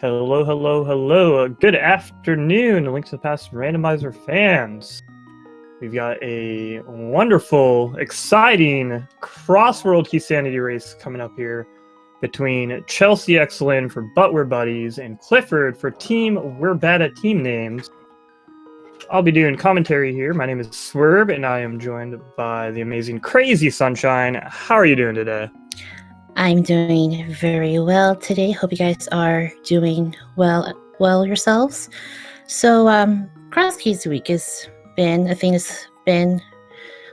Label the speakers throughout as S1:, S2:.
S1: Hello, hello, hello. Good afternoon, Link to the Past Randomizer fans. We've got a wonderful, exciting cross-world key sanity race coming up here between ChelseyxLynn for But We're Buddies and Clifford for Team We're Bad at Team Names. I'll be doing commentary here. My name is Swerve, and I am joined by the amazing Crazy Sunshine. How are you doing today?
S2: I'm doing very well today. Hope you guys are doing well yourselves. So, Cross Keys Week has been a thing that's been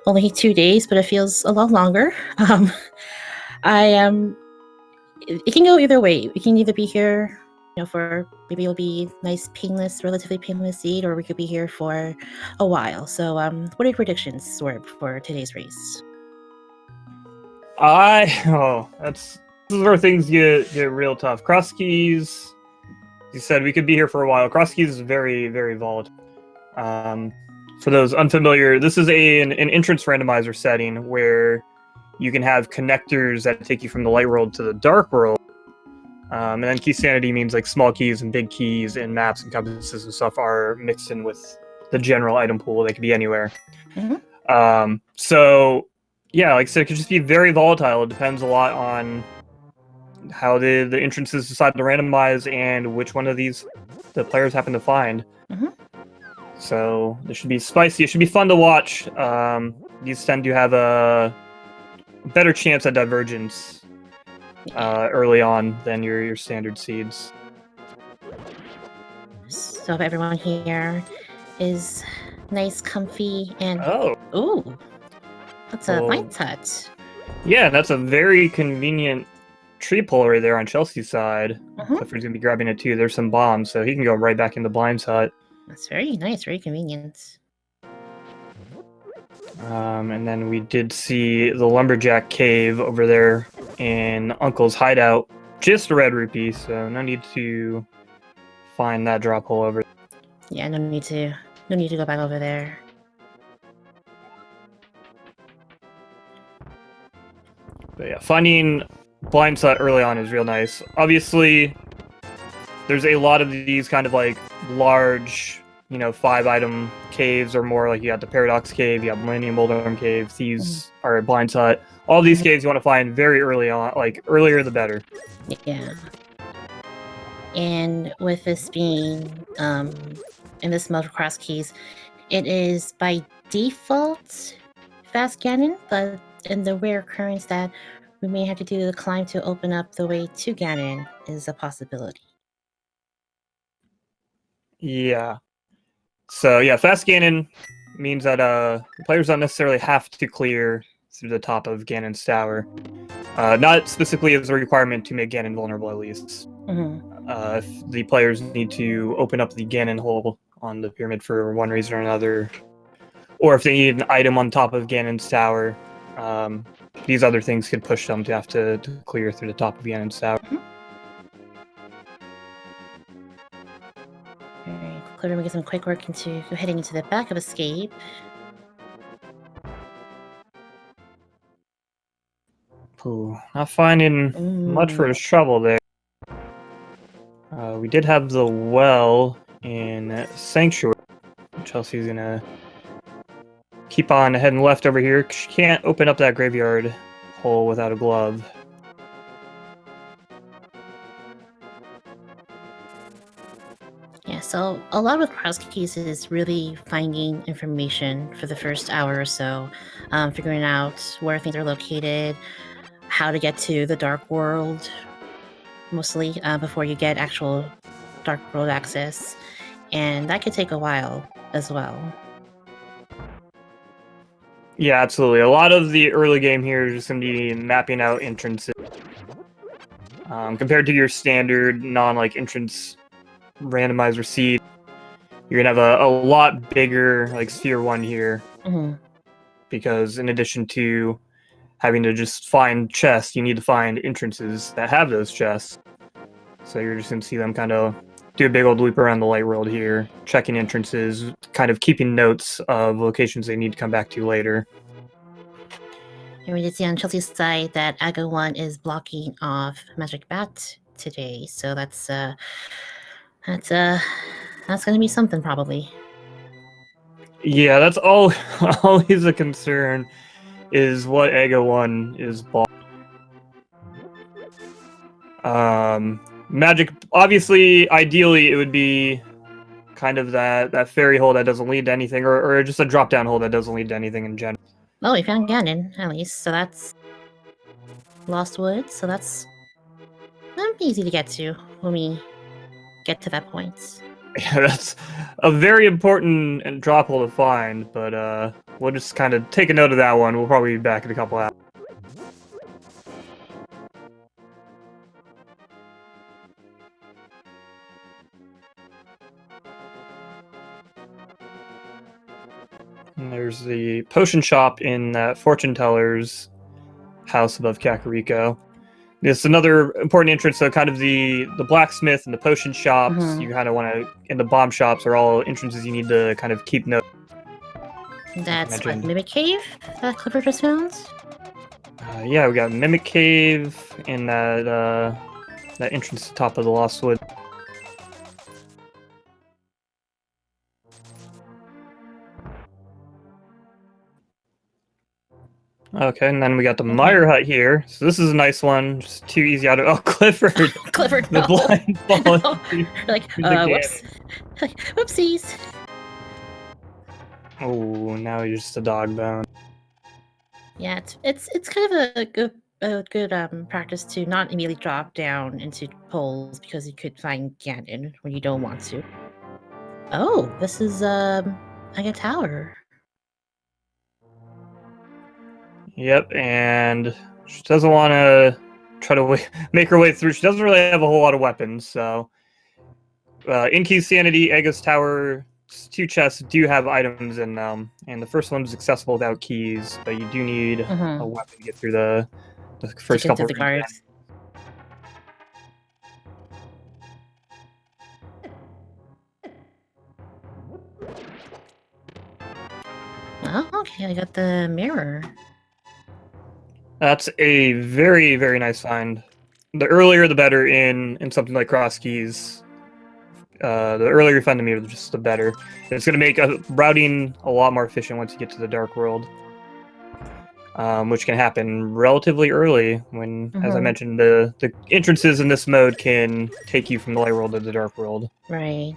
S2: only 2 days, but it feels a lot longer. It can go either way. We can either be here, for maybe it'll be nice, relatively painless seed, or we could be here for a while. So, what are your predictions, Swerve, for today's race?
S1: This is where things get real tough. Cross keys, you said we could be here for a while. Cross keys is very, very volatile. For those unfamiliar, this is an entrance randomizer setting where you can have connectors that take you from the light world to the dark world. And then key sanity means like small keys and big keys and maps and compasses and stuff are mixed in with the general item pool. They could be anywhere. Mm-hmm. So yeah, like I said, it could just be very volatile. It depends a lot on how the entrances decide to randomize and which one of these the players happen to find. Mm-hmm. So this should be spicy. It should be fun to watch. These tend to have a better chance at divergence early on than your standard seeds.
S2: So if everyone here is nice, comfy, and that's a nice touch.
S1: Yeah, that's a very convenient tree pole right there on Chelsea's side. Mm-hmm. Clifford's gonna be grabbing it too. There's some bombs, so he can go right back into Blind's hut.
S2: That's very nice, very convenient.
S1: And then we did see the lumberjack cave over there in Uncle's hideout. Just a red rupee, so no need to find that drop hole over.
S2: Yeah, no need to go back over there.
S1: But yeah, finding Blind's hut early on is real nice. Obviously, there's a lot of these kind of like large, 5-item caves or more. Like you got the Paradox Cave, you got Millennium Boulder Cave. These are Blind's hut. All these caves you want to find very early on, like earlier the better.
S2: Yeah. And with this being in this mode of Cross Keys, it is by default fast Ganon, but in the rare occurrence that we may have to do the climb to open up the way to Ganon is a possibility.
S1: Yeah. So yeah, fast Ganon means that the players don't necessarily have to clear through the top of Ganon's tower. Not specifically as a requirement to make Ganon vulnerable, at least. Mm-hmm. If the players need to open up the Ganon hole on the pyramid for one reason or another, or if they need an item on top of Ganon's tower, these other things could push them to have to clear through the top of Ganon's tower. Mm-hmm.
S2: Alright, Clifford making some quick work into heading into the back of Escape.
S1: Ooh, not finding much for his trouble there. We did have the well in Sanctuary. Chelsea's gonna keep on heading left over here. She can't open up that graveyard hole without a glove.
S2: Yeah, so a lot with Cross Keys is really finding information for the first hour or so, figuring out where things are located, how to get to the Dark World, mostly before you get actual Dark World access, and that could take a while as well.
S1: Yeah, absolutely. A lot of the early game here is just going to be mapping out entrances. Compared to your standard entrance randomizer seed, you're going to have a lot bigger Sphere 1 here. Mm-hmm. Because in addition to having to just find chests, you need to find entrances that have those chests. So you're just going to see them kind of do a big old loop around the light world here, checking entrances, kind of keeping notes of locations they need to come back to later.
S2: And we did see on Chelsea's side that Aga 1 is blocking off Magic Bat today, so that's gonna be something probably.
S1: Yeah, that's all. Always a concern is what Ega 1 is bought. Magic. Obviously, ideally, it would be kind of that fairy hole that doesn't lead to anything, or just a drop down hole that doesn't lead to anything in general.
S2: Oh, we found Ganon at least, so that's Lost Woods. So that's easy to get to when we get to that point.
S1: Yeah, that's a very important drop hole to find, but we'll just kind of take a note of that one. We'll probably be back in a couple hours. And there's the potion shop in that fortune teller's house above Kakariko. It's another important entrance, so kind of the blacksmith and the potion shops, you kind of want to, and the bomb shops are all entrances you need to kind of keep note.
S2: That's what, Mimic Cave that Clifford just found?
S1: Yeah, we got Mimic Cave and that entrance to the top of the Lost Wood. Okay, and then we got the Mire Hut here. So this is a nice one. Just too easy out of... Oh, Clifford!
S2: Clifford,
S1: the blind ball.
S2: No. Like, whoops. Whoopsies.
S1: Oh, now he's just a dog bone.
S2: Yeah, it's kind of a good practice to not immediately drop down into holes because you could find Ganon when you don't want to. Oh, this is like a tower.
S1: Yep, and she doesn't want to try to make her way through. She doesn't really have a whole lot of weapons, so... Inky's Sanity, Ega's Tower, 2 chests do have items in them, and the first one's accessible without keys, but you do need a weapon to get through the first couple of
S2: guards. Oh, okay, I got the mirror.
S1: That's a very, very nice find. The earlier the better in something like cross keys. The earlier you find the mirror, just the better. It's going to make routing a lot more efficient once you get to the Dark World. Which can happen relatively early when, as I mentioned, the entrances in this mode can take you from the Light World to the Dark World.
S2: Right.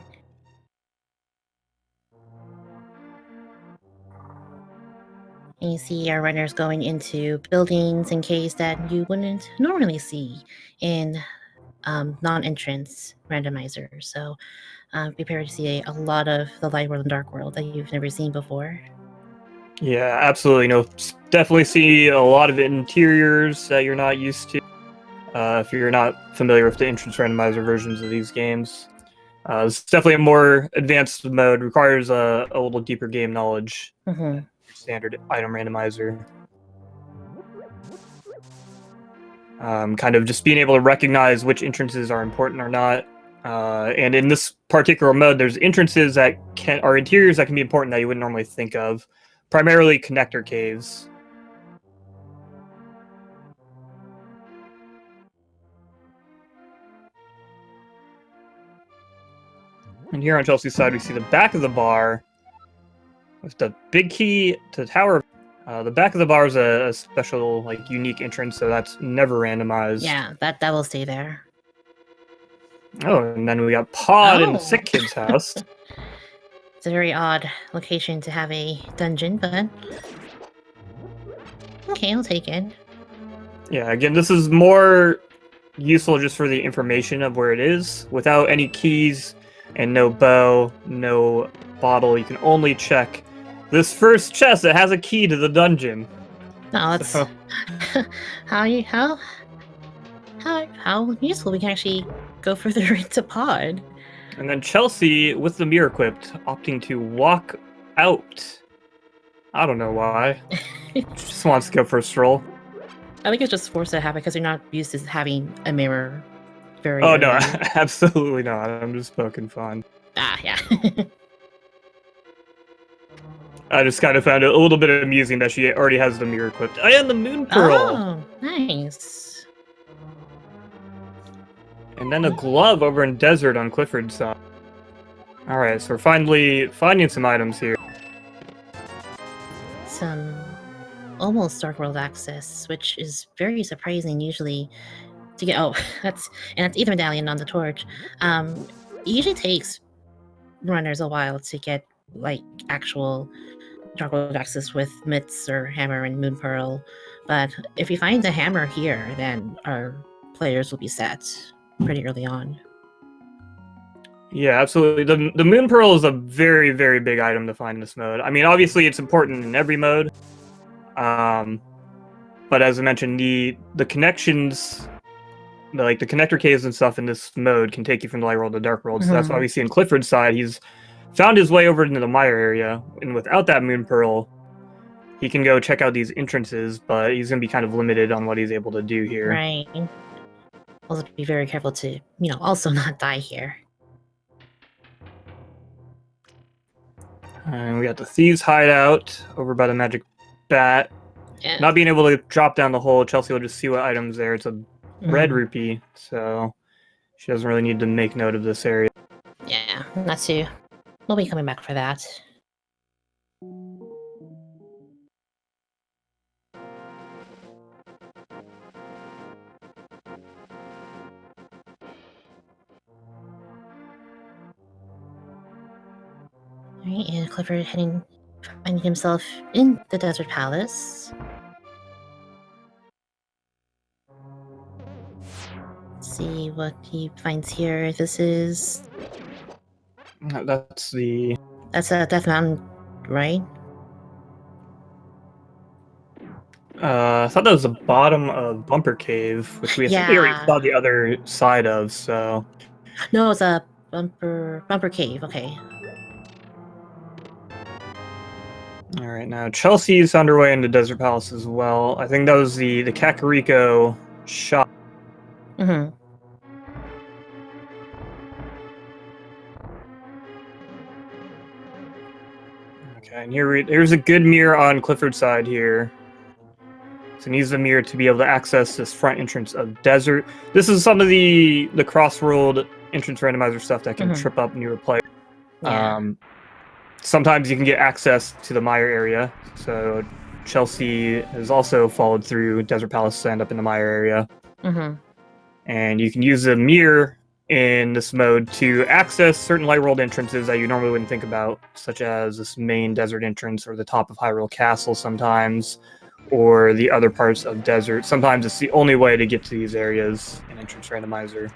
S2: And you see our runners going into buildings and caves that you wouldn't normally see in non-entrance randomizer. So prepare to see a lot of the Light World and Dark World that you've never seen before.
S1: Yeah, absolutely. No, definitely see a lot of interiors that you're not used to if you're not familiar with the entrance randomizer versions of these games. It's definitely a more advanced mode, requires a little deeper game knowledge. Standard item randomizer. Kind of just being able to recognize which entrances are important or not. And in this particular mode, there's entrances that are interiors that can be important that you wouldn't normally think of. Primarily connector caves. And here on Chelsea's side, we see the back of the bar with the big key to the tower. The back of the bar is a special, like, unique entrance, so that's never randomized.
S2: Yeah, that will stay there.
S1: Oh, and then we got Pod in the sick kid's house.
S2: It's a very odd location to have a dungeon, but okay, I'll take it.
S1: Yeah, again, this is more useful just for the information of where it is. Without any keys and no bow, no bottle, you can only check this first chest that has a key to the dungeon.
S2: No, that's how useful. We can actually go further into Pod.
S1: And then Chelsea, with the mirror equipped, opting to walk out. I don't know why. Just wants to go for a stroll.
S2: I think it's just forced to happen because you're not used to having a mirror very
S1: early. No, absolutely not. I'm just poking fun.
S2: Yeah.
S1: I just kind of found it a little bit amusing that she already has the mirror equipped. And the Moon Pearl!
S2: Oh, nice.
S1: And then a glove over in desert on Clifford's side. Alright, so we're finally finding some items here.
S2: Some almost Dark World access, which is very surprising usually to get. Oh, that's Ether Medallion on the torch. It usually takes runners a while to get like actual Dark World access with Mitts or Hammer and Moon Pearl. But if we find the hammer here, then our players will be set pretty early on.
S1: Yeah, absolutely. The Moon Pearl is a very, very big item to find in this mode. I mean, obviously it's important in every mode. But as I mentioned, the connections, the connector caves and stuff in this mode can take you from the light world to dark world. So that's why we see in Clifford's side, he's found his way over into the Mire area, and without that Moon Pearl, he can go check out these entrances, but he's going to be kind of limited on what he's able to do here.
S2: Right. Also be very careful to, also not die here.
S1: And we got the Thieves' Hideout over by the Magic Bat.
S2: Yeah.
S1: Not being able to drop down the hole, Chelsea will just see what items there. It's a red rupee, so she doesn't really need to make note of this area.
S2: Yeah, not too. We'll be coming back for that. Alright, and Clifford finding himself in the Desert Palace. Let's see what he finds here. This is...
S1: That's
S2: Death Mountain, right?
S1: I thought that was the bottom of Bumper Cave, which we already saw the other side of, so...
S2: No, it's a Bumper Cave, okay.
S1: Alright, now Chelsea's underway into Desert Palace as well. I think that was the Kakariko shop.
S2: Mm-hmm.
S1: Okay, and here's a good mirror on Clifford's side here. So he needs the mirror to be able to access this front entrance of Desert. This is some of the cross-world entrance randomizer stuff that can trip up newer players.
S2: Yeah.
S1: Sometimes you can get access to the Mire area. So Chelsea has also followed through Desert Palace to end up in the Mire area.
S2: Mm-hmm.
S1: And you can use the mirror in this mode to access certain light world entrances that you normally wouldn't think about, such as this main desert entrance or the top of Hyrule Castle sometimes, or the other parts of desert. Sometimes it's the only way to get to these areas in Entrance Randomizer.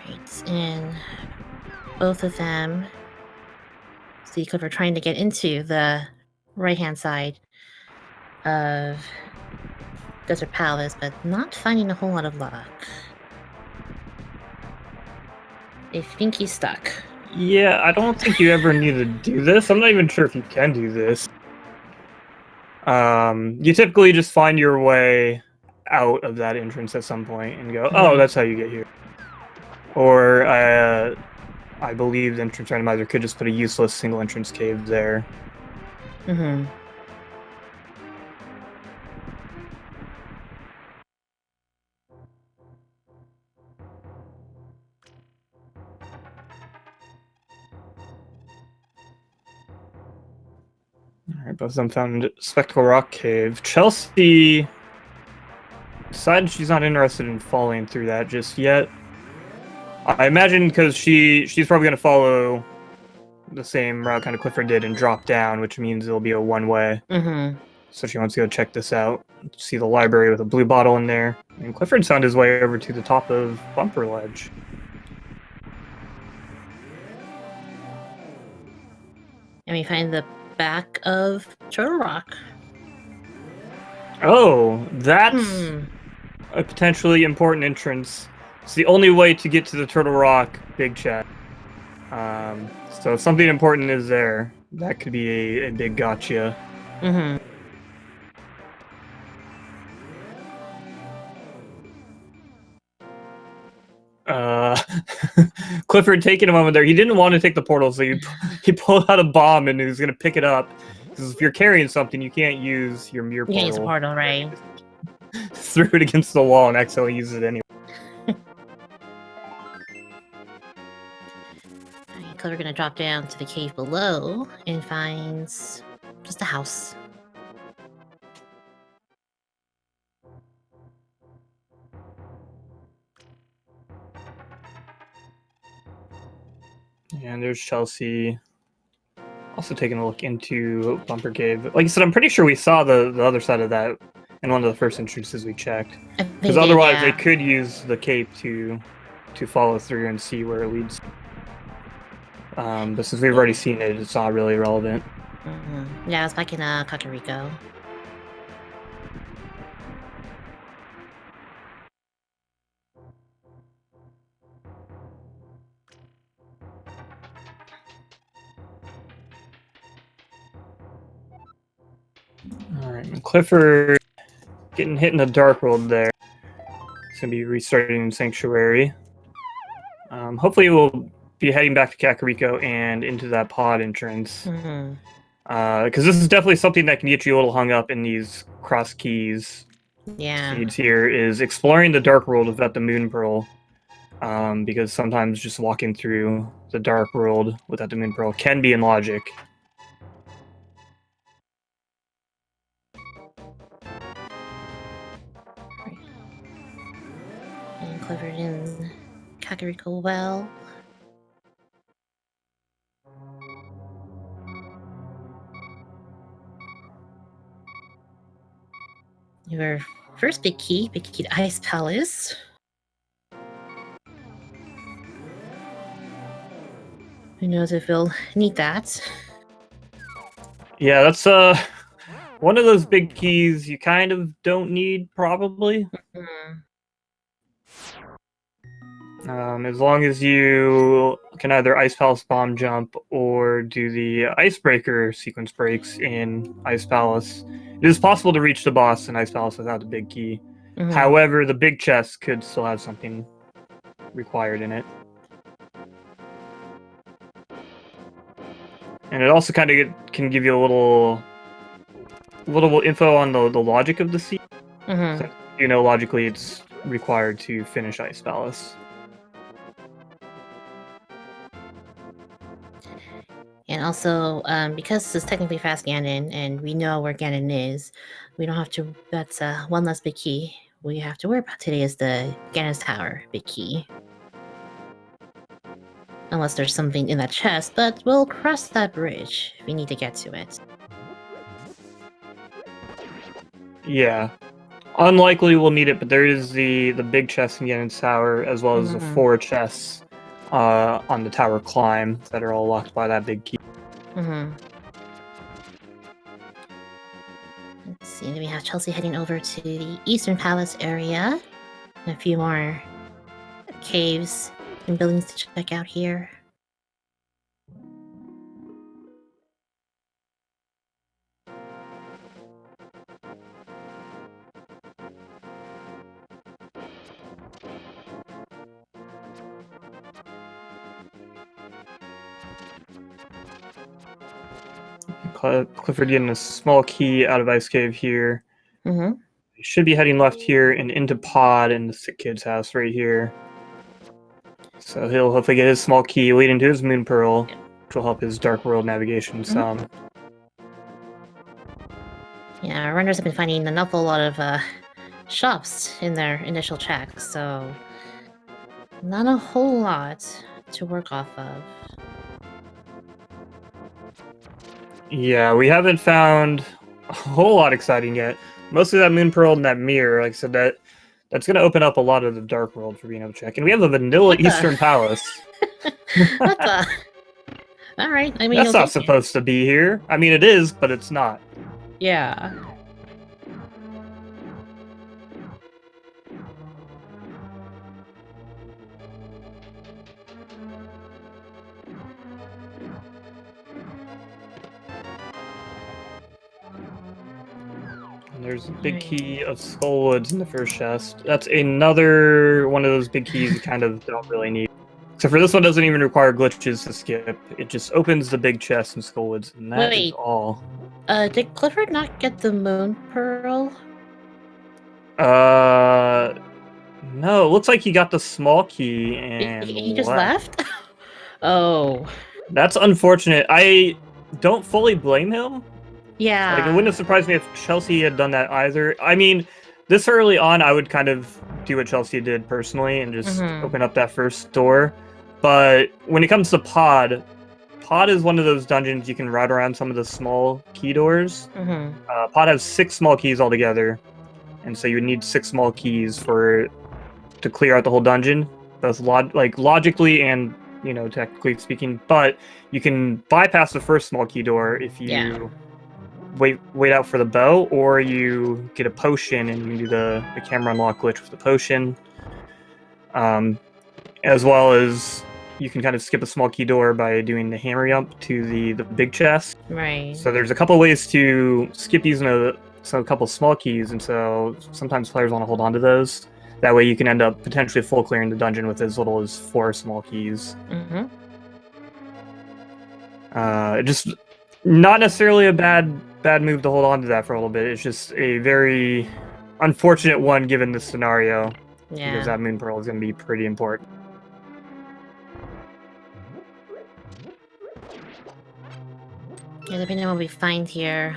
S2: Right, and both of them see Clifford trying to get into the right-hand side of Desert Palace, but not finding a whole lot of luck. I think he's stuck.
S1: Yeah, I don't think you ever need to do this. I'm not even sure if you can do this. You typically just find your way out of that entrance at some point and go, oh, that's how you get here. Or I believe the Entrance Randomizer could just put a useless single entrance cave there.
S2: Mm-hmm.
S1: Alright, both of them found Spectacle Rock Cave. Chelsea decided she's not interested in following through that just yet. I imagine because she's probably going to follow the same route kind of Clifford did and drop down, which means it'll be a one-way.
S2: Mm-hmm.
S1: So she wants to go check this out. See the library with a blue bottle in there. And Clifford found his way over to the top of Bumper Ledge.
S2: And we find the back of Turtle Rock.
S1: Oh, that's a potentially important entrance. It's the only way to get to the Turtle Rock Big Chat. So if something important is there, that could be a big gotcha.
S2: Mm-hmm.
S1: Clifford taking a moment there. He didn't want to take the portal, so he pulled out a bomb and he was going to pick it up. Because if you're carrying something, you can't use your mirror portal.
S2: You can't use a portal, right?
S1: threw it against the wall and accidentally used it anyway.
S2: Alright, Clifford gonna drop down to the cave below and finds just a house.
S1: And there's Chelsea. Also taking a look into Bumper Cave. Like I said, I'm pretty sure we saw the other side of that in one of the first entrances we checked. Because otherwise they could use the cape to follow through and see where it leads. But since we've already seen it, it's not really relevant.
S2: Mm-hmm. Yeah, I was back in Kakariko.
S1: Alright, Clifford getting hit in the Dark World there. It's going to be restarting Sanctuary. Hopefully we'll be heading back to Kakariko and into that pod entrance. Because this is definitely something that can get you a little hung up in these cross keys. Seeds here is exploring the Dark World without the Moon Pearl. Because sometimes just walking through the Dark World without the Moon Pearl can be in logic.
S2: And Clifford in Kakariko well. Your first big key to Ice Palace. Who knows if we'll need that.
S1: Yeah, that's one of those big keys you kind of don't need, probably. As long as you can either Ice Palace Bomb Jump or do the Icebreaker sequence breaks in Ice Palace, it is possible to reach the boss in Ice Palace without the big key. However, the big chest could still have something required in it. And it also kind of can give you a little info on the logic of the seed. So, you know, logically it's required to finish Ice Palace.
S2: And also, because this is technically fast Ganon, and we know where Ganon is, we don't have to. That's one less big key we have to worry about today is the Ganon's Tower big key. Unless there's something in that chest, but we'll cross that bridge if we need to get to it.
S1: Yeah. Unlikely we'll need it, but there is the big chest in Ganon's Tower, as well as the 4 chests on the tower climb that are all locked by that big key.
S2: Let's see, then we have Chelsea heading over to the Eastern Palace area. And a few more caves and buildings to check out here.
S1: Clifford getting a small key out of Ice Cave here. He should be heading left here and into Pod in the Sick Kid's house right here. So he'll hopefully get his small key leading to his Moon Pearl, which will help his Dark World navigation some.
S2: Yeah, our runners have been finding an awful lot of shops in their initial checks, so not a whole lot to work off of.
S1: Yeah, we haven't found a whole lot exciting yet. Mostly that Moon Pearl and that mirror, like I said, that's going to open up a lot of the Dark World for being able to check. And we have a vanilla Eastern Palace.
S2: What the? Alright, I mean...
S1: That's not supposed to be here. I mean, it is, but it's not.
S2: Yeah.
S1: There's a big key of Skullwoods in the first chest. That's another one of those big keys you kind of don't really need. Except for this one doesn't even require glitches to skip. It just opens the big chest in Skullwoods, and that is all.
S2: Did Clifford not get the Moon Pearl?
S1: No, it looks like he got the small key and
S2: He just left? Oh.
S1: That's unfortunate. I don't fully blame him.
S2: Yeah.
S1: Like, it wouldn't have surprised me if Chelsea had done that either. I mean, this early on, I would kind of do what Chelsea did personally and just open up that first door. But when it comes to Pod is one of those dungeons you can route around some of the small key doors. Pod has 6 small keys altogether, and so you would need 6 small keys to clear out the whole dungeon, both logically and technically speaking. But you can bypass the first small key door if you wait out for the bow, or you get a potion and you can do the camera unlock glitch with the potion. As well as you can kind of skip a small key door by doing the hammer jump to the big chest.
S2: Right.
S1: So there's a couple ways to skip using a couple small keys, and so sometimes players want to hold on to those. That way you can end up potentially full clearing the dungeon with as little as 4 small keys. Just not necessarily a bad move to hold on to that for a little bit. It's just a very unfortunate one given the scenario.
S2: Yeah.
S1: Because that moon pearl is going to be pretty important.
S2: Yeah, depending on what we find here,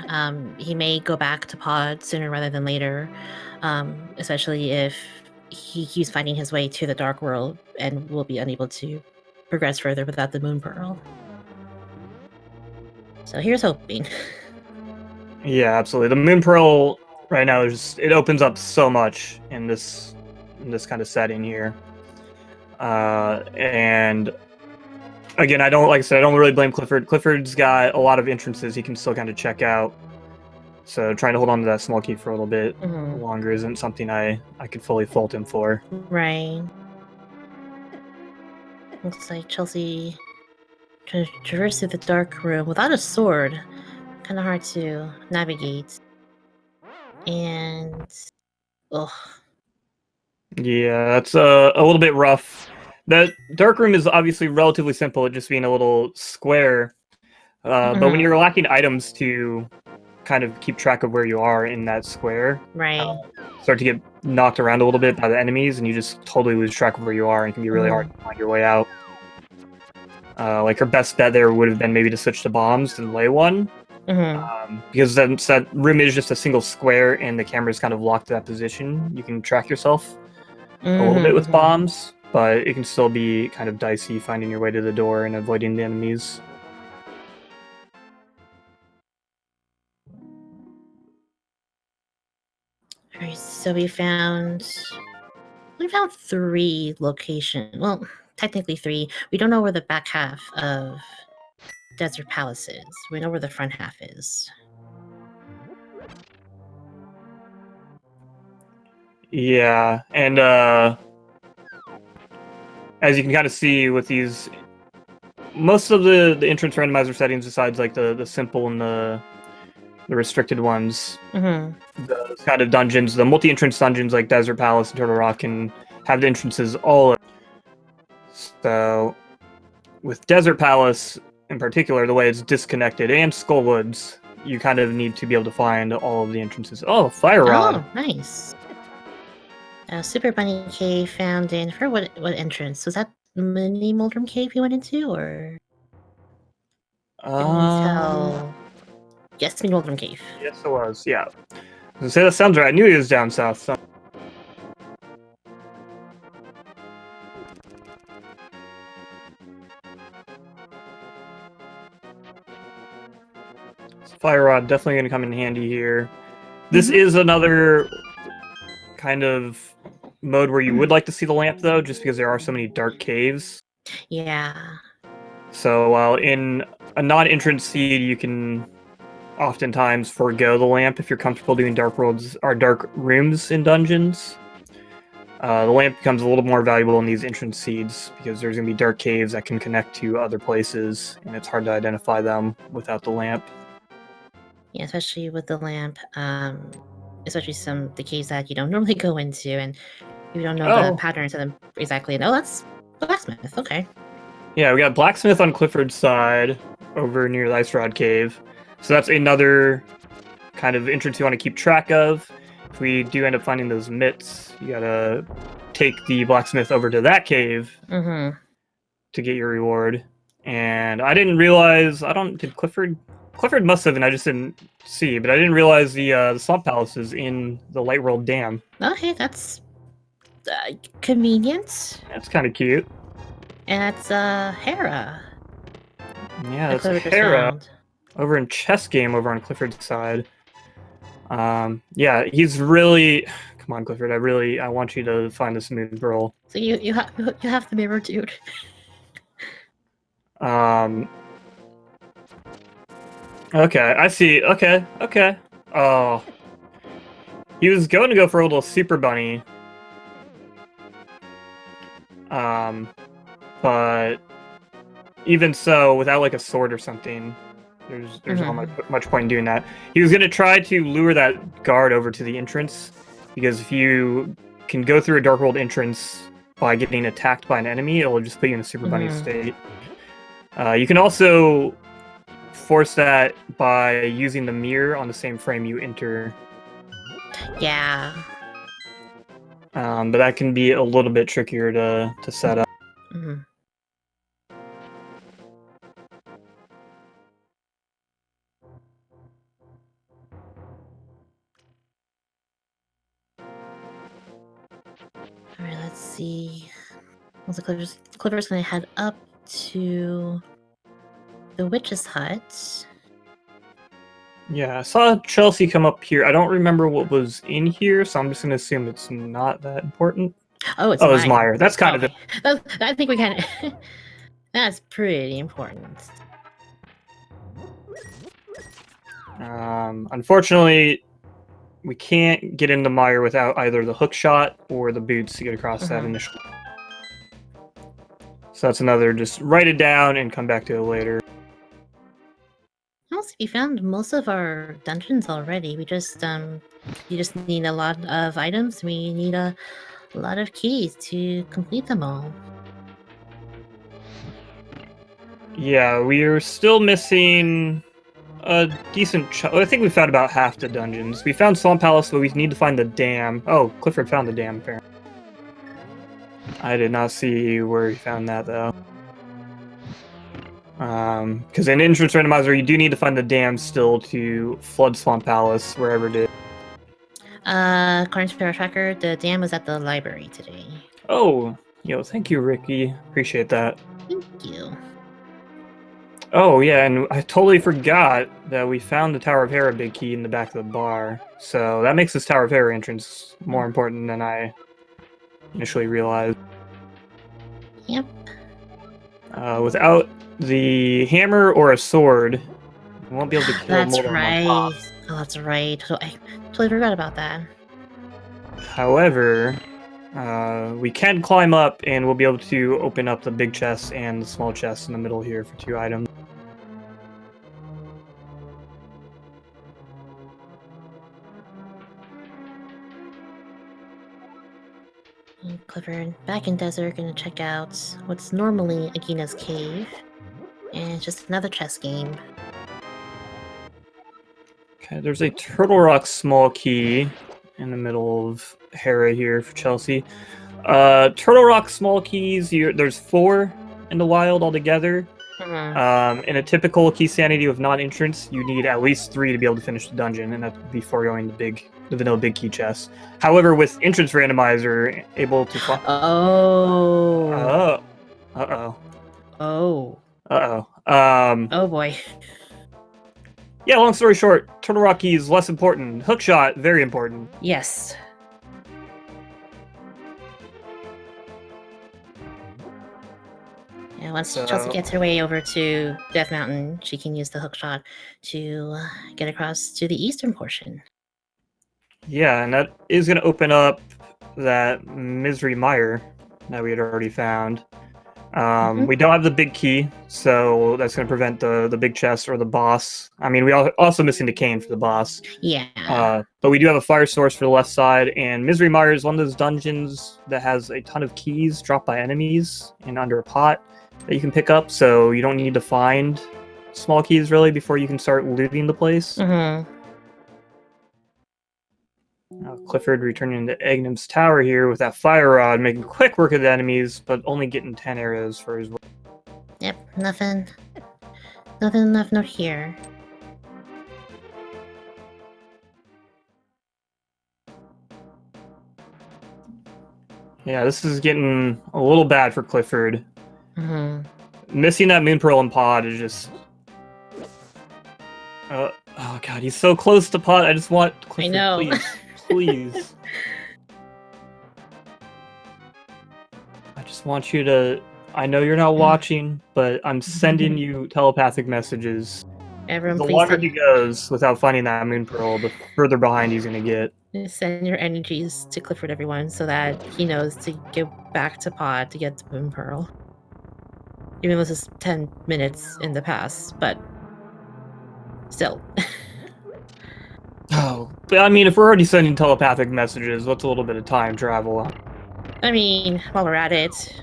S2: he may go back to Pod sooner rather than later, especially if he keeps finding his way to the Dark World and will be unable to progress further without the Moon Pearl. So here's hoping.
S1: Yeah, absolutely. The Moon Pearl right now it opens up so much in this kind of setting here. And again, I don't really blame Clifford. Clifford's got a lot of entrances he can still kind of check out. So trying to hold on to that small key for a little bit longer isn't something I could fully fault him for.
S2: Right. Looks like Chelsea trying to traverse through the dark room without a sword. Kind of hard to navigate. And
S1: yeah, that's a little bit rough. The dark room is obviously relatively simple, it just being a little square. But when you're lacking items to kind of keep track of where you are in that square, start to get knocked around a little bit by the enemies, and you just totally lose track of where you are, and it can be really hard to find your way out. Like, her best bet there would have been maybe to switch to bombs and lay one. Because then that room is just a single square and the camera's kind of locked to that position. You can track yourself a little bit with bombs, but it can still be kind of dicey finding your way to the door and avoiding the enemies.
S2: Alright, so we found 3 locations. Well, technically 3. We don't know where the back half of Desert Palace is. We know where the front half is.
S1: Yeah, and as you can kind of see with these, most of the entrance randomizer settings, besides like the simple and the restricted ones, the kind of dungeons, the multi-entrance dungeons like Desert Palace and Turtle Rock can have the entrances all. So with Desert Palace in particular, the way it's disconnected, and Skullwoods, you kind of need to be able to find all of the entrances. Oh, Fire Rod!
S2: Oh, nice. Super Bunny Cave found in, for what entrance? Was that Mini Moldrum Cave you went into, or? Tell. Yes, Mini Moldrum Cave.
S1: Yes, it was, yeah. I was gonna say, that sounds right. I knew he was down south. So. Fire Rod definitely going to come in handy here. This is another kind of mode where you would like to see the lamp, though, just because there are so many dark caves.
S2: Yeah.
S1: So while in a non-entrance seed, you can oftentimes forego the lamp if you're comfortable doing dark worlds or dark rooms in dungeons. The lamp becomes a little more valuable in these entrance seeds because there's going to be dark caves that can connect to other places, and it's hard to identify them without the lamp.
S2: Yeah, especially with the lamp, especially the caves that you don't normally go into, and you don't know the patterns of them exactly. And that's blacksmith. Okay.
S1: Yeah, we got blacksmith on Clifford's side over near the Ice Rod Cave. So that's another kind of entrance you want to keep track of. if we do end up finding those mitts, you gotta take the blacksmith over to that cave
S2: Mm-hmm.
S1: to get your reward. And I didn't realize. Did Clifford? Clifford must have, and I just didn't see. But I didn't realize the Swamp Palace is in the Light World Dam.
S2: Okay, that's convenient.
S1: That's kind of cute.
S2: And that's Hera.
S1: Yeah,
S2: that
S1: that's
S2: Clifford just
S1: Hera
S2: found.
S1: over in chess game over on Clifford's side. Yeah, he's really. Come on, Clifford. I want you to find the smooth girl.
S2: So you have the mirror, dude.
S1: Okay, I see. Okay. Oh. He was going to go for a little super bunny. But even so, without like a sword or something, there's not much point in doing that. He was gonna try to lure that guard over to the entrance, because if you can go through a Dark World entrance by getting attacked by an enemy, it'll just put you in a super bunny state. You can also force that by using the mirror on the same frame you enter.
S2: Yeah.
S1: But that can be a little bit trickier to set up.
S2: Mm-hmm. All right, let's see. Looks like Clifford's gonna head up to the witch's hut.
S1: Yeah, I saw Chelsea come up here. I don't remember what was in here, so I'm just gonna assume it's not that important.
S2: Oh, it's
S1: it's Meyer. That's kind of it.
S2: I think we kind of. That's pretty important.
S1: Unfortunately, we can't get into Meyer without either the hook shot or the boots to get across that initial. So that's another. Just write it down and come back to it later.
S2: Also, we found most of our dungeons already. We just you just need a lot of items. We need a lot of keys to complete them all.
S1: Yeah, we are still missing a decent I think we found about half the dungeons. We found Swamp Palace, but we need to find the dam. Oh, Clifford found the dam, apparently. I did not see where he found that, though. Because in Entrance Randomizer, you do need to find the dam still to flood Swamp Palace, wherever it is.
S2: According to our tracker, the dam was at the library today.
S1: Oh, thank you, Ricky. Appreciate that.
S2: Thank you.
S1: Oh, yeah, and I totally forgot that we found the Tower of Hera big key in the back of the bar. So that makes this Tower of Hera entrance more important than I initially realized.
S2: Yep.
S1: Without the hammer or a sword, you won't be able to kill
S2: That's
S1: more than
S2: right.
S1: one boss.
S2: Oh, that's right. I totally forgot about that.
S1: However, we can climb up and we'll be able to open up the big chest and the small chest in the middle here for 2 items.
S2: Clifford, back in desert, gonna check out what's normally Agina's cave. And it's just another chess game.
S1: Okay, there's a Turtle Rock small key in the middle of Hera here for Chelsea. Turtle Rock small keys, there's 4 in the wild altogether. In a typical key sanity with non-entrance, you need at least 3 to be able to finish the dungeon, and that's before going the vanilla big key chest. However, with entrance randomizer, able to find.
S2: Oh.
S1: Uh-oh.
S2: Oh.
S1: Uh-oh.
S2: Oh boy.
S1: Yeah, long story short, Turtle Rock key is less important. Hookshot, very important.
S2: Yes. Yeah, once Chelsea gets her way over to Death Mountain, she can use the hookshot to get across to the eastern portion.
S1: Yeah, and that is going to open up that Misery Mire that we had already found. We don't have the big key, so that's going to prevent the big chest or the boss. I mean, we are also missing the cane for the boss.
S2: Yeah.
S1: But we do have a fire source for the left side, and Misery Mire is one of those dungeons that has a ton of keys dropped by enemies and under a pot that you can pick up, so you don't need to find small keys, really, before you can start looting the place. Clifford returning to Egnum's tower here with that fire rod, making quick work of the enemies, but only getting 10 arrows for his work.
S2: Yep, nothing enough note here.
S1: Yeah, this is getting a little bad for Clifford. Missing that Moon Pearl and Pod is just... oh god, he's so close to Pod. I just want Clifford,
S2: I know.
S1: please. I just want you to... I know you're not watching, but I'm sending you telepathic messages.
S2: Everyone,
S1: The
S2: please
S1: longer he goes without finding that Moon Pearl, the further behind he's gonna get.
S2: send your energies to Clifford, everyone, so that he knows to get back to Pod to get the Moon Pearl. Even though this is 10 minutes in the past, but still.
S1: Oh, but I mean, if we're already sending telepathic messages, what's a little bit of time travel?
S2: I mean, while we're at it.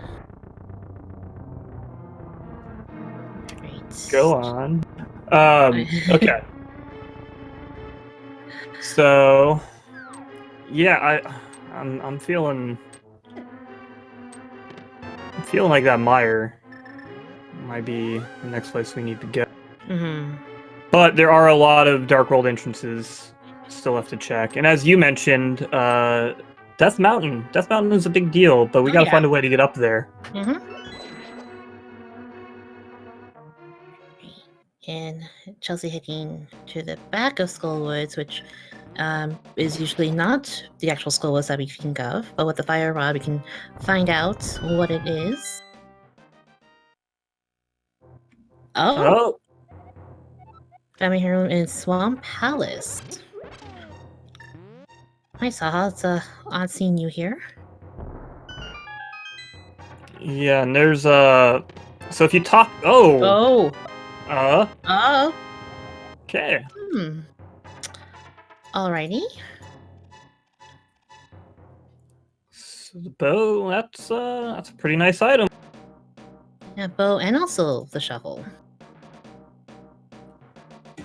S2: Great.
S1: Go on. Okay. So, yeah, I'm feeling like that Mire might be the next place we need to go. But there are a lot of Dark World entrances still left to check. And as you mentioned, Death Mountain. Death Mountain is a big deal, but we gotta find a way to get up there.
S2: And Chelsea heading to the back of Skullwoods, which is usually not the actual Skullwoods that we think of, but with the fire rod we can find out what it is. Oh! Family Hero in Swamp Palace. Hi, Saha. It's odd seeing you here.
S1: Yeah, and there's so if you talk... Oh! Okay.
S2: Alrighty.
S1: So the bow, that's a pretty nice item.
S2: Yeah, bow and also the shovel.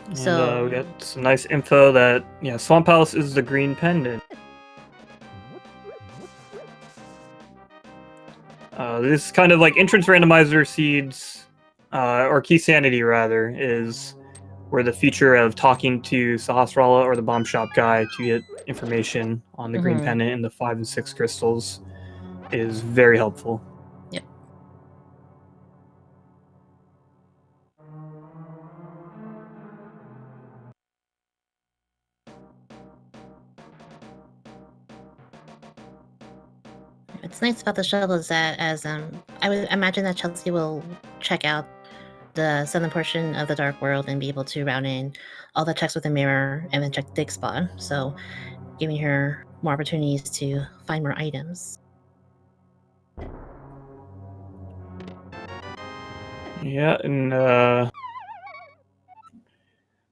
S1: And,
S2: So
S1: we got some nice info that Swamp Palace is the green pendant. This is kind of like entrance randomizer seeds, or key sanity rather, is where the feature of talking to Sahasrara or the bomb shop guy to get information on the green pendant and the 5 and 6 crystals is very helpful.
S2: Yep. What's nice about the shuttle is that, as I would imagine that Chelsea will check out the southern portion of the Dark World and be able to route in all the checks with the mirror and then check the dig spot, so giving her more opportunities to find more items.
S1: Yeah, and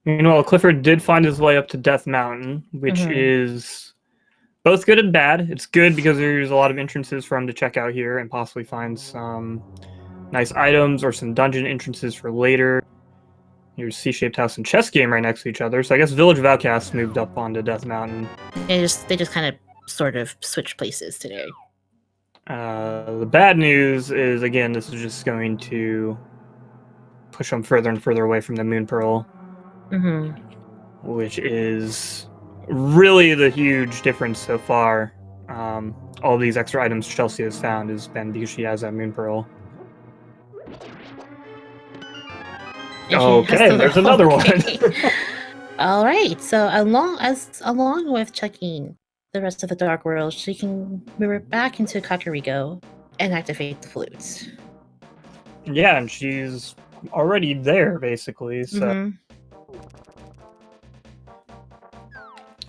S1: meanwhile, Clifford did find his way up to Death Mountain, which is both good and bad. It's good because there's a lot of entrances for him to check out here and possibly find some nice items or some dungeon entrances for later. Here's C-shaped house and chess game right next to each other. So I guess Village of Outcasts moved up onto Death Mountain.
S2: They just kind of sort of switched places today.
S1: The bad news is, again, this is just going to push them further and further away from the Moon Pearl, which is really the huge difference so far. All these extra items Chelsea has found has been because she has that Moon Pearl. Okay, there's another one.
S2: All right, so along with checking the rest of the Dark World, she can mirror back into Kakariko and activate the flutes.
S1: Yeah, and she's already there, basically, so...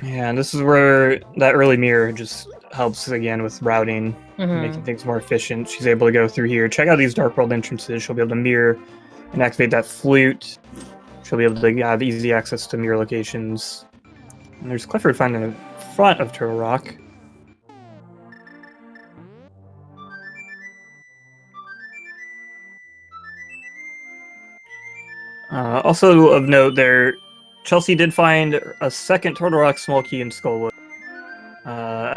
S1: Yeah, and this is where that early mirror just helps, again, with routing, making things more efficient. She's able to go through here, check out these Dark World entrances, she'll be able to mirror and activate that flute. She'll be able to have easy access to mirror locations. And there's Clifford finding the front of Turtle Rock. Also of note there, Chelsea did find a second Turtle Rock small key in Skullwood.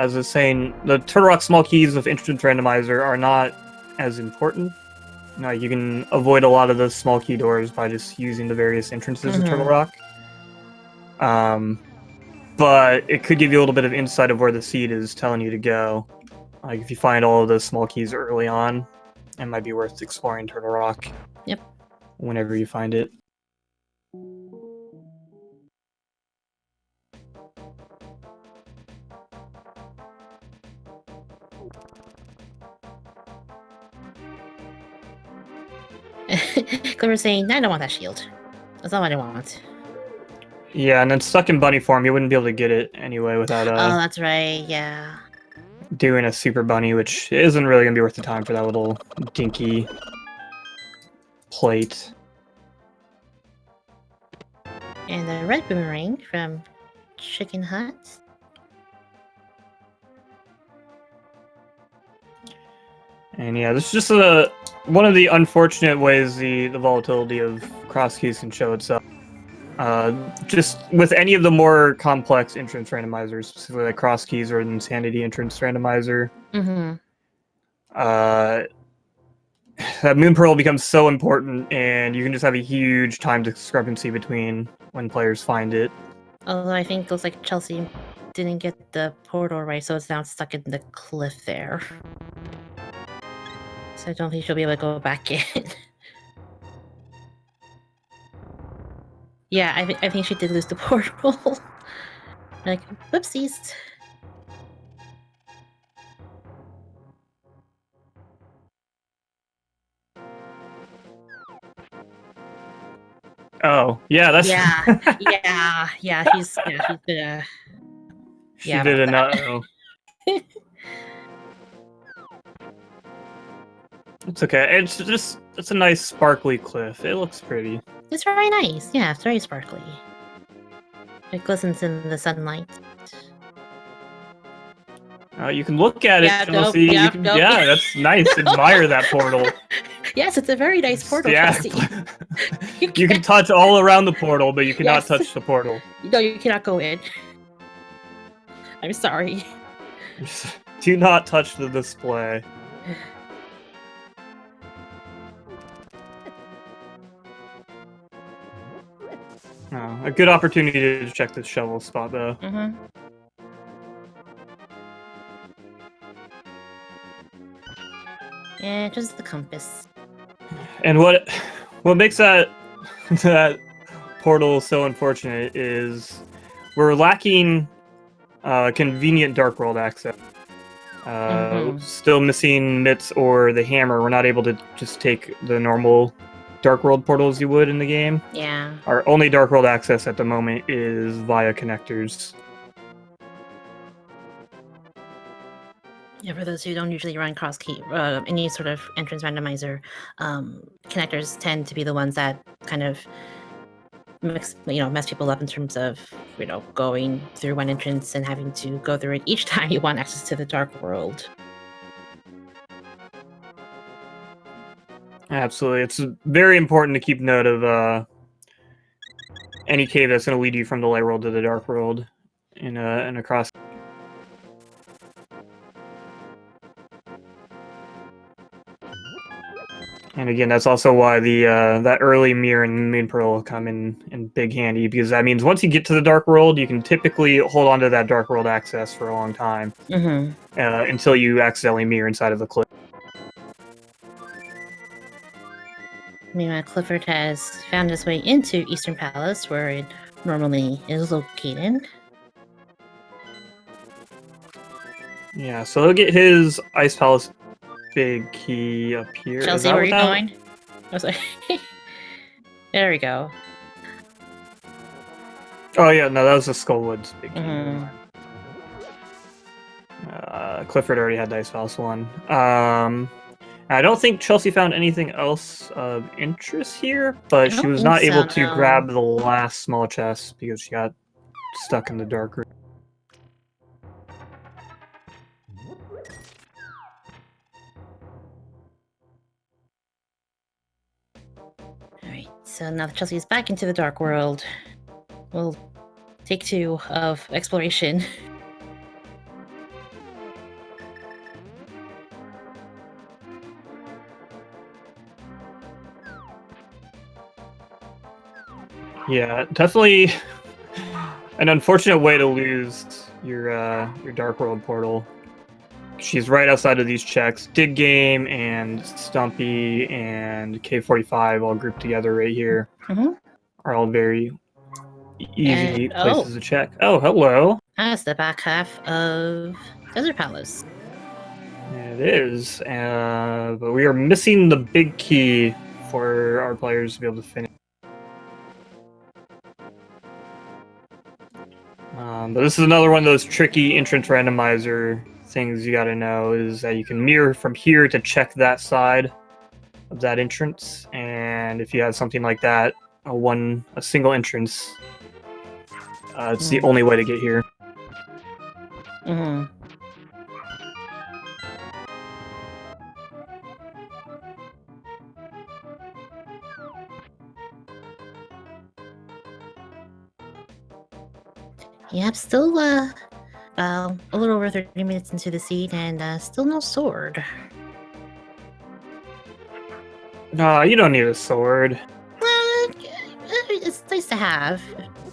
S1: as I was saying, the Turtle Rock small keys with entrance randomizer are not as important. You can avoid a lot of the small key doors by just using the various entrances of Turtle Rock. But it could give you a little bit of insight of where the seed is telling you to go. Like if you find all of those small keys early on, it might be worth exploring Turtle Rock.
S2: Yep.
S1: Whenever you find it.
S2: Clifford saying, I don't want that shield. That's not what I want.
S1: Yeah, and then stuck in bunny form, you wouldn't be able to get it anyway without
S2: Oh, that's right, yeah.
S1: doing a super bunny, which isn't really going to be worth the time for that little dinky plate.
S2: And the red boomerang from Chicken Hut.
S1: And yeah, this is just one of the unfortunate ways the volatility of cross keys can show itself. Just with any of the more complex entrance randomizers, specifically like cross keys or an insanity entrance randomizer, that moon pearl becomes so important, and you can just have a huge time discrepancy between when players find it.
S2: Although I think it looks like Chelsea didn't get the portal right, so it's now stuck in the cliff there. So I don't think she'll be able to go back in. Yeah, I think she did lose the portal. Like, whoopsies.
S1: Oh, yeah, that's...
S2: yeah, she's gonna...
S1: She did a no. It's okay. It's a nice sparkly cliff. It looks pretty.
S2: It's very nice. Yeah, it's very sparkly. It glistens in the sunlight.
S1: You can look at it, Chelsea. Yeah, that's nice. Admire that portal.
S2: Yes, it's a very nice portal, Chelsea.
S1: You can touch all around the portal, but you cannot touch the portal.
S2: No, you cannot go in. I'm sorry.
S1: Do not touch the display. Oh, a good opportunity to check this shovel spot, though.
S2: Yeah, just the compass.
S1: And what makes that portal so unfortunate is we're lacking convenient Dark World access. Still missing Mitts or the hammer. We're not able to just take the normal Dark World portals you would in the game.
S2: Yeah.
S1: Our only Dark World access at the moment is via connectors.
S2: Yeah, for those who don't usually run cross key, any sort of entrance randomizer, connectors tend to be the ones that kind of mess people up in terms of, going through one entrance and having to go through it each time you want access to the Dark World.
S1: Absolutely. It's very important to keep note of any cave that's going to lead you from the light world to the dark world in a cross. And again, that's also why that early mirror and moon pearl come in big handy, because that means once you get to the dark world, you can typically hold on to that dark world access for a long time until you accidentally mirror inside of the cliff.
S2: Meanwhile, Clifford has found his way into Eastern Palace, where it normally is located.
S1: Yeah, so he'll get his Ice Palace big key up here.
S2: Chelsea, where are you going? I was like, there we go.
S1: Oh yeah, no, that was the Skullwoods big key. Clifford already had the Ice Palace one. I don't think Chelsea found anything else of interest here, but she was not able to grab the last small chest because she got stuck in the dark room.
S2: Alright, so now that Chelsea's back into the dark world, we'll take 2 of exploration.
S1: Yeah, definitely an unfortunate way to lose your Dark World portal. She's right outside of these checks. Dig Game and Stumpy and K45 all grouped together right here are all very easy places to check. Oh, hello.
S2: That's the back half of Desert Palace.
S1: It is, but we are missing the big key for our players to be able to finish. But this is another one of those tricky entrance randomizer things you got to know, is that you can mirror from here to check that side of that entrance, and if you have something like that, a single entrance, it's the only way to get here.
S2: Yep, still a little over 30 minutes into the seed, and still no sword.
S1: No, you don't need a sword.
S2: It's nice to have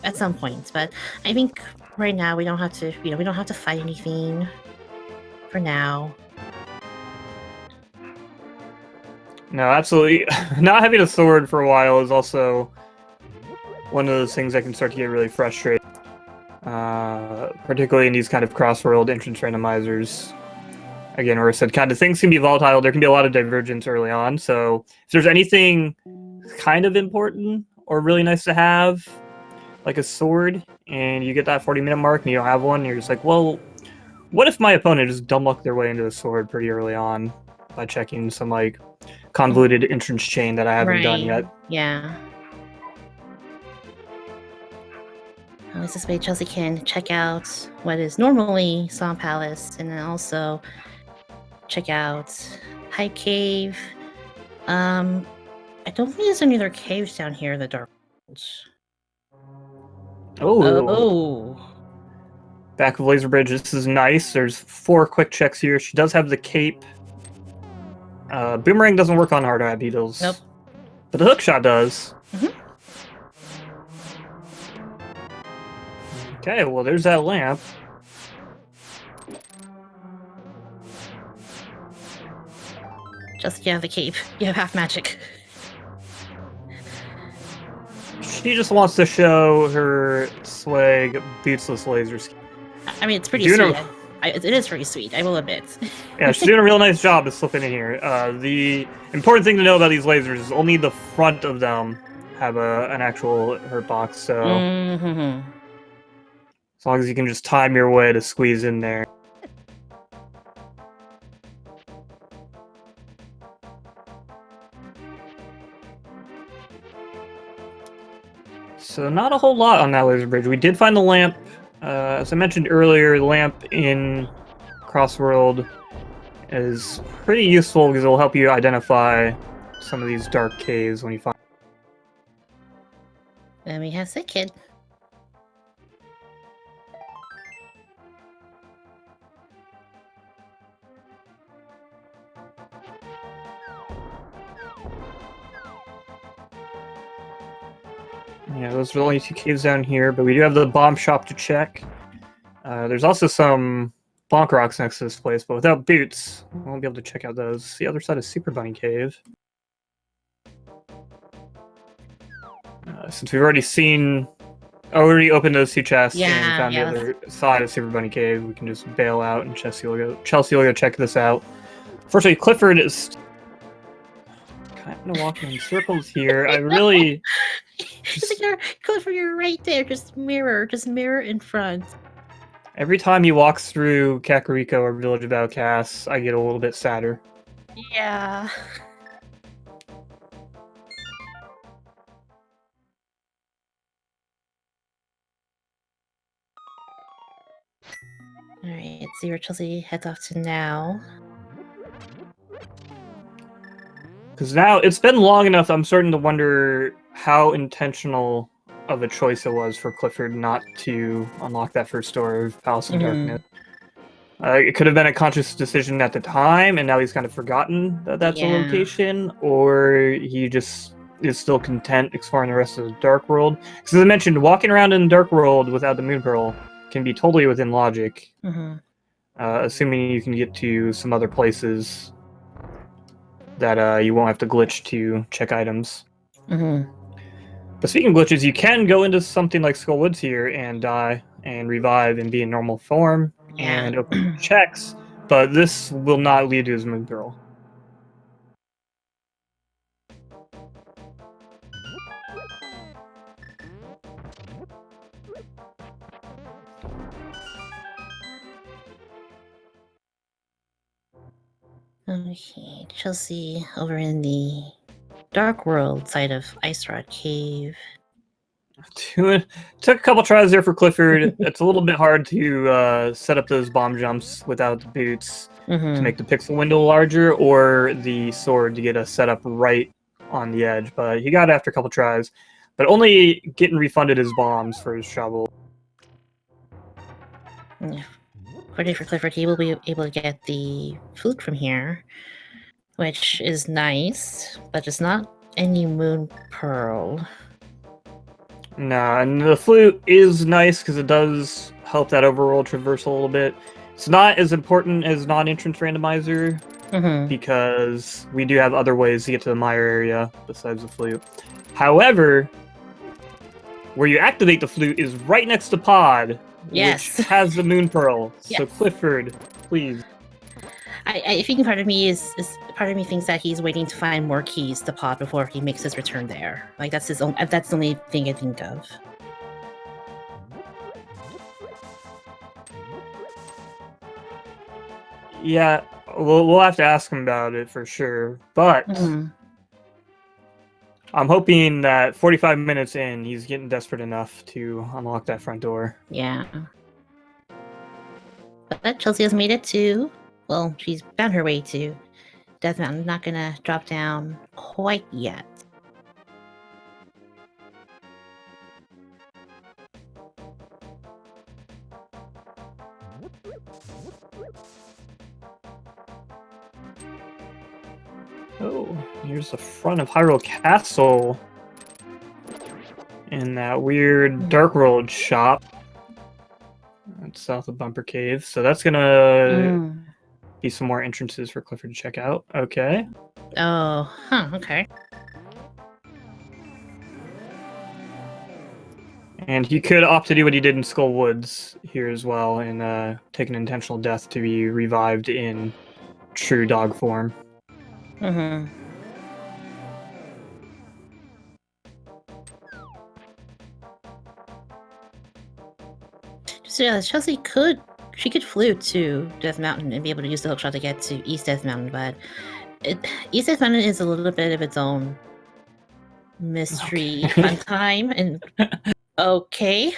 S2: at some points, but I think right now we don't have to. We don't have to fight anything for now.
S1: No, absolutely. Not having a sword for a while is also one of those things that can start to get really frustrating. Particularly in these kind of cross-world entrance randomizers. Again, where I said kind of things can be volatile. There can be a lot of divergence early on. So if there's anything kind of important or really nice to have, like a sword, and you get that 40-minute mark and you don't have one, and you're just like, well, what if my opponent just dumb lucked their way into a sword pretty early on by checking some like convoluted entrance chain that I haven't done yet?
S2: Yeah. At least this way Chelsea can check out what is normally Song Palace, and then also check out High Cave. I don't think there's any other caves down here in the Dark Worlds. Oh.
S1: Back of Laser Bridge, this is nice. There's 4 quick checks here. She does have the cape. Boomerang doesn't work on hard hat beetles.
S2: Nope.
S1: But the hook shot does. Okay, well, there's that lamp.
S2: Just, you have the cape. You have half magic.
S1: She just wants to show her swag bootsless laser ski.
S2: I mean, it's pretty sweet. It is pretty sweet, I will admit.
S1: Yeah, she's doing a real nice job of slipping in here. The important thing to know about these lasers is only the front of them have an actual hurt box, so as long as you can just time your way to squeeze in there. So not a whole lot on that laser bridge. We did find the lamp. As I mentioned earlier, the lamp in Crossworld is pretty useful because it will help you identify some of these dark caves when you find.
S2: Then we have Sick Kid.
S1: Yeah, those are the only 2 caves down here, but we do have the bomb shop to check. There's also some bonk rocks next to this place, but without boots, we won't be able to check out those. The other side is Super Bunny Cave. Since we've already opened those 2 chests and found the other side of Super Bunny Cave, we can just bail out and Chelsey will go check this out. Fortunately, Clifford is kind of walking in circles here. I really...
S2: Clifford, you're right there. Just mirror in front.
S1: Every time he walks through Kakariko or Village of Outcasts, I get a little bit sadder.
S2: Yeah. Alright, let's see where Chelsey heads off to now.
S1: Because now, it's been long enough, I'm starting to wonder how intentional of a choice it was for Clifford not to unlock that first door of Palace of Darkness. It could have been a conscious decision at the time, and now he's kind of forgotten that that's a location, or he just is still content exploring the rest of the Dark World. Because as I mentioned, walking around in the Dark World without the Moon Pearl can be totally within logic. Assuming you can get to some other places that you won't have to glitch to check items. But speaking of glitches, you can go into something like Skull Woods here and die and revive and be in normal form and open checks, but this will not lead to his Moon Pearl.
S2: Okay, Chelsea over in the Dark World side of Ice Rod Cave.
S1: Took a couple tries there for Clifford. It's a little bit hard to set up those bomb jumps without the boots to make the pixel window larger, or the sword to get us set up right on the edge. But he got it after a couple tries, but only getting refunded his bombs for his shovel.
S2: Fortunately for Clifford, he will be able to get the flute from here, which is nice, but it's not any Moon Pearl.
S1: Nah, and the flute is nice because it does help that overall traversal a little bit. It's not as important as non-entrance randomizer because we do have other ways to get to the mire area besides the flute. However, where you activate the flute is right next to Pod, which has the Moon Pearl. So Clifford, please.
S2: I think part of me thinks that he's waiting to find more keys to Pod before he makes his return there. Like that's the only thing I think of.
S1: Yeah, we'll have to ask him about it for sure. But I'm hoping that 45 minutes in, he's getting desperate enough to unlock that front door.
S2: Yeah. But Chelsea has made it to, well, she's found her way to Death Mountain. Not gonna drop down quite yet.
S1: Oh, here's the front of Hyrule Castle. In that weird Dark World shop. That's south of Bumper Cave. So that's gonna be some more entrances for Clifford to check out. Okay.
S2: Oh, okay.
S1: And he could opt to do what he did in Skull Woods here as well and take an intentional death to be revived in true dog form.
S2: So yeah, Chelsea could flute to Death Mountain and be able to use the hookshot to get to East Death Mountain, but East Death Mountain is a little bit of its own mystery fun time. And okay,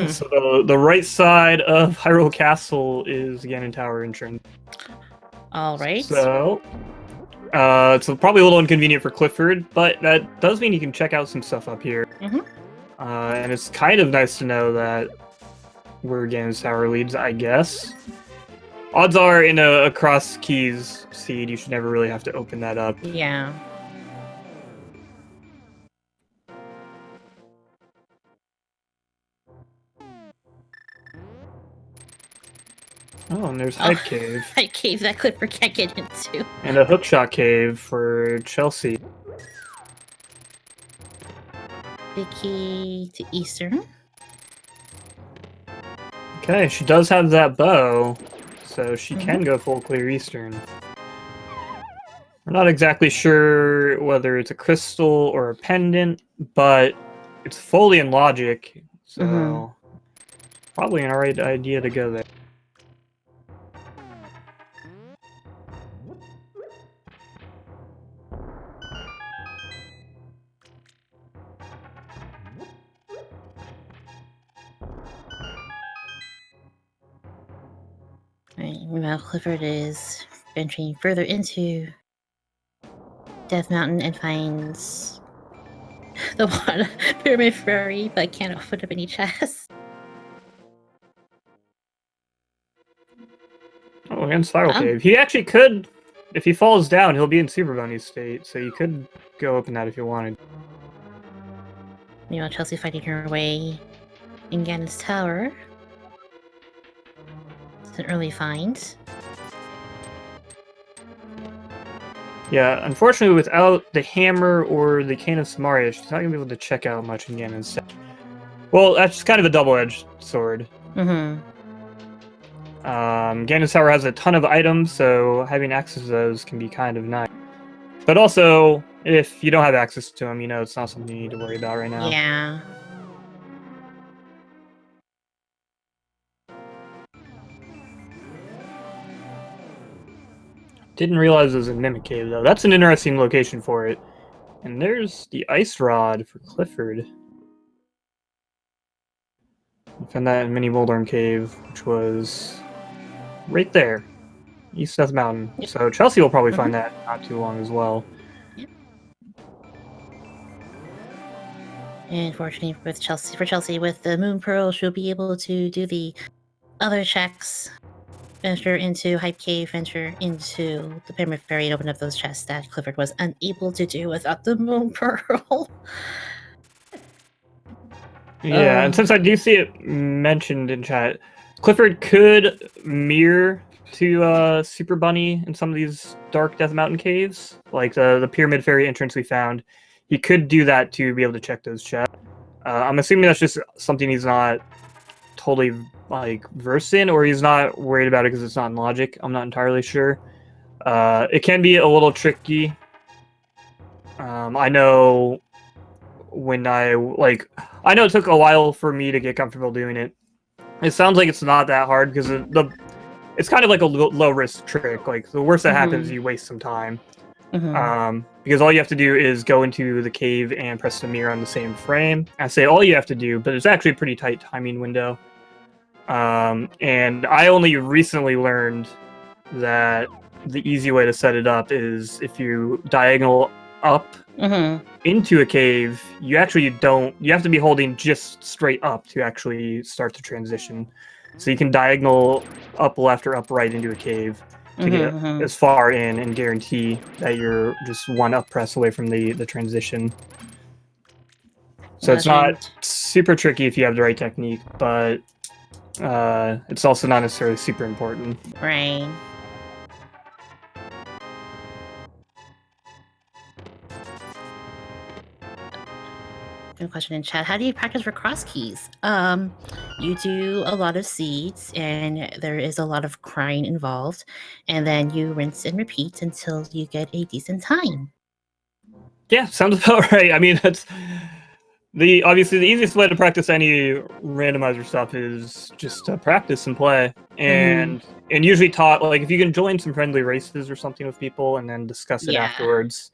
S1: So the right side of Hyrule Castle is Ganon Tower entrance.
S2: All right.
S1: So it's probably a little inconvenient for Clifford, but that does mean you can check out some stuff up here. And it's kind of nice to know that where Ganon's Tower leads, I guess. Odds are, in a cross keys seed, you should never really have to open that up.
S2: Yeah.
S1: Oh, and there's Hype Cave.
S2: Hype Cave that Clifford can't get into.
S1: And a Hookshot Cave for Chelsea.
S2: The key to Eastern.
S1: Okay, she does have that bow, so she can go full clear Eastern. We're not exactly sure whether it's a crystal or a pendant, but it's fully in logic, so probably an alright idea to go there.
S2: Meanwhile, Clifford is venturing further into Death Mountain and finds the one pyramid furry, but can't open up any chests.
S1: Oh, and Spiral Cave. He actually could if he falls down, he'll be in Super Bunny state, so you could go open that if you wanted.
S2: Meanwhile, Chelsea fighting her way in Ganon's tower. It's an early find.
S1: Yeah, unfortunately, without the hammer or the cane of Samaria, she's not gonna be able to check out much in Ganon's set. Well, that's kind of a double-edged sword.
S2: Mm-hmm.
S1: Ganon's tower has a ton of items, so having access to those can be kind of nice. But also, if you don't have access to them, it's not something you need to worry about right now.
S2: Yeah.
S1: Didn't realize it was a Mimic Cave, though. That's an interesting location for it. And there's the Ice Rod for Clifford. I found that in Mini Moldorm Cave, which was right there. East Death Mountain.
S2: Yep.
S1: So Chelsea will probably find that not too long as well.
S2: Yep. And fortunately for Chelsea, with the Moon Pearl, she'll be able to do the other checks. Venture into Hype Cave, venture into the Pyramid Ferry, and open up those chests that Clifford was unable to do without the Moon Pearl.
S1: Yeah, and since I do see it mentioned in chat, Clifford could mirror to Super Bunny in some of these Dark Death Mountain caves, like the Pyramid Ferry entrance we found. He could do that to be able to check those chests. I'm assuming that's just something he's not totally versed in, or he's not worried about it because it's not in logic. I'm not entirely sure. It can be a little tricky. I know when I know it took a while for me to get comfortable doing it. It sounds like it's not that hard because it's kind of like a low risk trick. Like the worst that happens is you waste some time. Because all you have to do is go into the cave and press the mirror on the same frame. I say all you have to do, but it's actually a pretty tight timing window. And I only recently learned that the easy way to set it up is if you diagonal up into a cave, you have to be holding just straight up to actually start the transition. So you can diagonal up left or up right into a cave to get as far in and guarantee that you're just one up press away from the transition. So it's not super tricky if you have the right technique, but it's also not necessarily super important.
S2: Right. Good question in chat. How do you practice for cross keys? You do a lot of seeds, and there is a lot of crying involved, and then you rinse and repeat until you get a decent time.
S1: Yeah, sounds about right. I mean, that's obviously the easiest way to practice any randomizer stuff is just to practice and play, and usually taught if you can join some friendly races or something with people and then discuss it afterwards.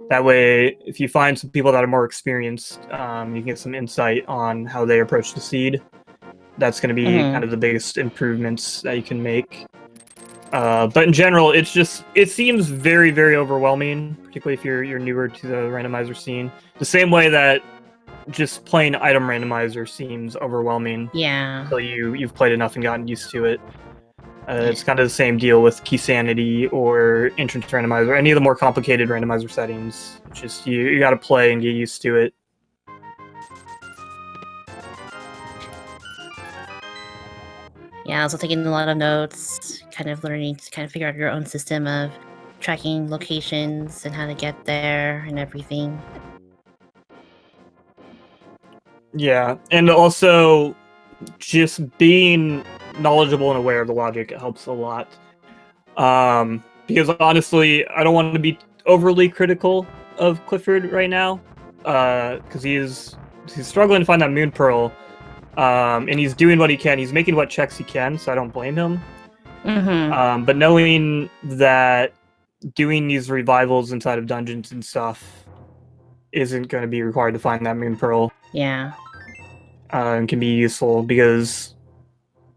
S1: That way, if you find some people that are more experienced, you can get some insight on how they approach the seed. That's going to be kind of the biggest improvements that you can make. But in general, it seems very, very overwhelming, particularly if you're newer to the randomizer scene. The same way that just playing item randomizer seems overwhelming.
S2: Yeah.
S1: Until you've played enough and gotten used to it. It's kind of the same deal with Key Sanity or Entrance Randomizer, any of the more complicated randomizer settings. It's just you got to play and get used to it.
S2: Yeah, also taking a lot of notes, kind of learning to kind of figure out your own system of tracking locations and how to get there and everything.
S1: Yeah, and also just being knowledgeable and aware of the logic helps a lot. Because honestly, I don't want to be overly critical of Clifford right now, because he's struggling to find that Moon Pearl, and he's doing what he can. He's making what checks he can, so I don't blame him. But knowing that doing these revivals inside of dungeons and stuff isn't going to be required to find that Moon Pearl.
S2: Yeah.
S1: And can be useful because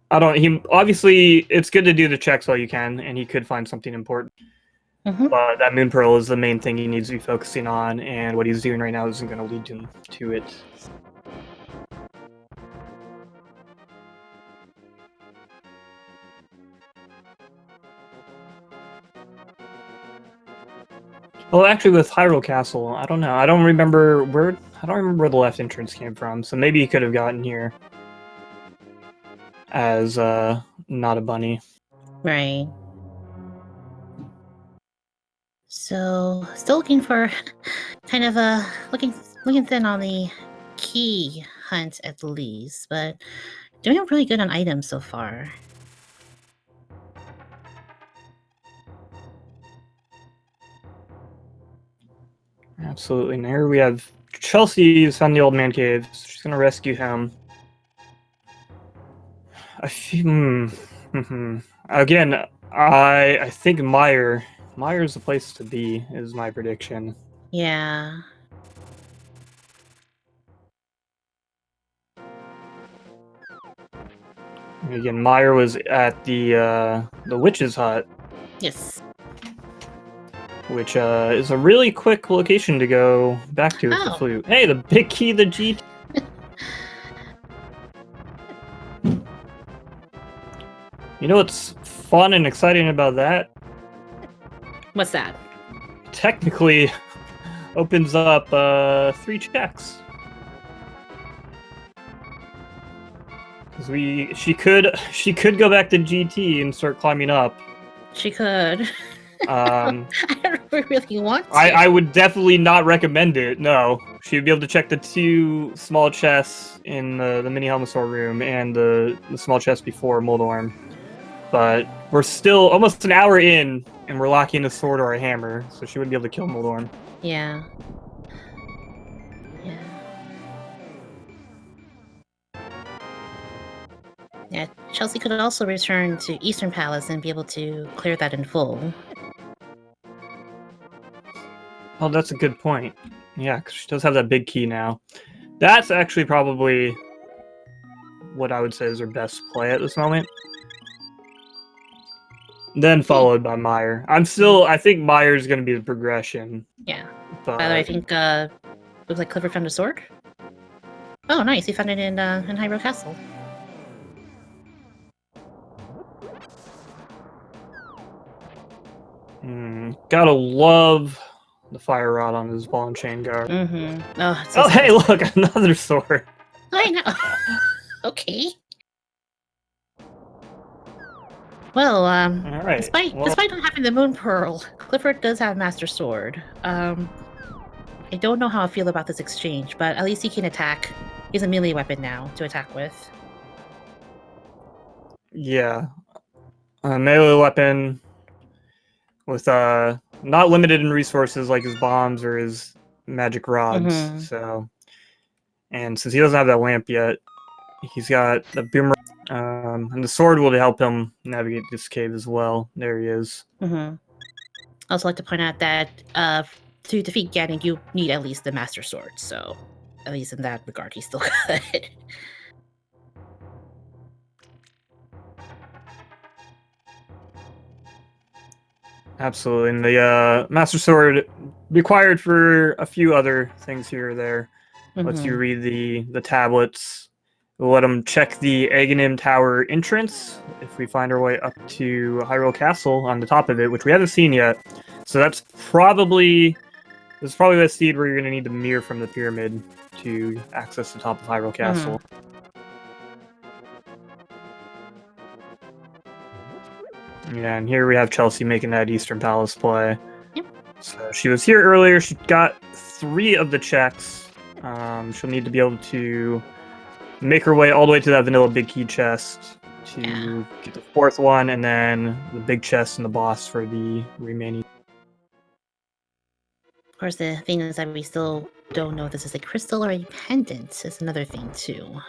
S1: obviously it's good to do the checks while you can, and he could find something important. But that Moon Pearl is the main thing he needs to be focusing on, and what he's doing right now isn't going to lead him to it. Well, actually, with Hyrule Castle, I don't know. I don't remember where the left entrance came from. So maybe he could have gotten here as not a bunny.
S2: Right. So, still looking for kind of looking thin on the key hunt at least, but doing really good on items so far.
S1: Absolutely. And here we have Chelsea who's found the old man cave. So she's gonna rescue him. Again, I think Meyer's the place to be, is my prediction.
S2: Yeah.
S1: Again, Meyer was at the witch's hut,
S2: Yes.
S1: which is a really quick location to go back to with the flute. Hey, the big key, the GT. You know what's fun and exciting about that?
S2: What's that?
S1: Technically, opens up 3 checks. Because she could go back to GT and start climbing up.
S2: She could. I don't really want to.
S1: I would definitely not recommend it. No, she'd be able to check the 2 small chests in the mini Helmasaur room and the small chest before Moldorm. But we're still almost an hour in, and we're locking a sword or a hammer, so she wouldn't be able to kill Moldorm.
S2: Yeah. Yeah. Yeah, Chelsea could also return to Eastern Palace and be able to clear that in full.
S1: Oh, that's a good point. Yeah, because she does have that big key now. That's actually probably what I would say is her best play at this moment. Then followed by Meyer. I think Meyer's going to be the progression.
S2: Yeah.
S1: But...
S2: By the way, I think, looks like Clifford found a sword. Oh, nice. He found it in Hyrule Castle.
S1: Gotta love the fire rod on his ball and chain guard.
S2: Mm-hmm.
S1: Oh, hey, look, another sword.
S2: I know. Okay. Well,
S1: all right.
S2: despite not having the Moon Pearl, Clifford does have Master Sword. I don't know how I feel about this exchange, but at least he can attack. He's a melee weapon now to attack with.
S1: Yeah. A melee weapon with not limited in resources like his bombs or his magic rods.
S2: Mm-hmm.
S1: So, and since he doesn't have that lamp yet, he's got the boomerang. And the sword will help him navigate this cave as well. There he is.
S2: Mm-hmm. I also like to point out that to defeat Ganon, you need at least the Master Sword. So, at least in that regard, he's still good.
S1: Absolutely. And the Master Sword required for a few other things here or there. Mm-hmm. Lets you read the tablets. We'll let them check the Aghanim Tower entrance if we find our way up to Hyrule Castle on the top of it, which we haven't seen yet. So that's probably the seed where you're going to need the mirror from the pyramid to access the top of Hyrule Castle. Yeah, and here we have Chelsea making that Eastern Palace play.
S2: Yep.
S1: So she was here earlier. She got 3 of the checks. She'll need to be able to make her way all the way to that vanilla big key chest to get the 4th one, and then the big chest and the boss for the remaining.
S2: Of course, the thing is that we still don't know if this is a crystal or a pendant is another thing, too.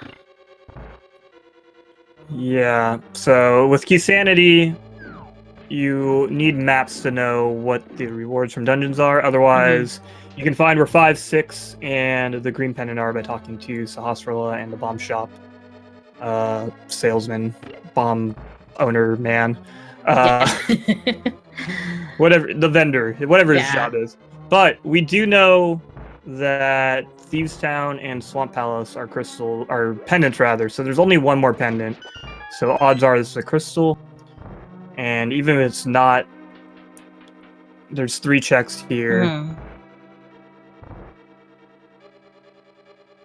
S1: Yeah, so with Key Sanity, you need maps to know what the rewards from dungeons are. Otherwise, you can find where 5, 6, and the green pendant are by talking to Sahasrara and the bomb shop salesman, bomb owner man. Whatever, the vendor, whatever his job is. But we do know that Thieves Town and Swamp Palace are pendants rather. So there's only one more pendant. So odds are this is a crystal. And even if it's not There's 3 checks here.
S2: Mhm.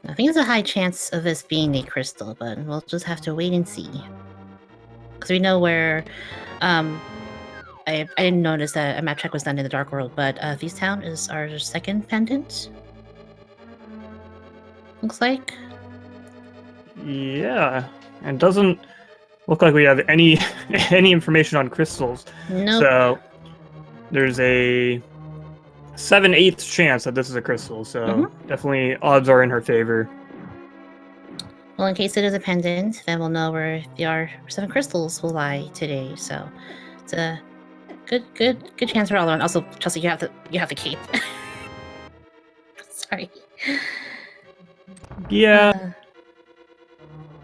S2: I think there's a high chance of this being a crystal, but we'll just have to wait and see. Because we know where. I didn't notice that a map check was done in the Dark World, but Feast Town is our second pendant. Looks like.
S1: Yeah, and doesn't look like we have any any information on crystals.
S2: Nope.
S1: So there's a 7/8 chance that this is a crystal. So definitely odds are in her favor.
S2: Well, in case it is a pendant, then we'll know where the 7 crystals will lie today. So it's a good chance for all of them. Also, Chelsea, you have the cape. Sorry.
S1: Yeah.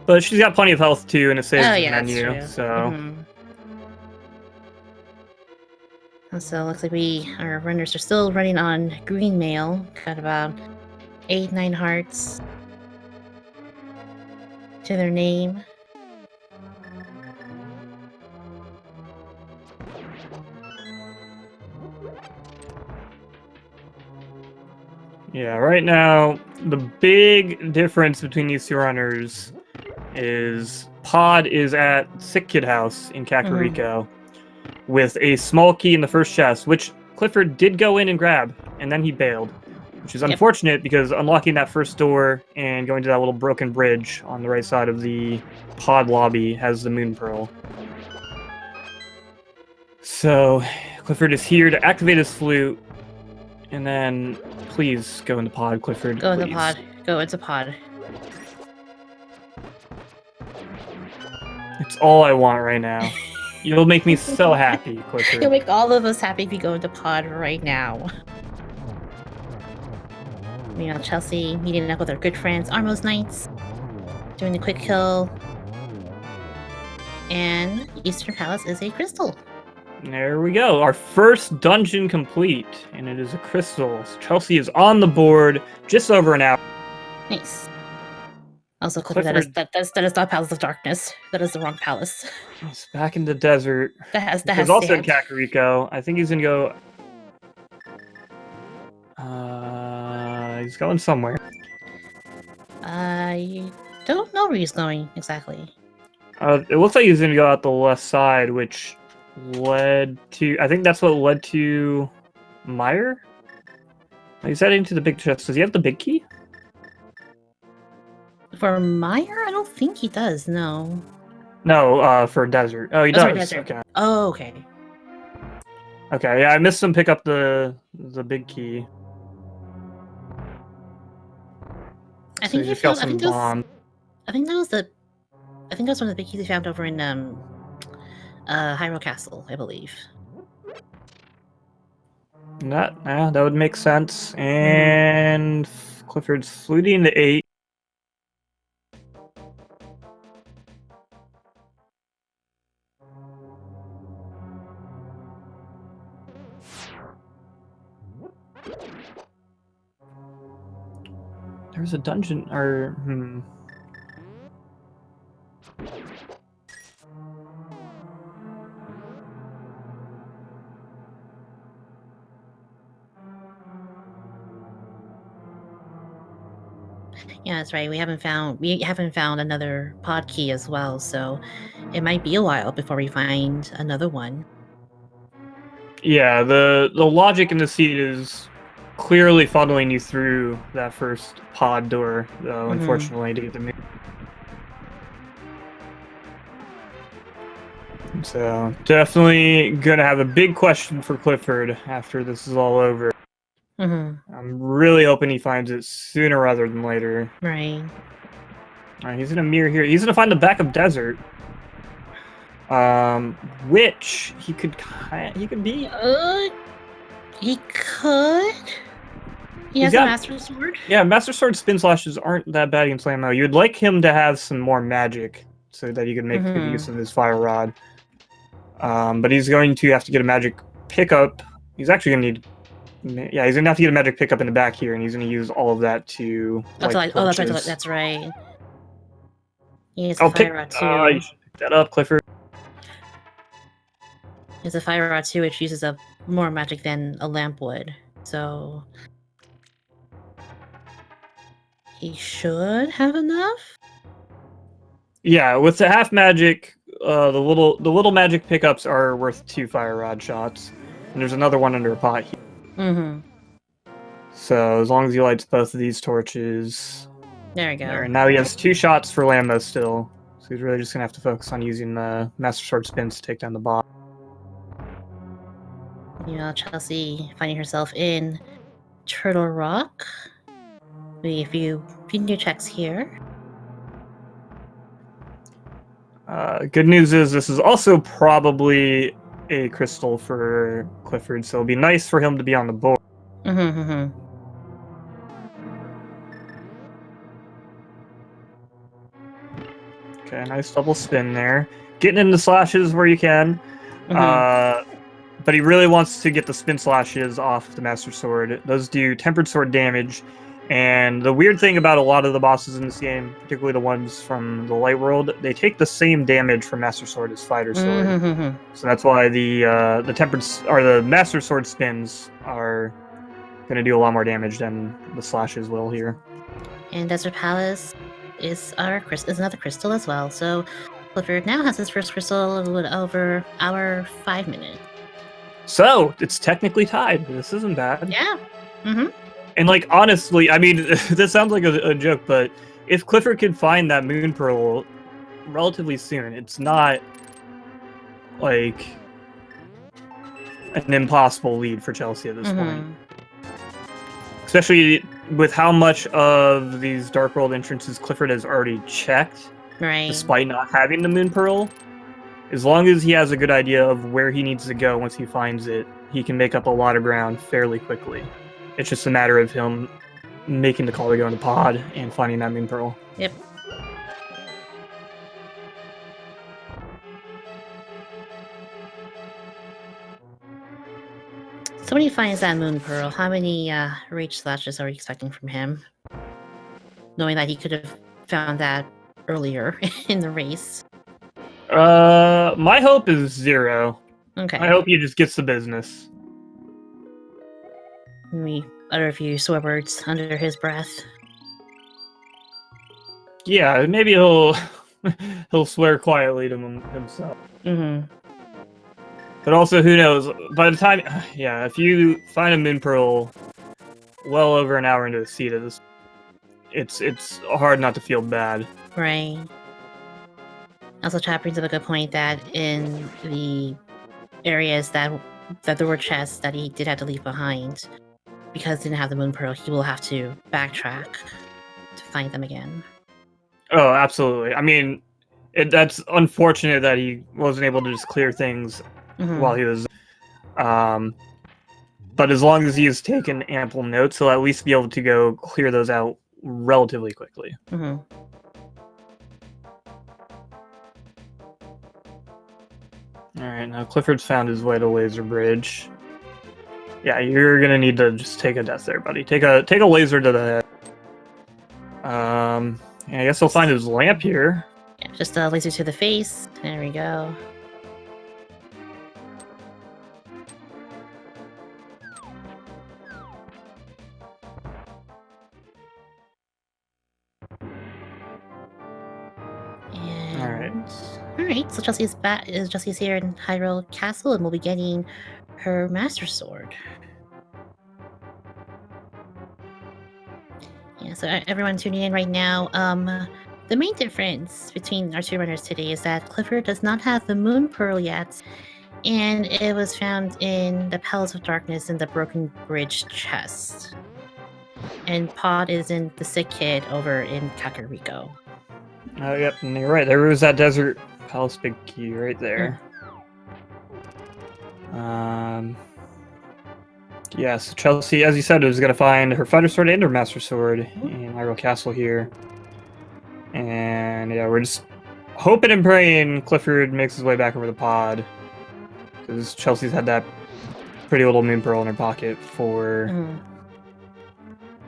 S1: But she's got plenty of health too, and it saves the menu.
S2: That's true.
S1: So.
S2: So it looks like our runners are still running on green mail. Got about 8-9 hearts to their name.
S1: Yeah, right now the big difference between these 2 runners is Pod is at Sick Kid House in Kakariko with a small key in the first chest, which Clifford did go in and grab, and then he bailed, which is unfortunate because unlocking that first door and going to that little broken bridge on the right side of the Pod lobby has the Moon Pearl. So Clifford is here to activate his flute, and then please go into Pod, Clifford.
S2: Go into Pod. Go into Pod.
S1: It's all I want right now. You'll make me so happy, Clifford.
S2: You'll make all of us happy if you go into Pod right now. Meanwhile, Chelsea meeting up with our good friends, Armos Knights, doing a quick kill. And Eastern Palace is a crystal.
S1: There we go. Our first dungeon complete, and it is a crystal. So Chelsea is on the board, just over an hour.
S2: Nice. Also, Clifford, that is not Palace of Darkness. That is the wrong palace.
S1: He's back in the desert.
S2: That
S1: He's also in Kakariko. I think he's gonna go. He's going somewhere.
S2: I don't know where he's going exactly.
S1: It looks like he's gonna go out the left side, which led to. I think that's what led to Meyer. He's heading to the big chest. Does he have the big key?
S2: For Meyer? I don't think he does, no.
S1: No, for desert. Oh, he does.
S2: Desert.
S1: Okay.
S2: Oh, okay.
S1: Okay, yeah, I missed him pick up the big key.
S2: I think that was one of the big keys he found over in Hyrule Castle, I believe.
S1: That would make sense. And Clifford's fluting the 8. There's a dungeon, or
S2: Yeah, that's right. We haven't found another pod key as well, so it might be a while before we find another one.
S1: Yeah, the logic in the seed is clearly funneling you through that first pod door, though, unfortunately, to get the moon. So, definitely gonna have a big question for Clifford after this is all over. I'm really hoping he finds it sooner rather than later.
S2: Right.
S1: Alright, he's gonna mirror here. He's gonna find the back of desert. Which he could be.
S2: He could. He has a Master Sword.
S1: Yeah, Master Sword spin slashes aren't that bad against Lamo. You'd like him to have some more magic so that he can make good use of his fire rod. But he's going to have to get a magic pickup. He's actually gonna need. Yeah, he's gonna have to get a magic pickup in the back here, and he's gonna use all of that to.
S2: That's right. That's right. He has a fire rod too.
S1: You should pick that up, Clifford.
S2: It's a fire rod too, which uses up more magic than a lamp would. So he should have enough.
S1: Yeah, with the half magic, the little magic pickups are worth 2 fire rod shots, and there's another one under a pot here.
S2: Mm-hmm.
S1: So as long as he lights both of these torches,
S2: There we go.
S1: there. And now he has 2 shots for Lambo still, so he's really just gonna have to focus on using the Master Sword spins to take down the boss.
S2: Chelsea finding herself in Turtle Rock. A few new checks here.
S1: Good news is this is also probably a crystal for Clifford, so it'll be nice for him to be on the board.
S2: Mm-hmm.
S1: Okay, nice double spin there. Getting into slashes where you can. But he really wants to get the spin slashes off the Master Sword. Those do tempered sword damage. And the weird thing about a lot of the bosses in this game, particularly the ones from the Light World, they take the same damage from Master Sword as Fighter Sword.
S2: Mm-hmm.
S1: So that's why the tempered or the Master Sword spins are going to do a lot more damage than the slashes will here.
S2: And Desert Palace is another crystal as well. So Clifford now has his first crystal a little bit over our 5 minutes.
S1: So it's technically tied. This isn't bad.
S2: Yeah. Mm-hmm.
S1: And like honestly, I mean, this sounds like a joke, but if Clifford can find that Moon Pearl relatively soon, it's not like an impossible lead for Chelsea at this point. Especially with how much of these Dark World entrances Clifford has already checked,
S2: Right.
S1: despite not having the Moon Pearl. As long as he has a good idea of where he needs to go once he finds it, he can make up a lot of ground fairly quickly. It's just a matter of him making the call to go into pod and finding that Moon Pearl.
S2: Yep. So when he finds that Moon Pearl, how many rage slashes are we expecting from him? Knowing that he could have found that earlier in the race.
S1: My hope is 0.
S2: Okay.
S1: I hope he just gets the business.
S2: We utter a few swear words under his breath.
S1: Yeah, maybe he'll swear quietly to himself.
S2: Mm-hmm.
S1: But also, who knows? By the time, yeah, if you find a Moon Pearl well over an hour into the seed of this, it's hard not to feel bad.
S2: Right. Also, Chad brings up a good point that in the areas that there were chests that he did have to leave behind, because he didn't have the Moon Pearl, he will have to backtrack to find them again.
S1: Oh, absolutely. I mean, that's unfortunate that he wasn't able to just clear things while he was... but as long as he's taken ample notes, he'll at least be able to go clear those out relatively quickly. Alright, now Clifford's found his way to Laser Bridge. Yeah, you're gonna need to just take a death there, buddy. Take a laser to the head. Yeah, I guess he'll find his lamp here.
S2: Yeah, just a laser to the face. There we go. Alright, so Chelsea's here in Hyrule Castle, and we'll be getting her Master Sword. Yeah, so everyone tuning in right now, the main difference between our 2 runners today is that Clifford does not have the Moon Pearl yet, and it was found in the Palace of Darkness in the Broken Bridge chest. And Pod is in the Sick Kid over in Kakariko.
S1: Oh, yep, and you're right. There was that Desert Palace big key right there. Yeah, so Chelsea, as you said, was going to find her Fighter Sword and her Master Sword in Hyrule Castle here. And yeah, we're just hoping and praying Clifford makes his way back over the pod. Because Chelsea's had that pretty little Moon Pearl in her pocket for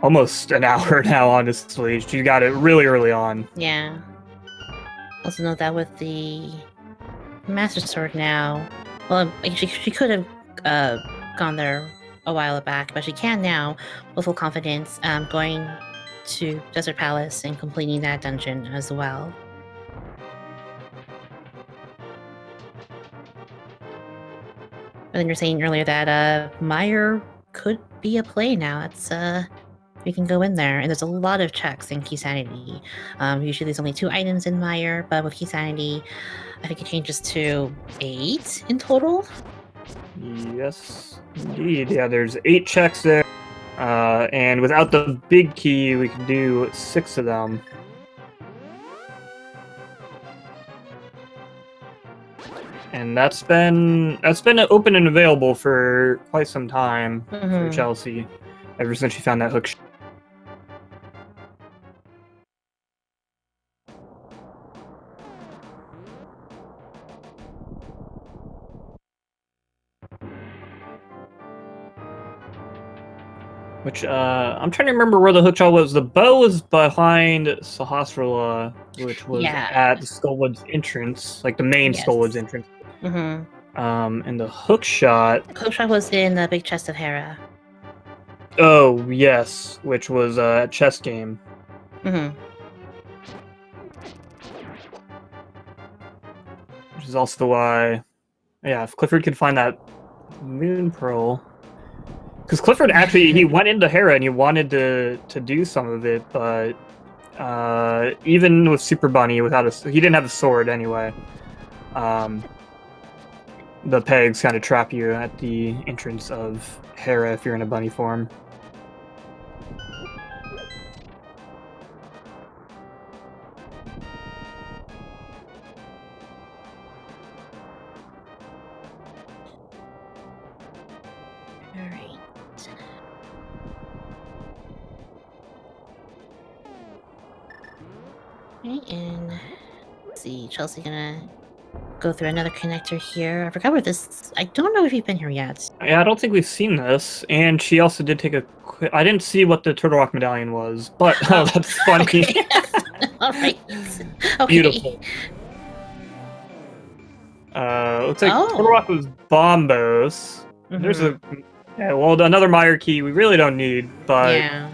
S1: almost an hour now, honestly. She got it really early on.
S2: Yeah. Also note that with the Master Sword now, Well, she could have gone there a while back, but she can now with full confidence, going to Desert Palace and completing that dungeon as well. But then you're saying earlier that Meyer could be a play now. It's we can go in there, and there's a lot of checks in Key Sanity. Usually there's only 2 items in Meyer, but with Key Sanity, I think it changes to 8 in total.
S1: Yes, indeed. Yeah, there's 8 checks there. And without the big key, we can do 6 of them. And that's been open and available for quite some time for Chelsea, ever since she found that hook. Which, I'm trying to remember where the hook shot was. The bow was behind Sahasrara, which was at the Skullwoods entrance, like the main Skullwoods entrance. And the hook shot...
S2: The hook shot was in the big chest of Hera.
S1: Oh, yes, which was a chess game. Which is also why... Yeah, if Clifford could find that Moon Pearl... Because Clifford actually, he went into Hera and he wanted to do some of it, but even with Super Bunny, he didn't have a sword anyway. The pegs kind of trap you at the entrance of Hera if you're in a bunny form.
S2: And let's see, Chelsea gonna go through another connector here. I forgot where this. I don't know if you've been here yet.
S1: Yeah, I don't think we've seen this. And she also did take a quick. I didn't see what the Turtle Rock medallion was, but that's funny.
S2: Okay. All right. Okay.
S1: Beautiful. Looks like Turtle Rock was Bombos. There's another Meyer key we really don't need, but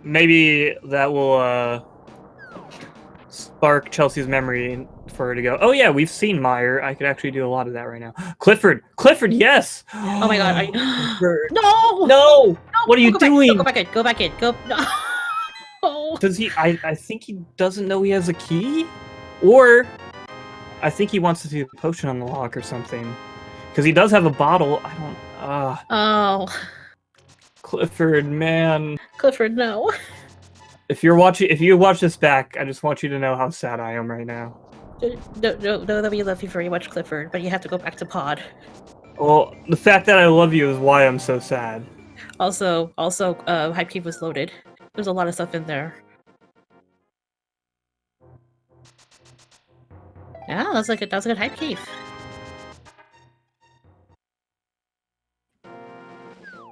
S1: maybe that will spark Chelsea's memory for her to go, oh yeah, we've seen Meyer. I could actually do a lot of that right now. Clifford, yes.
S2: Oh my god.
S1: No. What are you doing?
S2: Go back in. Go. No.
S1: Does he? I think he doesn't know he has a key, or I think he wants to see a potion on the lock or something, because he does have a bottle. I don't.
S2: Oh.
S1: Clifford, man.
S2: Clifford, no.
S1: If you watch this back, I just want you to know how sad I am right now.
S2: No, that we love you very much, Clifford, but you have to go back to Pod.
S1: Well, the fact that I love you is why I'm so sad.
S2: Also, Hype Cave was loaded. There's a lot of stuff in there. Yeah, that was a good Hype Cave.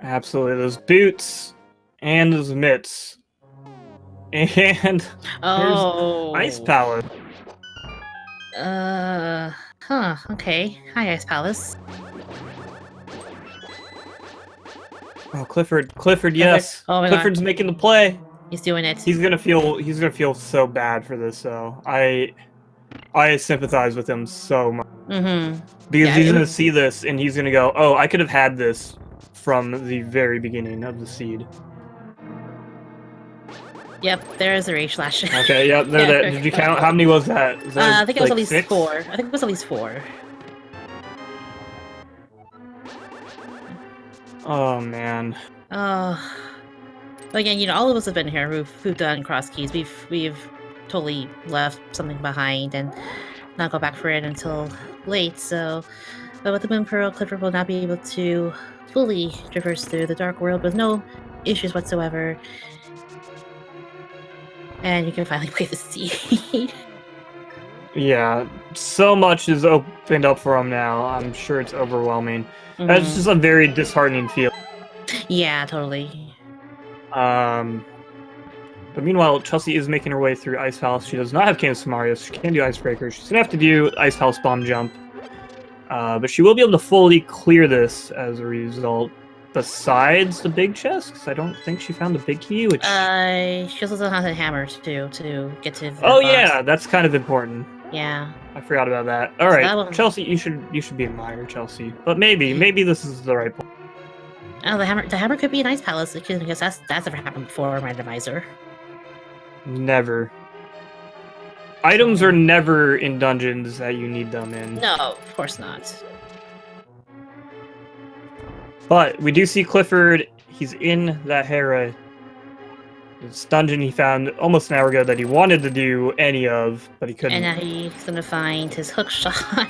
S1: Absolutely, those boots and those mitts. And there's Ice Palace.
S2: Okay. Hi, Ice Palace.
S1: Oh, Clifford, yes.
S2: Oh my
S1: Clifford's
S2: god.
S1: Making the play.
S2: He's doing it.
S1: He's gonna feel so bad for this, though. I sympathize with him so much. Because he's gonna see this and he's gonna go, oh, I could have had this from the very beginning of the seed.
S2: Yep, there's a Rage Slash.
S1: Okay, yep, there. Did you count? How many was that?
S2: I think it was
S1: like
S2: at least
S1: 6?
S2: 4. I think it was at least 4.
S1: Oh, man.
S2: But again, all of us have been here who've done cross keys. We've totally left something behind and not go back for it until late, so... But with the Moon Pearl, Clifford will not be able to fully traverse through the Dark World with no issues whatsoever. And you can finally play the seed.
S1: Yeah, so much is opened up for him now. I'm sure it's overwhelming. It's just a very disheartening feel.
S2: Yeah, totally.
S1: But meanwhile, Chelsea is making her way through Ice Palace. She does not have Canis Marius. She can do Icebreaker. She's gonna have to do Ice Palace Bomb Jump. But she will be able to fully clear this as a result. Besides the big chest, 'cause I don't think she found the big key. Which
S2: she also has a hammer too to get to the
S1: oh
S2: box.
S1: yeah, that's kind of important.
S2: Yeah.
S1: I forgot about that. All
S2: So
S1: right,
S2: that one-
S1: Chelsea, you should be admired, Chelsea. But maybe this is the right point.
S2: Oh, the hammer could be an ice palace because that's never happened before. Randomizer.
S1: Never. Items are never in dungeons that you need them in.
S2: No, of course not.
S1: But we do see Clifford. He's in that Hera. This dungeon he found almost an hour ago that he wanted to do any of, but he couldn't.
S2: And now he's gonna find his hook shot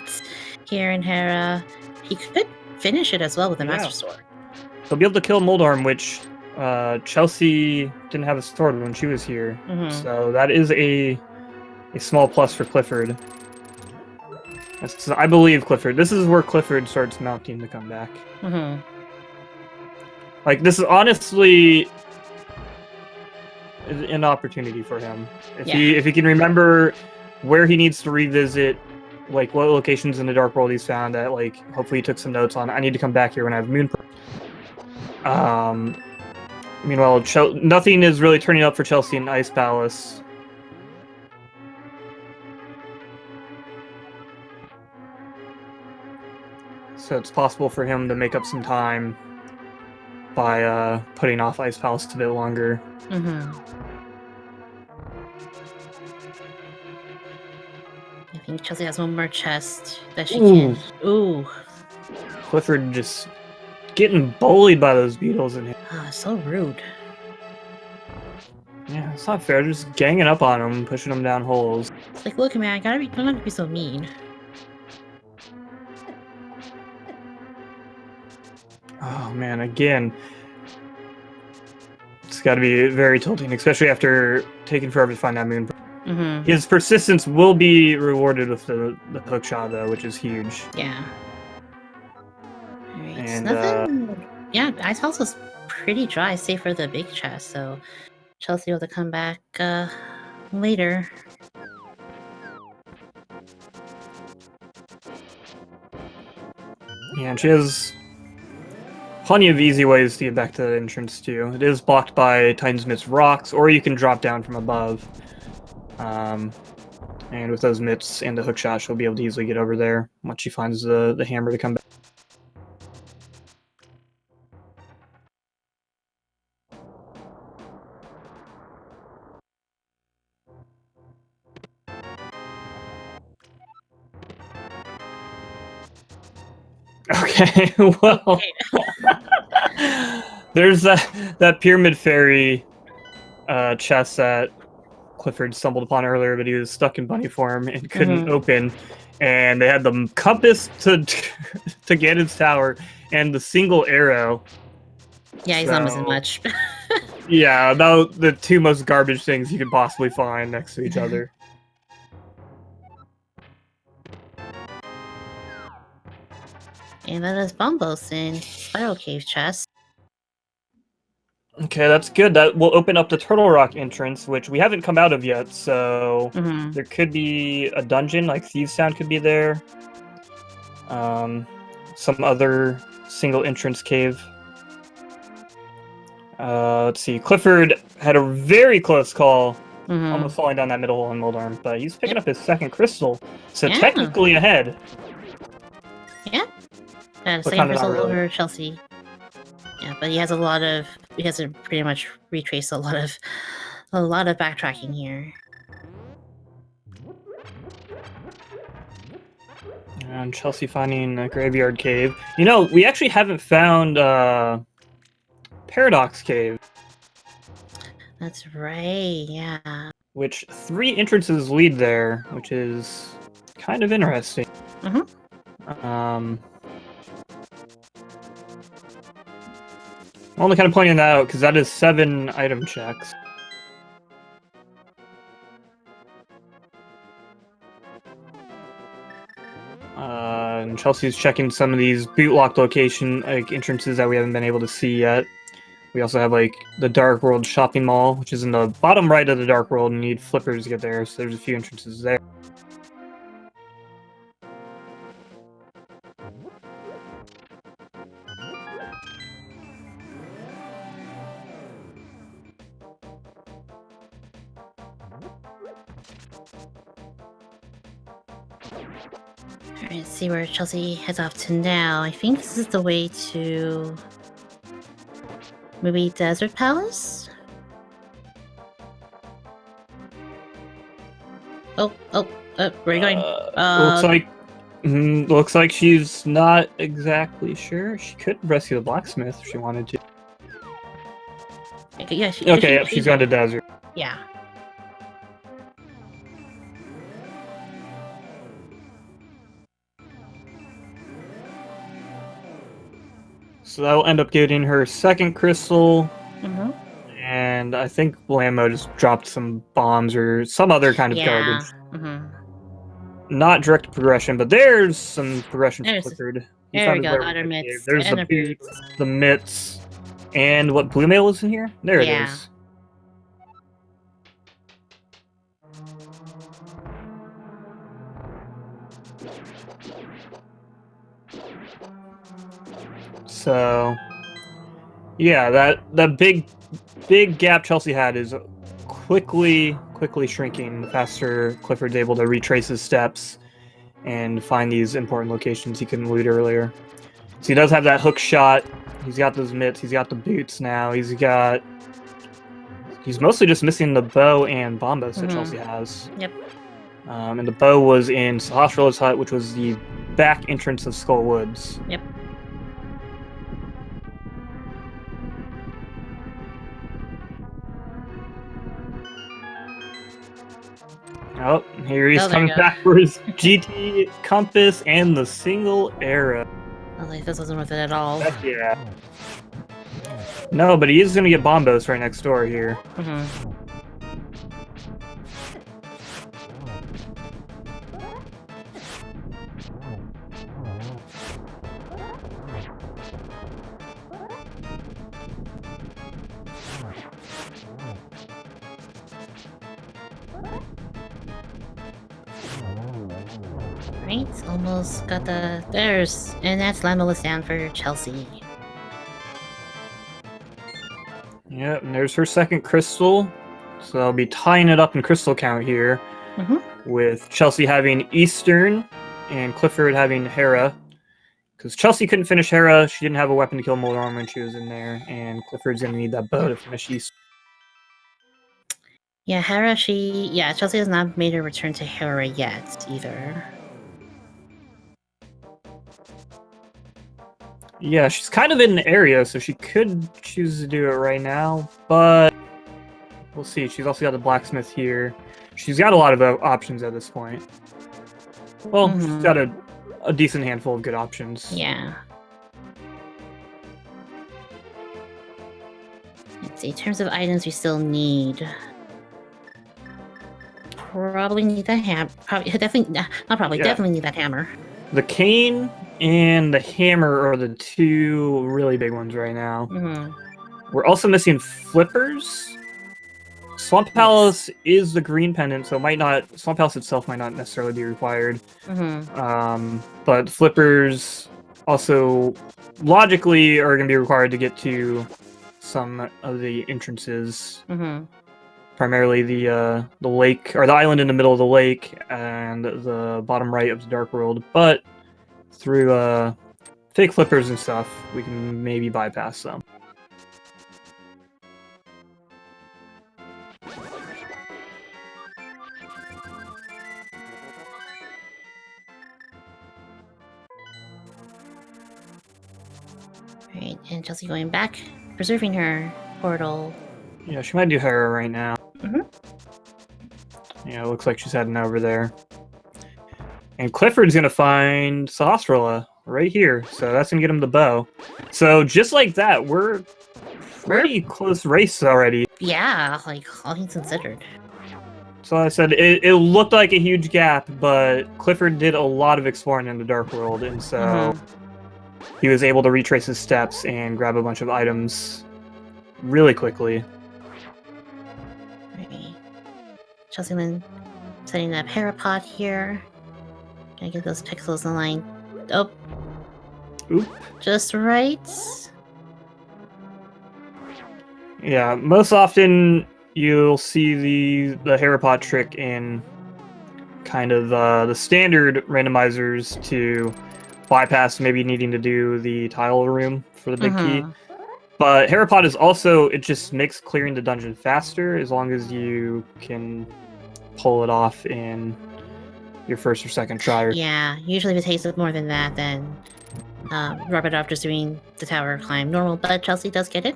S2: here in Hera. He could finish it as well with a Master Sword.
S1: He'll be able to kill Moldorm, which Chelsea didn't have a sword when she was here. So that is a small plus for Clifford. I believe Clifford. This is where Clifford starts mounting to come back. Like, this is honestly an opportunity for him. If he can remember where he needs to revisit, like what locations in the Dark World he's found that, like, hopefully he took some notes on. I need to come back here when I have Moon. Meanwhile, nothing is really turning up for Chelsea in Ice Palace. So it's possible for him to make up some time by putting off Ice Palace a bit longer.
S2: I think Chelsea has one more chest that she can. Ooh.
S1: Clifford just getting bullied by those beetles in here.
S2: So rude.
S1: Yeah, it's not fair. Just ganging up on him, pushing him down holes.
S2: It's like, look, man, don't have to be so mean.
S1: Oh man, again. It's got to be very tilting, especially after taking forever to find that moon. His persistence will be rewarded with the hook shot, though, which is huge.
S2: Yeah. Alright,
S1: And,
S2: nothing... Yeah, Ice House was pretty dry, save for the big chest, so Chelsea will have to come back later.
S1: Yeah, and she has plenty of easy ways to get back to the entrance, too. It is blocked by Titan's Mitts rocks, or you can drop down from above. And with those mitts and the hook shot, she'll be able to easily get over there once she finds the hammer to come back. Okay, well, there's that Pyramid Fairy chest that Clifford stumbled upon earlier, but he was stuck in bunny form and couldn't open. And they had the compass to Ganon's tower and the single arrow.
S2: Yeah, he's not missing much.
S1: Yeah, about the two most garbage things you could possibly find next to each other.
S2: And then there's Bombos in Spiral Cave chest.
S1: Okay, that's good. That will open up the Turtle Rock entrance, which we haven't come out of yet, so there could be a dungeon, like Thieves Town could be there. Some other single entrance cave. Let's see. Clifford had a very close call, almost falling down that middle hole in Moldorm, but he's picking up his second crystal, so technically ahead.
S2: Yeah. Second crystal over Chelsea. Yeah, but he has to pretty much retrace a lot of backtracking here.
S1: And Chelsea finding a graveyard cave. You know, we actually haven't found Paradox Cave.
S2: That's right, yeah.
S1: Which 3 entrances lead there, which is kind of interesting. I'm only kind of pointing that out because that is 7 item checks. And Chelsea's checking some of these bootlock location entrances that we haven't been able to see yet. We also have like the Dark World shopping mall, which is in the bottom right of the Dark World, and you need flippers to get there. So there's a few entrances there.
S2: Alright, let's see where Chelsea heads off to now. I think this is the way to maybe Desert Palace? Where are you going?
S1: Looks like she's not exactly sure. She could rescue the blacksmith if she wanted to.
S2: Okay, yeah,
S1: she's gone to desert.
S2: Yeah.
S1: So that'll end up getting her second crystal.
S2: Mm-hmm.
S1: And I think Blammo just dropped some bombs or some other kind of garbage.
S2: Mm-hmm.
S1: Not direct progression, but there's some progression for Clifford.
S2: There we go, other mitts.
S1: There's the boots, the mitts, and what, blue mail is in here? There it is. So, yeah, that big gap Chelsea had is quickly shrinking the faster Clifford's able to retrace his steps and find these important locations he couldn't loot earlier. So he does have that hook shot. He's got those mitts. He's got the boots now. He's mostly just missing the bow and bombos that Chelsea has.
S2: Yep.
S1: And the bow was in Sahasrah's hut, which was the back entrance of Skull Woods.
S2: Yep.
S1: Oh, here he's coming back for his GT compass and the single arrow.
S2: I was like, this wasn't worth it at all.
S1: Heck yeah. No, but he is going to get bombos right next door here.
S2: Mm-hmm. Right, almost got there's, and that's landless down for Chelsea.
S1: Yep, and there's her second crystal. So I'll be tying it up in crystal count here.
S2: Mm-hmm.
S1: With Chelsea having Eastern and Clifford having Hera. Because Chelsea couldn't finish Hera, she didn't have a weapon to kill Moldarm when she was in there, and Clifford's going to need that bow to finish Eastern.
S2: Yeah, Hera, Chelsea has not made her return to Hera yet, either.
S1: Yeah, she's kind of in the area, so she could choose to do it right now, but we'll see. She's also got the blacksmith here. She's got a lot of options at this point. Well, she's got a decent handful of good options.
S2: Yeah. Let's see, in terms of items we still need. Probably need that hammer. Definitely need that hammer.
S1: The cane and the hammer are the two really big ones right now.
S2: Mm-hmm.
S1: We're also missing flippers. Swamp Palace is the green pendant, so Swamp Palace itself might not necessarily be required.
S2: Mm-hmm.
S1: But flippers also logically are going to be required to get to some of the entrances.
S2: Mm-hmm.
S1: Primarily the lake, or the island in the middle of the lake, and the bottom right of the Dark World. But through fake flippers and stuff, we can maybe bypass them.
S2: Right, and Chelsea going back, preserving her portal.
S1: Yeah, she might do Hera right now.
S2: Mm-hmm.
S1: Yeah, it looks like she's heading over there. And Clifford's going to find Sahasrahla right here, so that's going to get him the bow. So just like that, we're pretty close race already.
S2: Yeah, like, all things considered.
S1: So I said, it looked like a huge gap, but Clifford did a lot of exploring in the Dark World, and so he was able to retrace his steps and grab a bunch of items really quickly.
S2: Right. ChelseyxLynn setting up Herapod here. Gonna get those pixels in line. Oh.
S1: Oop.
S2: Just right.
S1: Yeah, most often you'll see the Haripot trick in kind of the standard randomizers to bypass maybe needing to do the tile room for the big key. But Haripot is also, it just makes clearing the dungeon faster as long as you can pull it off in your first or second try.
S2: Yeah, usually if it takes more than that, then rub it off just doing the tower climb normal, but Chelsea does get it.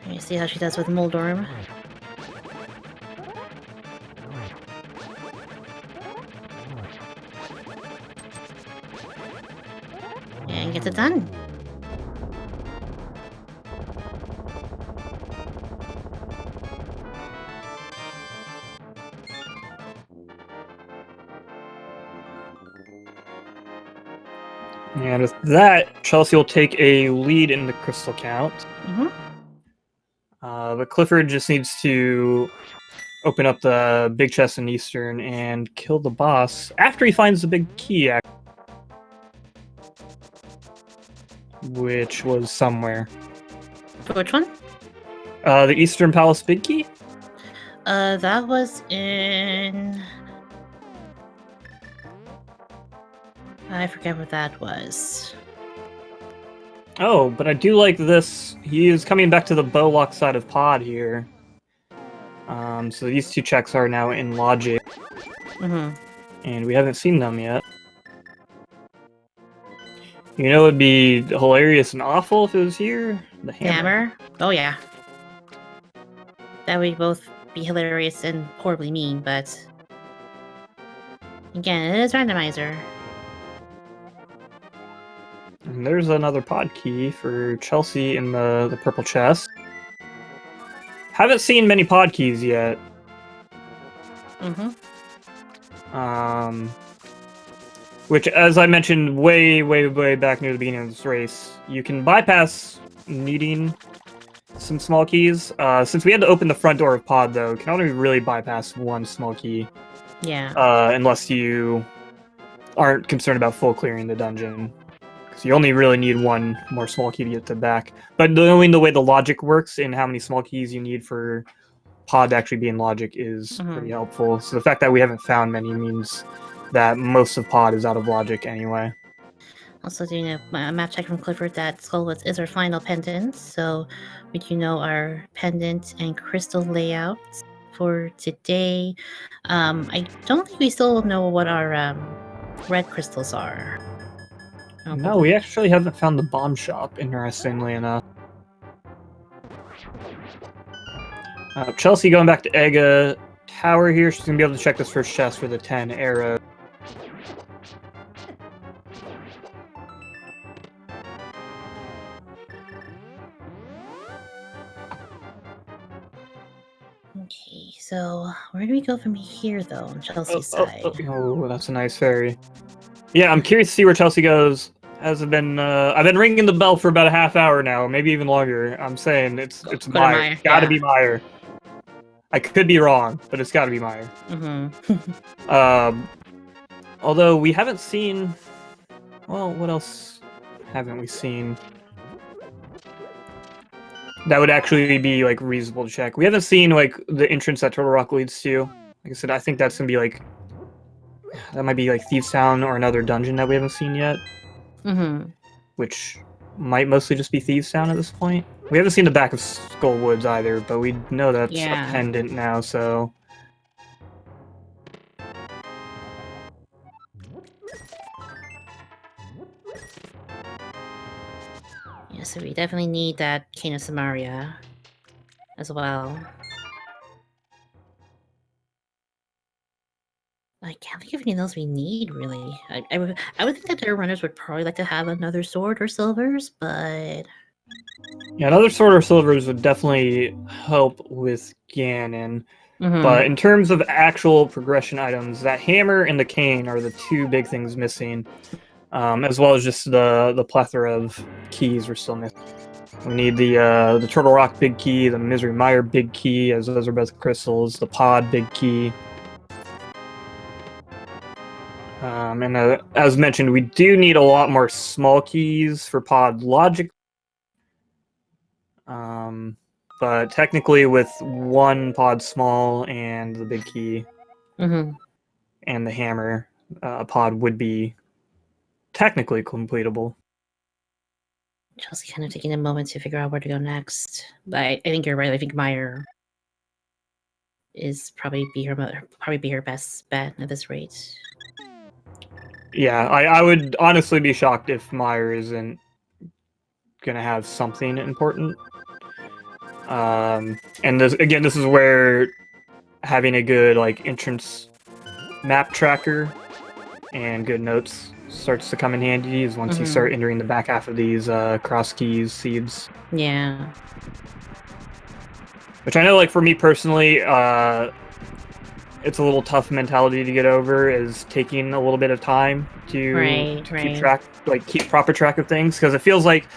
S2: You see how she does with Moldorm? And gets it done.
S1: And with that, Chelsea will take a lead in the crystal count. But Clifford just needs to open up the big chest in Eastern and kill the boss after he finds the big key, which was somewhere.
S2: Which one?
S1: The Eastern Palace big key?
S2: That was in... I forget what that was.
S1: Oh, but I do like this. He is coming back to the bowlock side of pod here. So these two checks are now in logic. And we haven't seen them yet. You know, it'd be hilarious and awful if it was here? The hammer.
S2: Oh, yeah. That would both be hilarious and horribly mean, but... Again, it is randomizer.
S1: And there's another pod key for Chelsea in the purple chest. Haven't seen many pod keys yet. Which, as I mentioned way back near the beginning of this race, you can bypass needing some small keys. Since we had to open the front door of pod, though, you can only really bypass one small key.
S2: Yeah.
S1: Unless you aren't concerned about full clearing the dungeon. Because you only really need one more small key to get to the back. But knowing the way the logic works and how many small keys you need for pod to actually be in logic is pretty helpful. So the fact that we haven't found many means that most of pod is out of logic anyway.
S2: Also doing a map check from Clifford that Skullwoods is our final pendant, so we do know our pendant and crystal layouts for today. I don't think we still know what our red crystals are.
S1: No, we actually haven't found the bomb shop, interestingly enough. Chelsea going back to Ega Tower here. She's going to be able to check this first chest for the 10 arrows.
S2: Okay, so where do we go from here, though, on Chelsea's side?
S1: Oh, that's a nice fairy. Yeah, I'm curious to see where Chelsea goes. I've been ringing the bell for about a half hour now, maybe even longer. I'm saying it's Meyer. It's gotta be Meyer. I could be wrong, but it's gotta be Meyer. Although we haven't seen... Well, what else haven't we seen? That would actually be, like, reasonable to check. We haven't seen, like, the entrance that Turtle Rock leads to. Like I said, I think that's gonna be, like... That might be, like, Thieves Town or another dungeon that we haven't seen yet. Which might mostly just be Thieves Town at this point. We haven't seen the back of Skull Woods either, but we know that's a pendant now, so...
S2: Yeah, so we definitely need that Cane of Samaria as well. I can't think of anything else we need, really. I would think that their runners would probably like to have another sword or silvers, but...
S1: Yeah, another sword or silvers would definitely help with Ganon. But in terms of actual progression items, that hammer and the cane are the two big things missing. As well as just the plethora of keys we're still missing. We need the Turtle Rock big key, the Misery Mire big key, as those are both crystals, the Pod big key. And as mentioned, we do need a lot more small keys for Pod logic. But technically with one Pod small and the big key and the hammer, Pod would be technically completable.
S2: Chelsea kind of taking a moment to figure out where to go next. But I think you're right. I think Meyer is probably be her best bet at this rate.
S1: Yeah, I would honestly be shocked if Meyer isn't gonna have something important. And this is where having a good like entrance map tracker and good notes starts to come in handy. Is once you start entering the back half of these cross keys seeds.
S2: Yeah.
S1: Which I know, like for me personally, it's a little tough mentality to get over. Is taking a little bit of time to keep proper track of things, because it feels like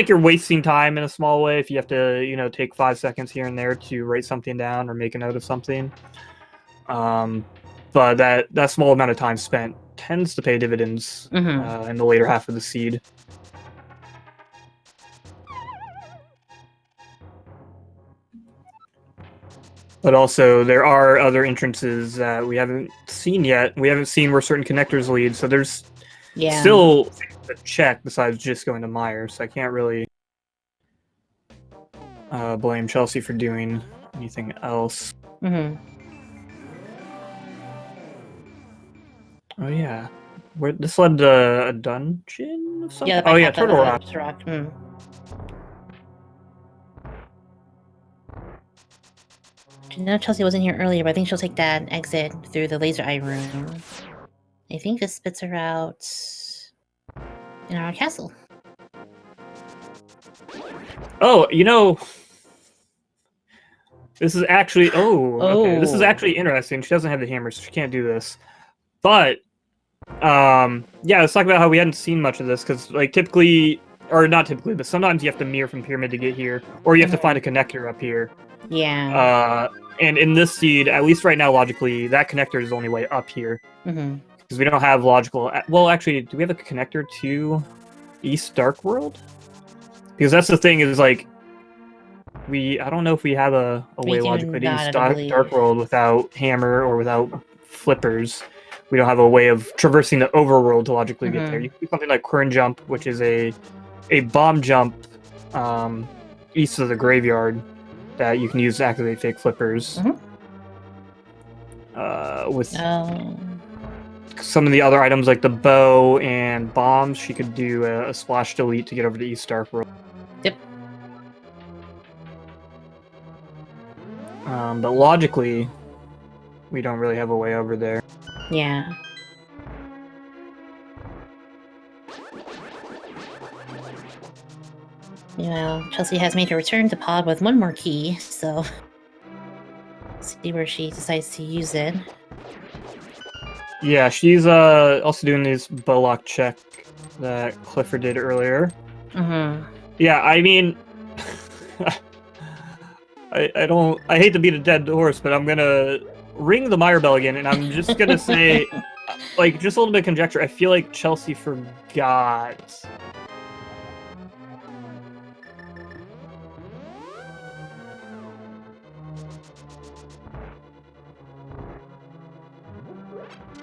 S1: you're wasting time in a small way if you have to take 5 seconds here and there to write something down or make a note of something. But that small amount of time spent tends to pay dividends in the later half of the seed. But also, there are other entrances that we haven't seen yet. We haven't seen where certain connectors lead, so there's still a check besides just going to Meyer, so I can't really blame Chelsea for doing anything else. Oh yeah, this led to a dungeon of something?
S2: Yeah,
S1: Turtle Rock. I
S2: know Chelsea wasn't here earlier, but I think she'll take that exit through the laser eye room. I think this spits her out in our castle.
S1: Oh, this is actually okay. This is actually interesting. She doesn't have the hammer, so she can't do this. But let's talk about how we hadn't seen much of this, because like typically, or not typically, but sometimes you have to mirror from Pyramid to get here, or you have to find a connector up here.
S2: Yeah.
S1: And in this seed, at least right now, logically, that connector is the only way up here. Because we don't have logical... Well, actually, do we have a connector to East Dark World? Because that's the thing, is like... I don't know if we have a way logically to East Dark World without hammer or without flippers. We don't have a way of traversing the overworld to logically get there. You can do something like Quern Jump, which is a bomb jump east of the graveyard that you can use to activate fake flippers. With some of the other items like the bow and bombs, she could do a splash delete to get over to East Dark World.
S2: Yep.
S1: But logically, we don't really have a way over there.
S2: Yeah. Well, Chelsea has made her return to Pod with one more key, so see where she decides to use it.
S1: Yeah, she's also doing this bow lock check that Clifford did earlier. Yeah, I mean, I hate to beat a dead horse, but I'm gonna ring the Meyer bell again, and I'm just gonna say, like, just a little bit of conjecture. I feel like Chelsea forgot.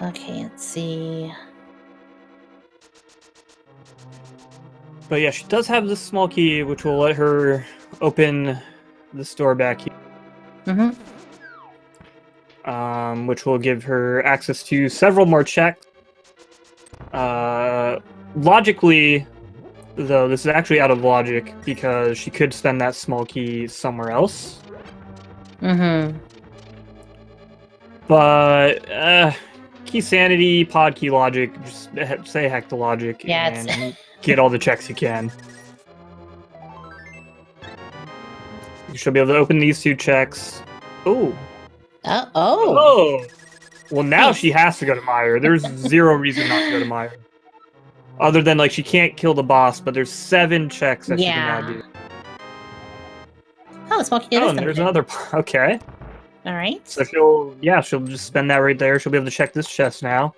S2: Okay, let's see.
S1: But yeah, she does have this small key, which will let her open this door back here. Which will give her access to several more checks. Logically, though, this is actually out of logic, because she could spend that small key somewhere else. But, key sanity, pod key logic, just say heck to logic, and get all the checks you can. You should be able to open these 2 checks. Ooh. Oh! Well, now she has to go to Meyer. There's zero reason not to go to Meyer. Other than, like, she can't kill the boss, but there's 7 checks that she can now do.
S2: Oh, small key.
S1: Oh, and there's another. Okay.
S2: All right.
S1: So she'll just spend that right there. She'll be able to check this chest now.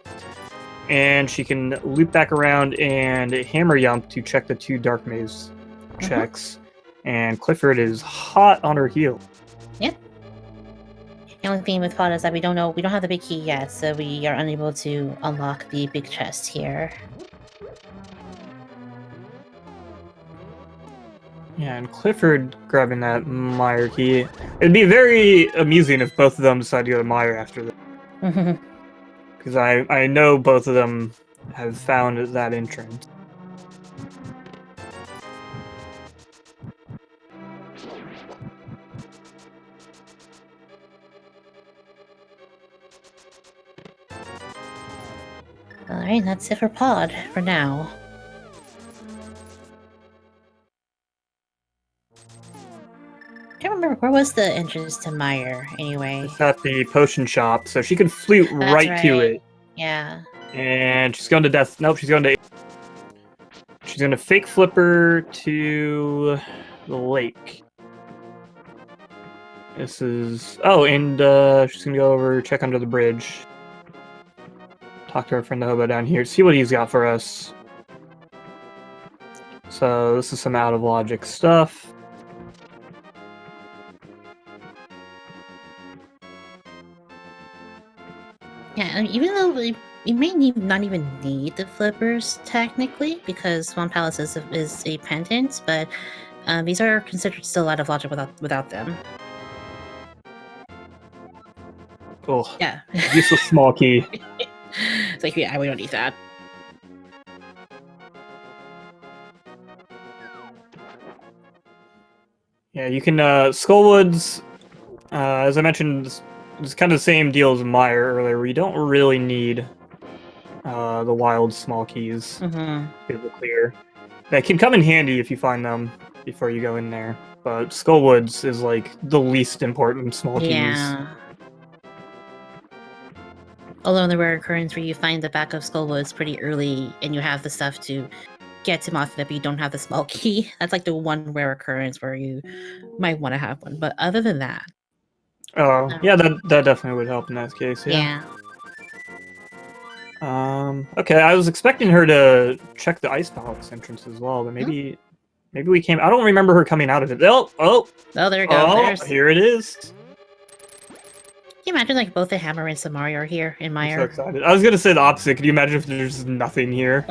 S1: And she can loop back around and hammer yump to check the 2 dark maze checks. And Clifford is hot on her heel.
S2: Yep. The only thing with Pod is that we don't have the big key yet, so we are unable to unlock the big chest here.
S1: Yeah, and Clifford grabbing that Meyer key. It'd be very amusing if both of them decide to go to Meyer after this. Because I know both of them have found that entrance.
S2: Alright, that's it for Pod for now. I can't remember, where was the entrance to Meyer anyway?
S1: It's at the potion shop, so she could flute right to it.
S2: Yeah.
S1: And she's going to death. Nope, she's going to. She's going to fake flipper to the lake. This is. Oh, and she's going to go over, check under the bridge. Talk to our friend the hobo down here, see what he's got for us. So, this is some out of logic stuff.
S2: Yeah, and even though we may not even need the flippers technically, because Swamp Palace is a pendant, but these are considered still out of logic without them.
S1: Oh,
S2: yeah,
S1: useless small key.
S2: It's like, yeah, we don't need that.
S1: Yeah, you can Skullwoods. As I mentioned. It's kind of the same deal as Meyer earlier, where you don't really need the wild small keys to be able to clear. That can come in handy if you find them before you go in there, but Skullwoods is like the least important small keys.
S2: Yeah. Although in the rare occurrence where you find the back of Skullwoods pretty early and you have the stuff to get to Mothra, but you don't have the small key, that's like the one rare occurrence where you might want to have one. But other than that,
S1: oh, yeah, that definitely would help in that case, yeah. Okay, I was expecting her to check the Ice Palace entrance as well, but maybe we came... I don't remember her coming out of it. Oh, there we go.
S2: Oh,
S1: here it is.
S2: Can you imagine, like, both the Hammer and Samaria are here in Meyer?
S1: I'm so excited. I was gonna say the opposite. Could you imagine if there's nothing here?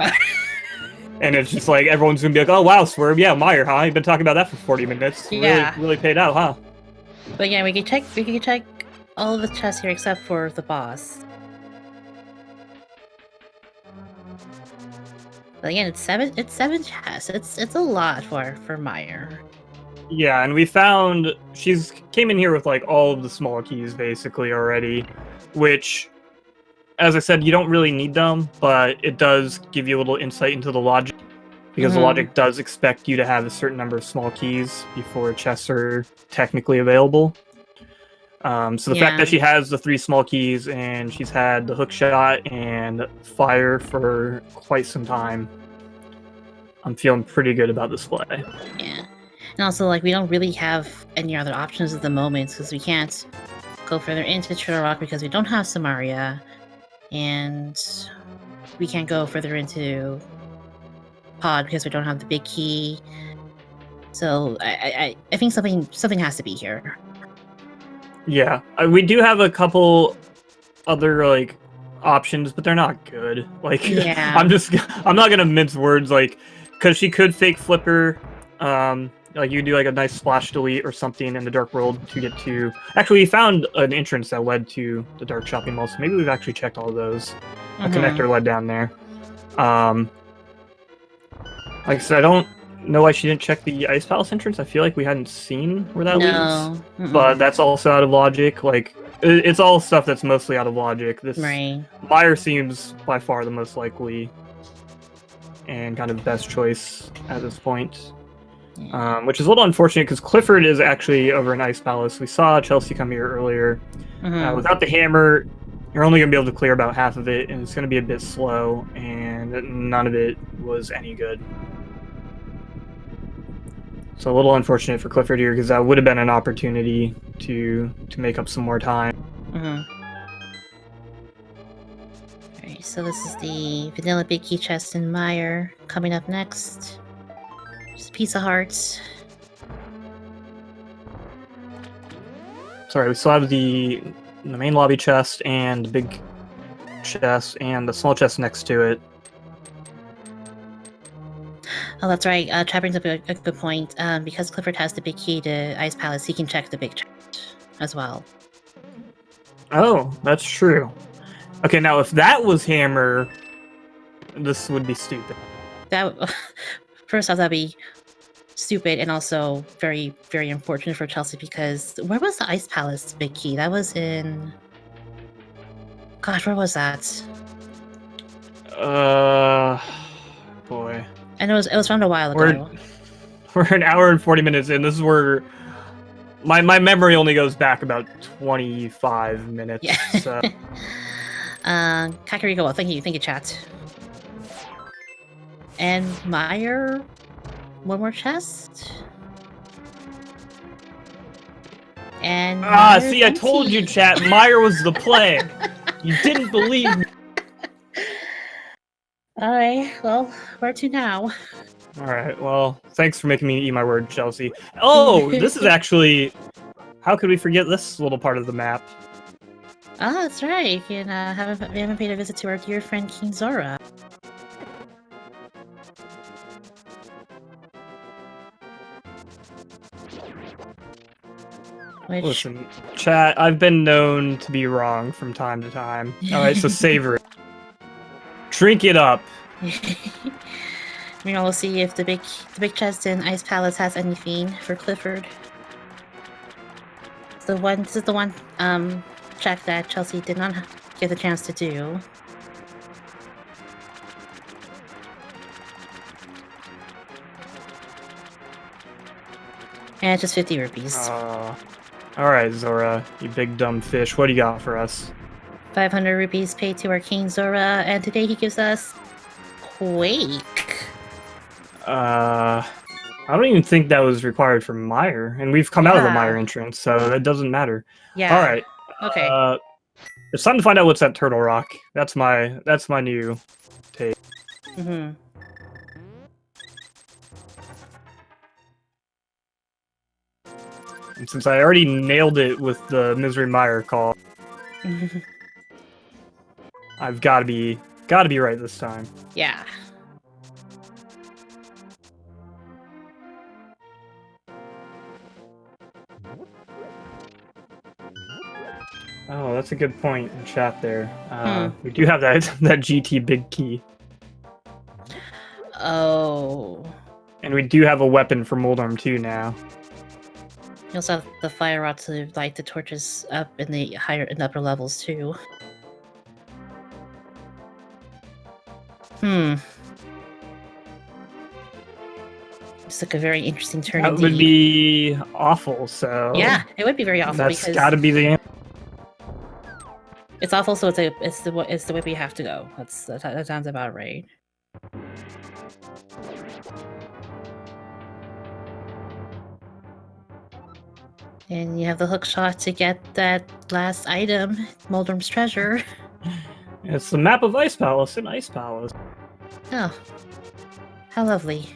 S1: And it's just like, everyone's gonna be like, oh, wow, Swerve, yeah, Meyer, huh? You've been talking about that for 40 minutes.
S2: Yeah.
S1: Really paid out, huh?
S2: But yeah, we can check all of the chests here except for the boss. But again, it's seven chests. It's a lot for Meyer.
S1: Yeah, and we found she's came in here with like all of the small keys basically already, which, as I said, you don't really need them, but it does give you a little insight into the logic, because the logic does expect you to have a certain number of small keys before chests are technically available. So the fact that she has the 3 small keys and she's had the hook shot and fire for quite some time, I'm feeling pretty good about this play.
S2: Yeah. And also, like, we don't really have any other options at the moment, because we can't go further into Turtle Rock because we don't have Samaria, and we can't go further into Pod because we don't have the big key. So I think something has to be here.
S1: Yeah, we do have a couple other like options, but they're not good. Like,
S2: yeah.
S1: I'm not gonna mince words, like, because she could fake flipper. Like, you could do like a nice splash delete or something in the Dark World to get to. Actually, we found an entrance that led to the Dark Shopping Mall, so maybe we've actually checked all of those. A connector led down there. Like I said, I don't know why she didn't check the Ice Palace entrance. I feel like we hadn't seen where that leads. But that's also out of logic. Like, it's all stuff that's mostly out of logic. This Meyer seems by far the most likely and kind of best choice at this point. Yeah. Which is a little unfortunate because Clifford is actually over in Ice Palace. We saw Chelsea come here earlier. Without the hammer, You're only going to be able to clear about half of it, and it's going to be a bit slow, and none of it was any good. So a little unfortunate for Clifford here, because that would have been an opportunity to make up some more time.
S2: Alright, so this is the Vanilla Big Key Chest and Meyer coming up next. Just a piece of hearts.
S1: Sorry, we still have the main lobby chest and the big chest and the small chest next to it.
S2: Oh, that's right. Chad brings up a good point. Because Clifford has the big key to Ice Palace, he can check the big chest as well.
S1: Oh, that's true. Okay, now if that was Hammer, this would be stupid.
S2: That first off, that'd be stupid and also very, very unfortunate for Chelsea, because where was the Ice Palace big key? That was in... Gosh, where was that?
S1: Boy.
S2: I know it was found a while ago.
S1: We're an hour and 40 minutes in. This is where my memory only goes back about 25 minutes.
S2: Yeah.
S1: So.
S2: Kakariko, well, thank you, chat. And Meyer, one more chest. And
S1: see, I told you, chat. Meyer was the play. You didn't believe me.
S2: Alright, well, where to now?
S1: Alright, well, thanks for making me eat my word, Chelsea. Oh, this is actually... How could we forget this little part of the map?
S2: Oh, that's right. You can we haven't paid a visit to our dear friend King Zora. Which...
S1: Listen, chat, I've been known to be wrong from time to time. Alright, so savor it. Drink it up.
S2: Meanwhile, we'll see if the big chest in Ice Palace has anything for Clifford. This is the one check that Chelsea did not get the chance to do. And it's just 50 rupees.
S1: Alright, Zora, you big dumb fish. What do you got for us?
S2: 500 rupees paid to our King Zora, and today he gives us Quake.
S1: I don't even think that was required for Meyer, and we've come out of the Meyer entrance, so that doesn't matter.
S2: Yeah.
S1: All right.
S2: Okay.
S1: It's time to find out what's at Turtle Rock. That's my new take.
S2: Mm-hmm.
S1: And since I already nailed it with the Misery Meyer call, I've got to be right this time.
S2: Yeah.
S1: Oh, that's a good point in chat there. We do have that GT big key.
S2: Oh.
S1: And we do have a weapon for Moldarm too now.
S2: You also have the fire rod to light the torches up in the upper levels too. It's like a very interesting turn.
S1: That would be awful. So
S2: yeah, it would be very awful.
S1: That's
S2: because
S1: got to be the answer.
S2: It's awful, so it's the way we have to go. That sounds about right. And you have the hook shot to get that last item, Moldarm's treasure.
S1: It's the map of Ice Palace in Ice Palace.
S2: Oh, how lovely.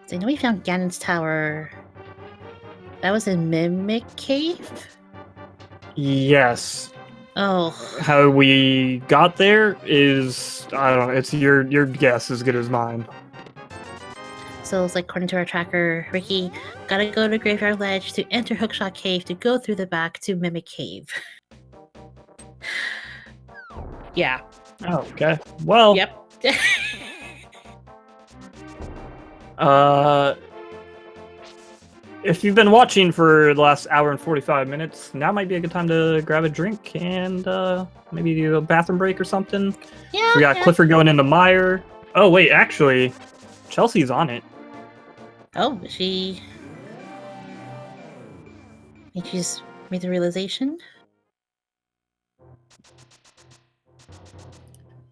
S2: So I know we found Ganon's Tower. That was in Mimic Cave?
S1: Yes.
S2: Oh.
S1: How we got there is, I don't know, it's your guess as good as mine.
S2: So it's like, according to our tracker, Ricky, gotta go to Graveyard Ledge to enter Hookshot Cave to go through the back to Mimic Cave. Yeah.
S1: Oh, okay. Well.
S2: Yep.
S1: If you've been watching for the last hour and 45 minutes, now might be a good time to grab a drink and maybe do a bathroom break or something.
S2: Yeah.
S1: So we got Clifford going into Meyer. Oh, wait, actually, Chelsea's on it.
S2: Oh, she just made the realization?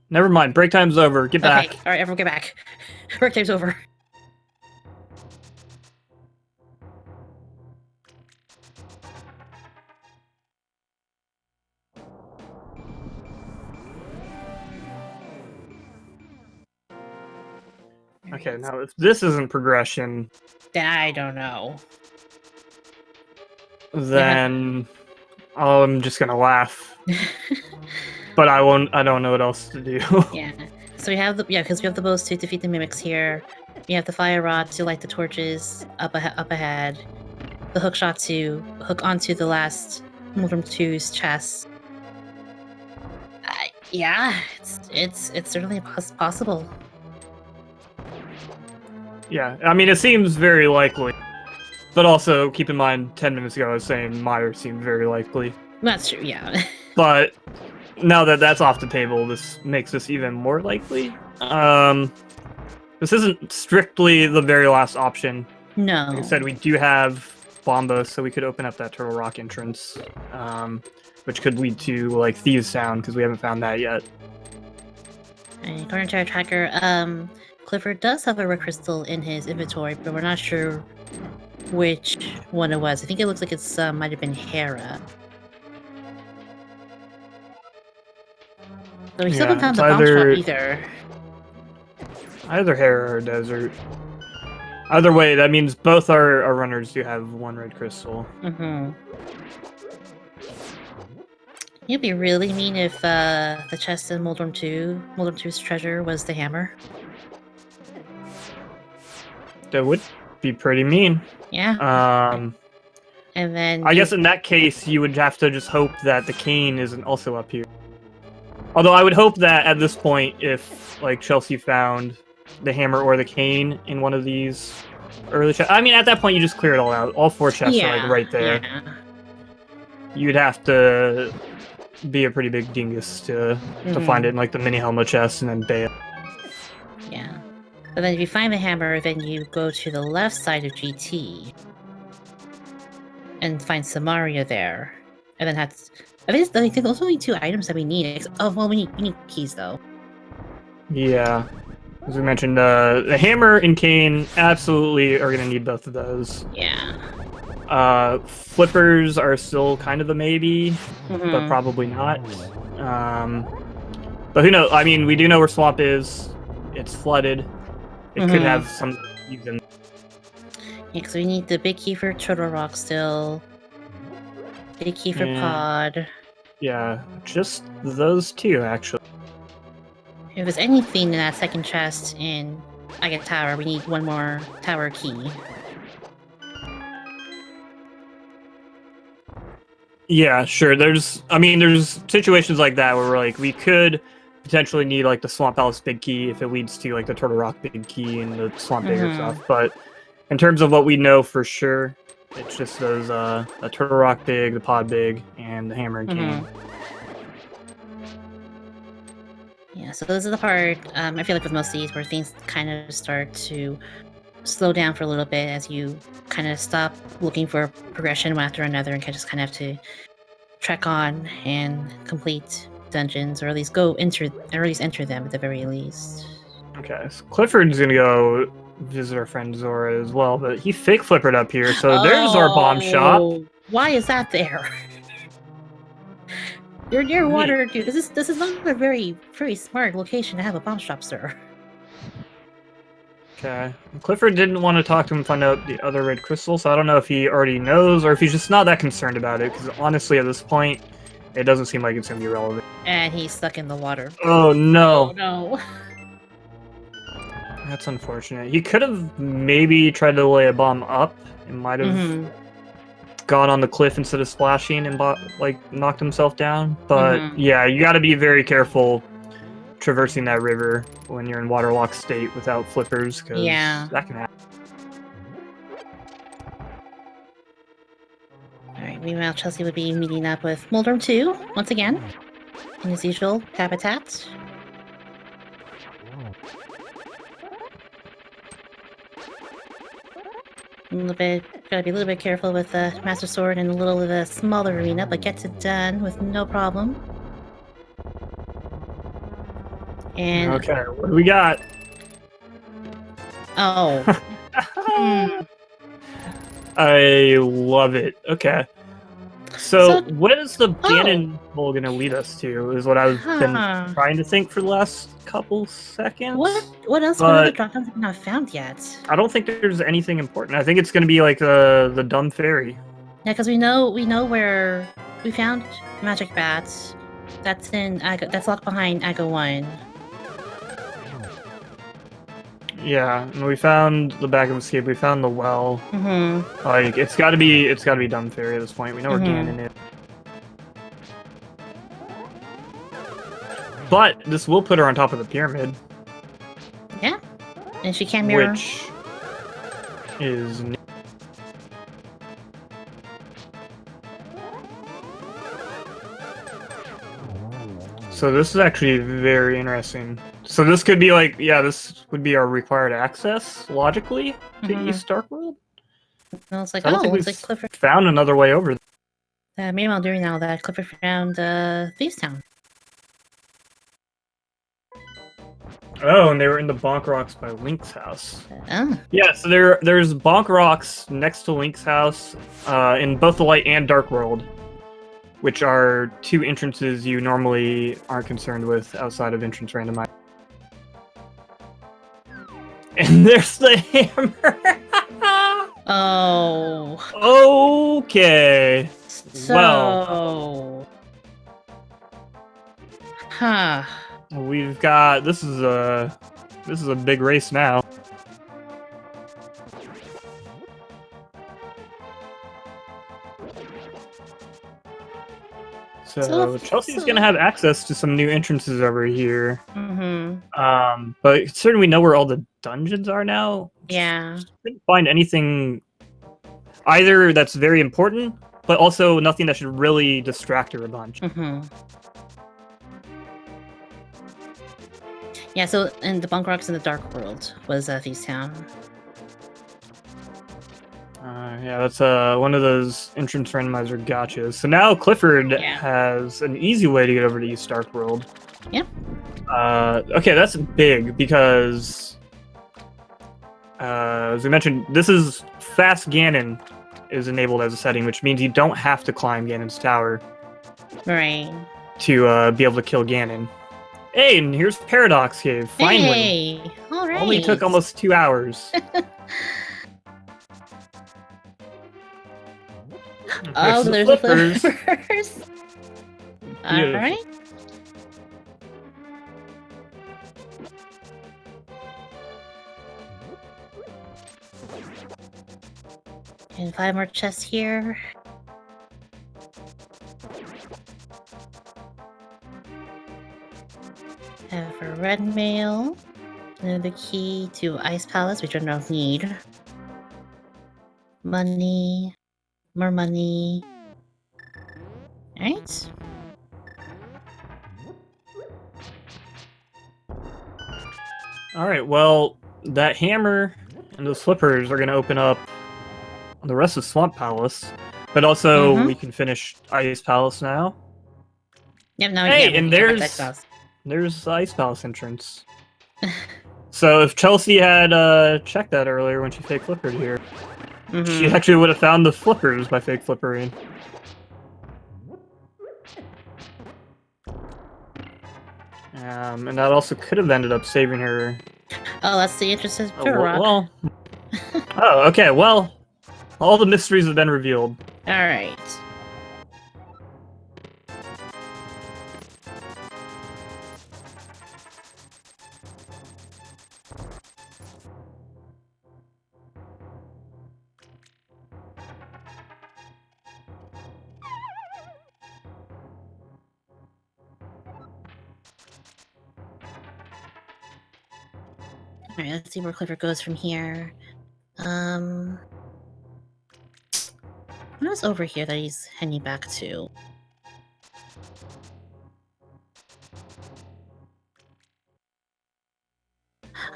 S1: Never mind. Break time's over. Get back.
S2: Okay, alright, everyone get back. Break time's over.
S1: Okay, now if this isn't progression,
S2: I don't know.
S1: then I'm just gonna laugh. But I won't. I don't know what else to do.
S2: Yeah. So we have because we have the bows to defeat the mimics here. We have the fire rod to light the torches up ahead. The hook shot to hook onto the last Moldrum 2's chest. Yeah, it's certainly possible.
S1: Yeah, I mean, it seems very likely. But also, keep in mind, 10 minutes ago I was saying Meyer seemed very likely.
S2: That's true, yeah.
S1: But now that that's off the table, this makes this even more likely. This isn't strictly the very last option.
S2: No.
S1: Like I said, we do have Bomba, so we could open up that Turtle Rock entrance, which could lead to, like, Thieves Sound, because we haven't found that yet.
S2: And according to our tracker, Clifford does have a red crystal in his inventory, but we're not sure which one it was. I think it looks like it's might have been Hera. But we still haven't found the bomb shop either.
S1: Either Hera or Desert. Either way, that means both our runners do have one red crystal.
S2: Mm-hmm. It'd be really mean if the chest in Moldrum 2's treasure was the hammer.
S1: That would be pretty mean.
S2: Yeah. And then
S1: I guess in that case, you would have to just hope that the cane isn't also up here. Although I would hope that at this point, if like Chelsea found the hammer or the cane in one of these early chests, I mean, at that point you just clear it all out. All 4 chests are like right there.
S2: Yeah.
S1: You'd have to be a pretty big dingus to find it in like the mini helmet chest and then bail.
S2: Yeah. But then if you find the hammer, then you go to the left side of GT and find Samaria there, and then I think those are only 2 items that we need. Oh well, we need keys though.
S1: Yeah, as we mentioned, the hammer and cane absolutely are gonna need both of those.
S2: Yeah.
S1: Flippers are still kind of a maybe, but probably not. But who knows? I mean, we do know where Swamp is. It's flooded. It could have some even.
S2: Yeah, because we need the big key for Turtle Rock still. Big key for Pod.
S1: Yeah, just those 2 actually.
S2: If there's anything in that second chest in Agate Tower, we need one more tower key.
S1: Yeah, sure. There's situations like that where we're like, we could potentially need like the Swamp Palace big key if it leads to like the Turtle Rock big key and the Swamp Bigger stuff. But in terms of what we know for sure, it's just those the Turtle Rock big, the Pod big, and the hammer and cane.
S2: Yeah, so this is the part I feel like with most of these where things kind of start to slow down for a little bit as you kind of stop looking for progression one after another and just kind of have to trek on and complete dungeons, or at least enter them at the very least.
S1: Okay, so Clifford's gonna go visit our friend Zora as well, but he fake flippered up here, so there's our bomb shop.
S2: Why is that there? You're near water, dude. This is not a very smart location to have a bomb shop, sir.
S1: Okay. Clifford didn't want to talk to him and find out the other red crystal, so I don't know if he already knows or if he's just not that concerned about it, because honestly, at this point, it doesn't seem like it's going to be relevant.
S2: And he's stuck in the water.
S1: Oh, no.
S2: Oh, no.
S1: That's unfortunate. He could have maybe tried to lay a bomb up. It might have gone on the cliff instead of splashing and knocked himself down. But yeah, you got to be very careful traversing that river when you're in waterlocked state without flippers, because that can happen.
S2: Alright, meanwhile, Chelsea would be meeting up with Moldrum 2 once again in his usual habitat. Gotta be a little bit careful with the Master Sword and a little of the smaller arena, but gets it done with no problem. And
S1: Okay, what do we got?
S2: oh,
S1: I love it. Okay. So,
S2: So-
S1: what is the Ganon hole gonna lead us to? Is what I've been
S2: Huh.
S1: trying to think for the last couple seconds.
S2: What else? What other
S1: But
S2: drop downs have we not found yet?
S1: I don't think there's anything important. I think it's gonna be like the dumb fairy.
S2: Yeah, because we know where we found magic bats. That's in that's locked behind Aga 1.
S1: Yeah, and we found the back of escape. We found the well.
S2: Mm-hmm.
S1: Like it's gotta be dumb fairy at this point. We know where
S2: Mhm.
S1: Ganon is. But this will put her on top of the pyramid,
S2: Yeah. And she can mirror.
S1: which is so this is actually very interesting. So this could be like, yeah, this would be our required access logically to
S2: Mhm.
S1: East Dark World.
S2: And it's like,
S1: I don't
S2: oh,
S1: think
S2: it's
S1: we've
S2: like Clifford.
S1: found another way over.
S2: Meanwhile, during all that, Clifford found Thieves Town.
S1: Oh, and they were in the Bonk Rocks by Link's house.
S2: Oh.
S1: Yeah, so there's Bonk Rocks next to Link's house, in both the Light and Dark World, which are two entrances you normally aren't concerned with outside of entrance randomizer. And there's the hammer.
S2: Oh.
S1: Okay.
S2: So.
S1: Well.
S2: Huh.
S1: We've got this is a big race now. So Chelsea's gonna have access to some new entrances over here.
S2: Mm-hmm.
S1: But considering we know where all the dungeons are now,
S2: Yeah.
S1: couldn't find anything either that's very important, but also nothing that should really distract her a bunch.
S2: Mm-hmm. Yeah, so in the Bonk Rocks in the Dark World was Thieves Town.
S1: Yeah, that's one of those entrance randomizer gotchas. So now Clifford
S2: Yeah.
S1: has an easy way to get over to East Dark World.
S2: Yep.
S1: Okay, that's big because, as we mentioned, this is Fast Ganon is enabled as a setting, which means you don't have to climb Ganon's tower
S2: Right.
S1: to be able to kill Ganon. Hey, and here's Paradox Cave, finally.
S2: Hey! Alright.
S1: Only took almost 2 hours.
S2: Oh, there's the flippers. Alright. And 5 more chests here. Have a red mail. And the key to Ice Palace, which I don't need. Money. More money. Alright.
S1: Alright, well, that hammer and those flippers are going to open up the rest of Swamp Palace. But also, we can finish Ice Palace now.
S2: Yep, now
S1: Hey,
S2: yeah,
S1: and
S2: there's
S1: the Ice Palace entrance. So if Chelsea had checked that earlier when she fake flippered here, she actually would have found the flippers by fake flippering. And that also could have ended up saving her.
S2: Oh, that's the entrance to
S1: Well, oh, okay. Well, all the mysteries have been revealed.
S2: All right. Alright, let's see where Clifford goes from here. What was over here that he's heading back to?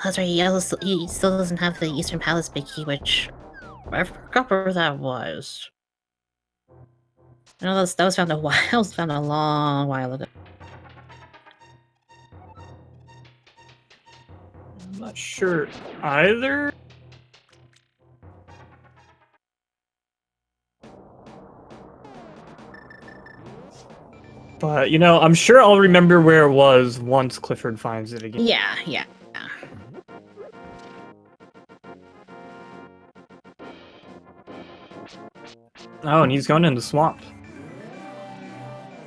S2: That's right, he still doesn't have the Eastern Palace big key, which I forgot where that was. I know that was found a while. That was found a long while ago.
S1: Not sure either. But, you know, I'm sure I'll remember where it was once Clifford finds it again.
S2: Yeah.
S1: Oh, and he's going in the swamp.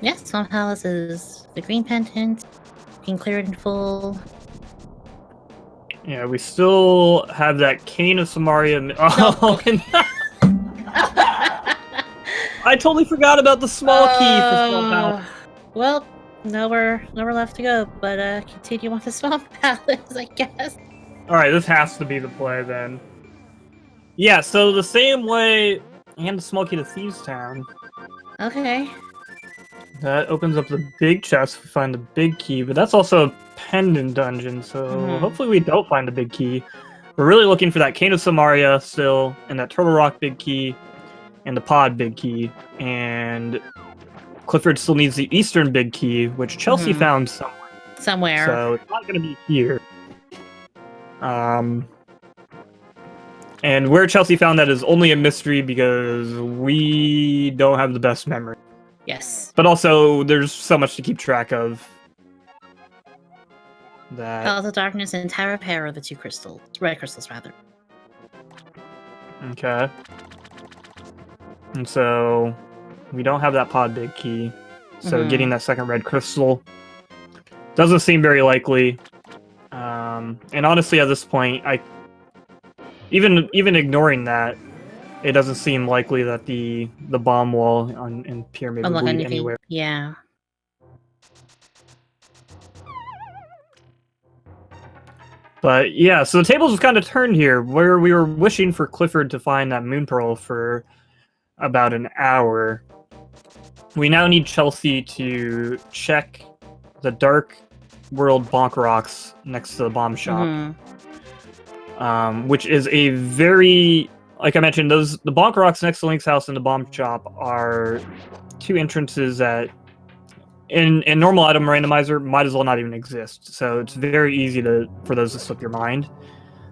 S2: Yes, Swamp Palace is the green pendant. You can clear it in full.
S1: Yeah, we still have that cane of Samaria. Oh, and I totally forgot about the small key for Swamp Palace.
S2: Well, nowhere left to go, but continue on the Swamp Palace, I guess.
S1: Alright, this has to be the play then. Yeah, so the same way, and the small key to Thieves Town.
S2: Okay.
S1: That opens up the big chest, we find the big key, but that's also a pendant dungeon, so hopefully we don't find the big key. We're really looking for that Cane of Samaria still, and that Turtle Rock big key, and the Pod big key, and Clifford still needs the Eastern big key, which Chelsea found somewhere. So it's not going to be here. And where Chelsea found that is only a mystery because we don't have the best memory.
S2: Yes.
S1: But also, there's so much to keep track of. That...
S2: Palace of Darkness and Tower of Hair are the two crystals. Red crystals, rather.
S1: Okay. And so, we don't have that Pod big key. So getting that second red crystal doesn't seem very likely. And honestly, at this point, even ignoring that, it doesn't seem likely that the bomb wall in Pyramid will lead anywhere.
S2: Yeah.
S1: But yeah, so the tables have kind of turned here, where we were wishing for Clifford to find that Moon Pearl for about an hour. We now need Chelsea to check the Dark World Bonk Rocks next to the bomb shop. Which is a very, like I mentioned, the Bonk Rocks next to Link's house and the bomb shop are two entrances that in normal item randomizer might as well not even exist. So it's very easy for those to slip your mind.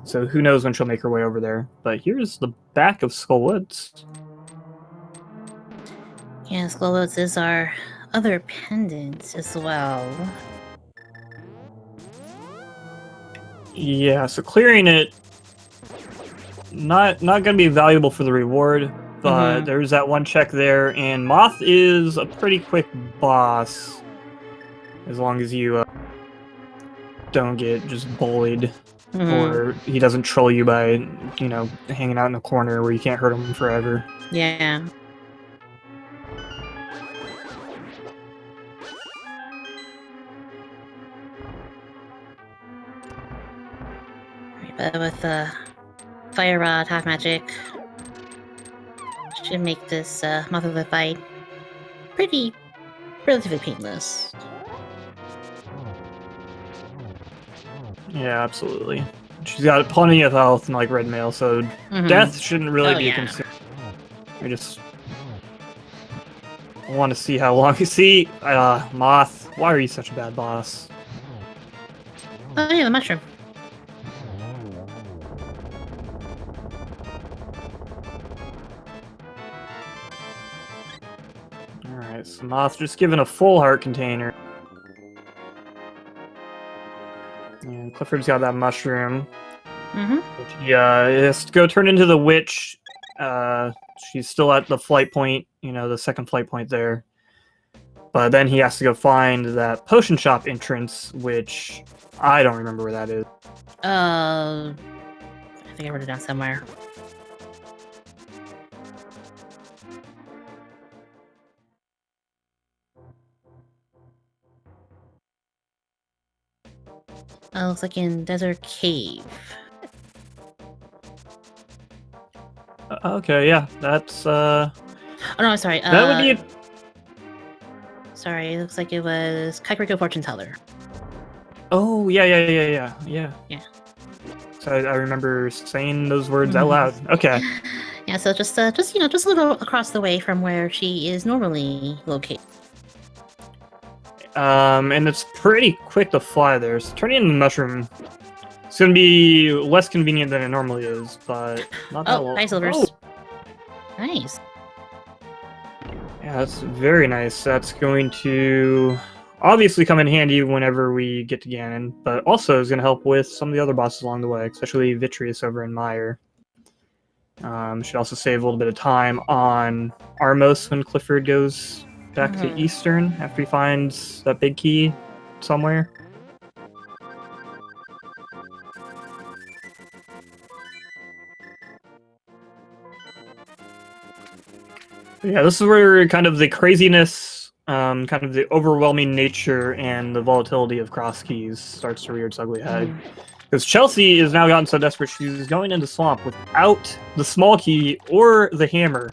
S1: So who knows when she'll make her way over there. But here's the back of Skull Woods.
S2: Yeah, Skull Woods is our other pendant as well.
S1: Yeah, so clearing it, not going to be valuable for the reward, but there's that one check there, and Moth is a pretty quick boss, as long as you don't get just bullied, or he doesn't troll you by, you know, hanging out in a corner where you can't hurt him forever.
S2: Yeah. But with Fire Rod, Half Magic, should make this Moth of the fight relatively painless.
S1: Yeah, absolutely. She's got plenty of health and like red mail, so death shouldn't really be a concern. We just want to see how long you see. Moth, why are you such a bad boss?
S2: Oh yeah, the mushroom.
S1: Alright, so Moth just given a full heart container. And Clifford's got that mushroom. Which he has to go turn into the witch. She's still at the flight point, you know, the second flight point there. But then he has to go find that potion shop entrance, which I don't remember where that is.
S2: I think I wrote it down somewhere. Looks like in Desert Cave.
S1: Okay, yeah, that's
S2: Oh no, sorry.
S1: that would be.
S2: Sorry, it looks like it was Kakariko Fortune Teller.
S1: Oh yeah. So I remember saying those words out loud. Okay.
S2: Yeah, so just you know, just a little across the way from where she is normally located.
S1: And it's pretty quick to fly there. So turning into the mushroom It's going to be less convenient than it normally is, but not that long.
S2: Hi, Silvers.
S1: Oh,
S2: Nice.
S1: yeah, that's very nice. That's going to obviously come in handy whenever we get to Ganon, but also is going to help with some of the other bosses along the way, especially Vitreous over in Mire. Should also save a little bit of time on Armos when Clifford goes back to Eastern after he finds that big key somewhere. Yeah, this is where kind of the craziness, kind of the overwhelming nature and the volatility of cross keys starts to rear its ugly head. Because Chelsea has now gotten so desperate she's going into Swamp without the small key or the hammer.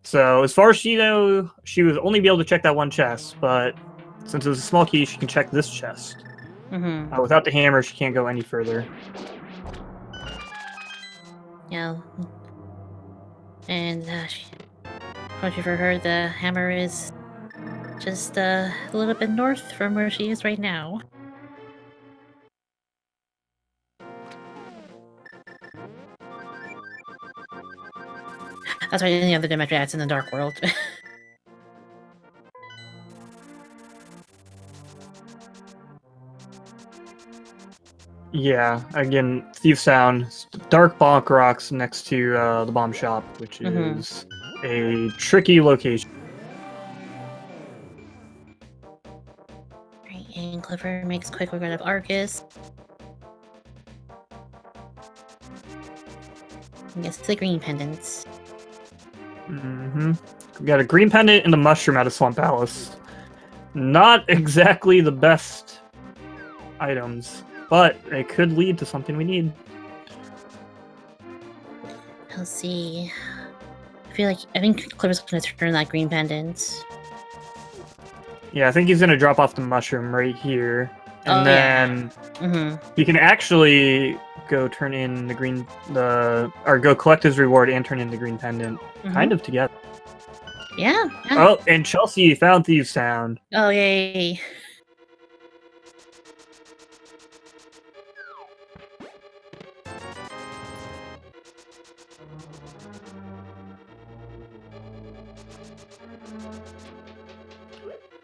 S1: So as far as she knows, she would only be able to check that one chest, but since it's a small key, she can check this chest. Without the hammer, she can't go any further.
S2: Yeah. And fortunately for her, the hammer is just a little bit north from where she is right now. That's right, in the other dimension, it's in the Dark World.
S1: Yeah, again, Thief Sound, dark bonk rocks next to the bomb shop, which is a tricky location.
S2: Right, and Clifford makes quick regret of Arcus. I guess the green pendants.
S1: We got a green pendant and a mushroom out of Swamp Palace. Not exactly the best items, but it could lead to something we need.
S2: Let's see. I think Clifford's gonna turn that green pendant.
S1: Yeah, I think he's gonna drop off the mushroom right here, and then he can actually go turn in the green, or go collect his reward and turn in the green pendant, kind of together.
S2: Yeah.
S1: Oh, and Chelsea found Thieves Sound.
S2: Oh, yay.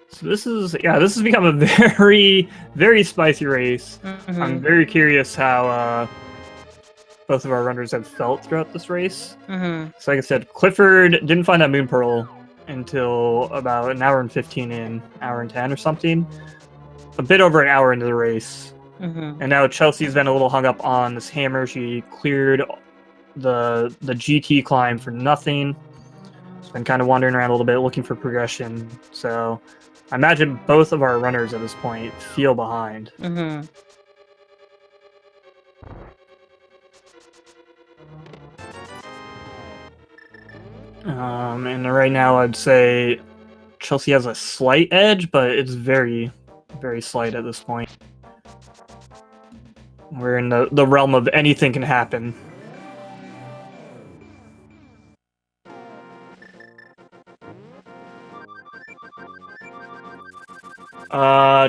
S1: So this has become a very, very spicy race. I'm very curious how both of our runners have felt throughout this race. So like I said, Clifford didn't find that Moon Pearl until about an hour and 15 in, hour and 10 or something. A bit over an hour into the race. And now Chelsea's been a little hung up on this hammer. She cleared the GT climb for nothing. She's been kind of wandering around a little bit looking for progression. So I imagine both of our runners at this point feel behind. And right now I'd say Chelsea has a slight edge, but it's very, very slight at this point. We're in the realm of anything can happen.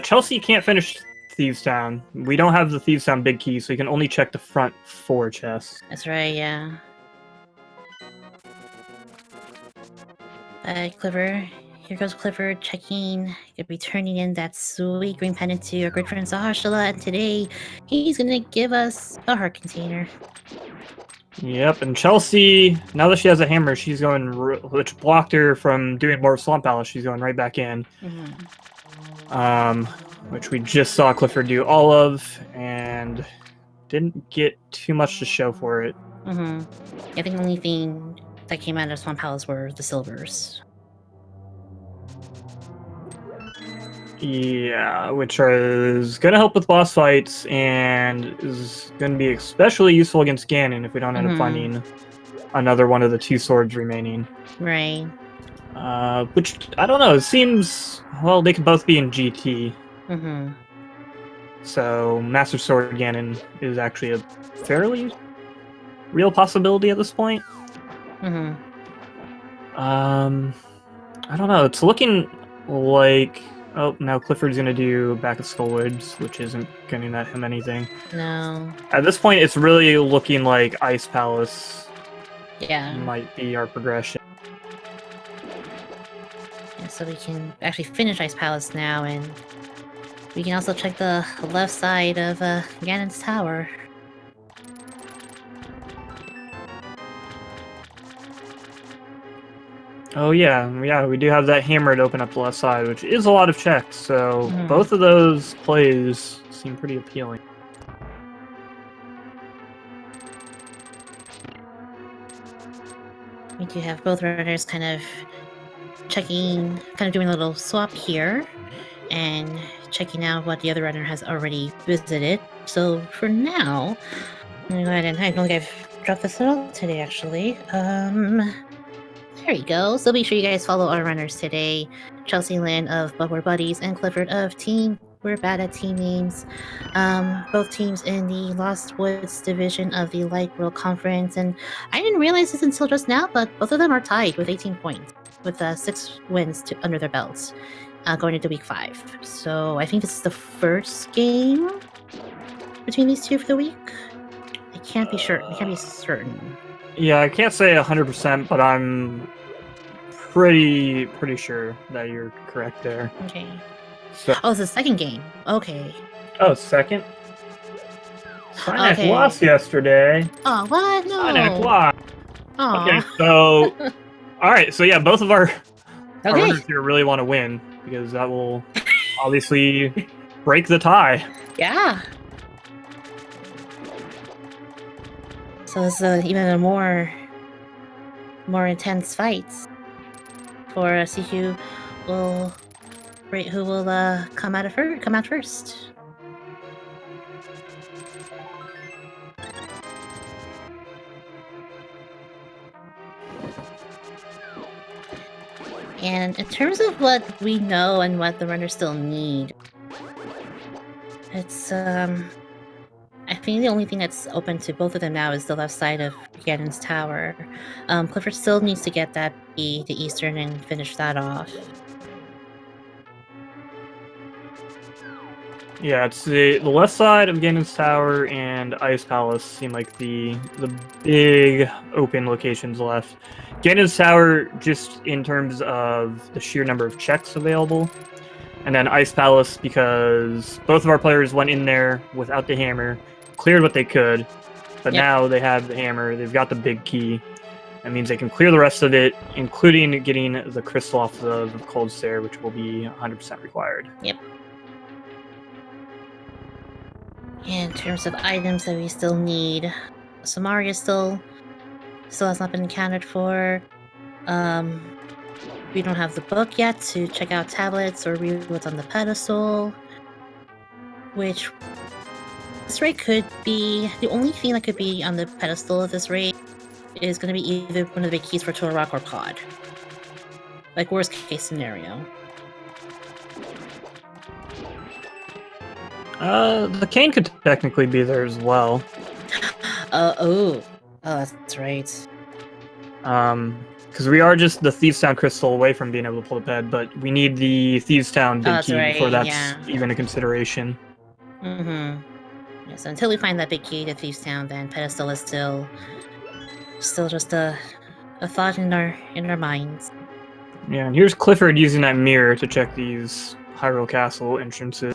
S1: Chelsea can't finish Thieves Town. We don't have the Thieves Town big key, so you can only check the front 4 chests.
S2: That's right, yeah. Clifford. Here goes Clifford checking. He'll be turning in that sweet green pendant to our good friend Sahashala, and today he's gonna give us a heart container.
S1: Yep, and Chelsea, now that she has a hammer, she's going, which blocked her from doing more of Swamp Palace, she's going right back in. Which we just saw Clifford do all of, and didn't get too much to show for it.
S2: I think the only thing that came out of Swamp Palace were the silvers.
S1: Yeah, which is going to help with boss fights, and is going to be especially useful against Ganon if we don't end up finding another one of the 2 swords remaining.
S2: Right.
S1: Which, I don't know, it seems, well, they could both be in GT. So, Master Sword Ganon is actually a fairly real possibility at this point. I don't know, it's looking like Oh, now Clifford's gonna do back of Skullwoods, which isn't gonna net him anything.
S2: No.
S1: At this point, it's really looking like Ice Palace
S2: Yeah.
S1: might be our progression.
S2: Yeah, so we can actually finish Ice Palace now, and we can also check the left side of Ganon's Tower.
S1: Oh yeah, we do have that hammer to open up the left side, which is a lot of checks, so
S2: Mhm.
S1: both of those plays seem pretty appealing.
S2: We do have both runners kind of doing a little swap here, and checking out what the other runner has already visited. So for now, I'm gonna go ahead and I don't think I've dropped this at all today, actually. There you go. So be sure you guys follow our runners today. ChelseyxLynn of But We're Buddies and Clifford of Team We're Bad at Team Names. Both teams in the Lost Woods division of the Light World Conference. And I didn't realize this until just now, but both of them are tied with 18 points, with 6 wins under their belts, going into week 5. So I think this is the first game between these two for the week. I can't be sure. I can't be certain.
S1: Yeah, I can't say 100%, but I'm pretty sure that you're correct there.
S2: Okay.
S1: So,
S2: Oh, it's the second game. Okay.
S1: oh, second? Synack
S2: Okay.
S1: lost yesterday.
S2: Oh, what? No.
S1: Synack lost.
S2: Aw.
S1: Okay, so all right, so yeah, both of our
S2: Okay.
S1: runners here really want to win because that will obviously break the tie.
S2: Yeah. So it's even a more intense fights for see who will come out first. And in terms of what we know and what the runners still need, it's I think the only thing that's open to both of them now is the left side of Ganon's Tower. Clifford still needs to get that the Eastern and finish that off.
S1: Yeah, it's the left side of Ganon's Tower and Ice Palace seem like the big open locations left. Ganon's Tower, just in terms of the sheer number of checks available, and then Ice Palace because both of our players went in there without the hammer, cleared what they could, but
S2: Yep.
S1: now they have the hammer, they've got the big key. That means they can clear the rest of it, including getting the crystal off the Cold Stare, which will be 100% required.
S2: Yep. In terms of items that we still need, Samaria still has not been accounted for. We don't have the book yet to check out tablets or read what's on the pedestal, which this raid could be the only thing that could be on the pedestal of this raid is going to be either one of the big keys for Turtle Rock or Pod. Like worst case scenario.
S1: The cane could technically be there as well.
S2: Oh, that's right.
S1: Because we are just the Thieves Town crystal away from being able to pull the ped, but we need the Thieves Town big
S2: that's
S1: key
S2: right,
S1: before that's
S2: yeah.
S1: even a consideration.
S2: Mm-hmm. Yeah, so until we find that big key to Thieves Town, then pedestal is still just a thought in our minds.
S1: Yeah, and here's Clifford using that mirror to check these Hyrule Castle entrances.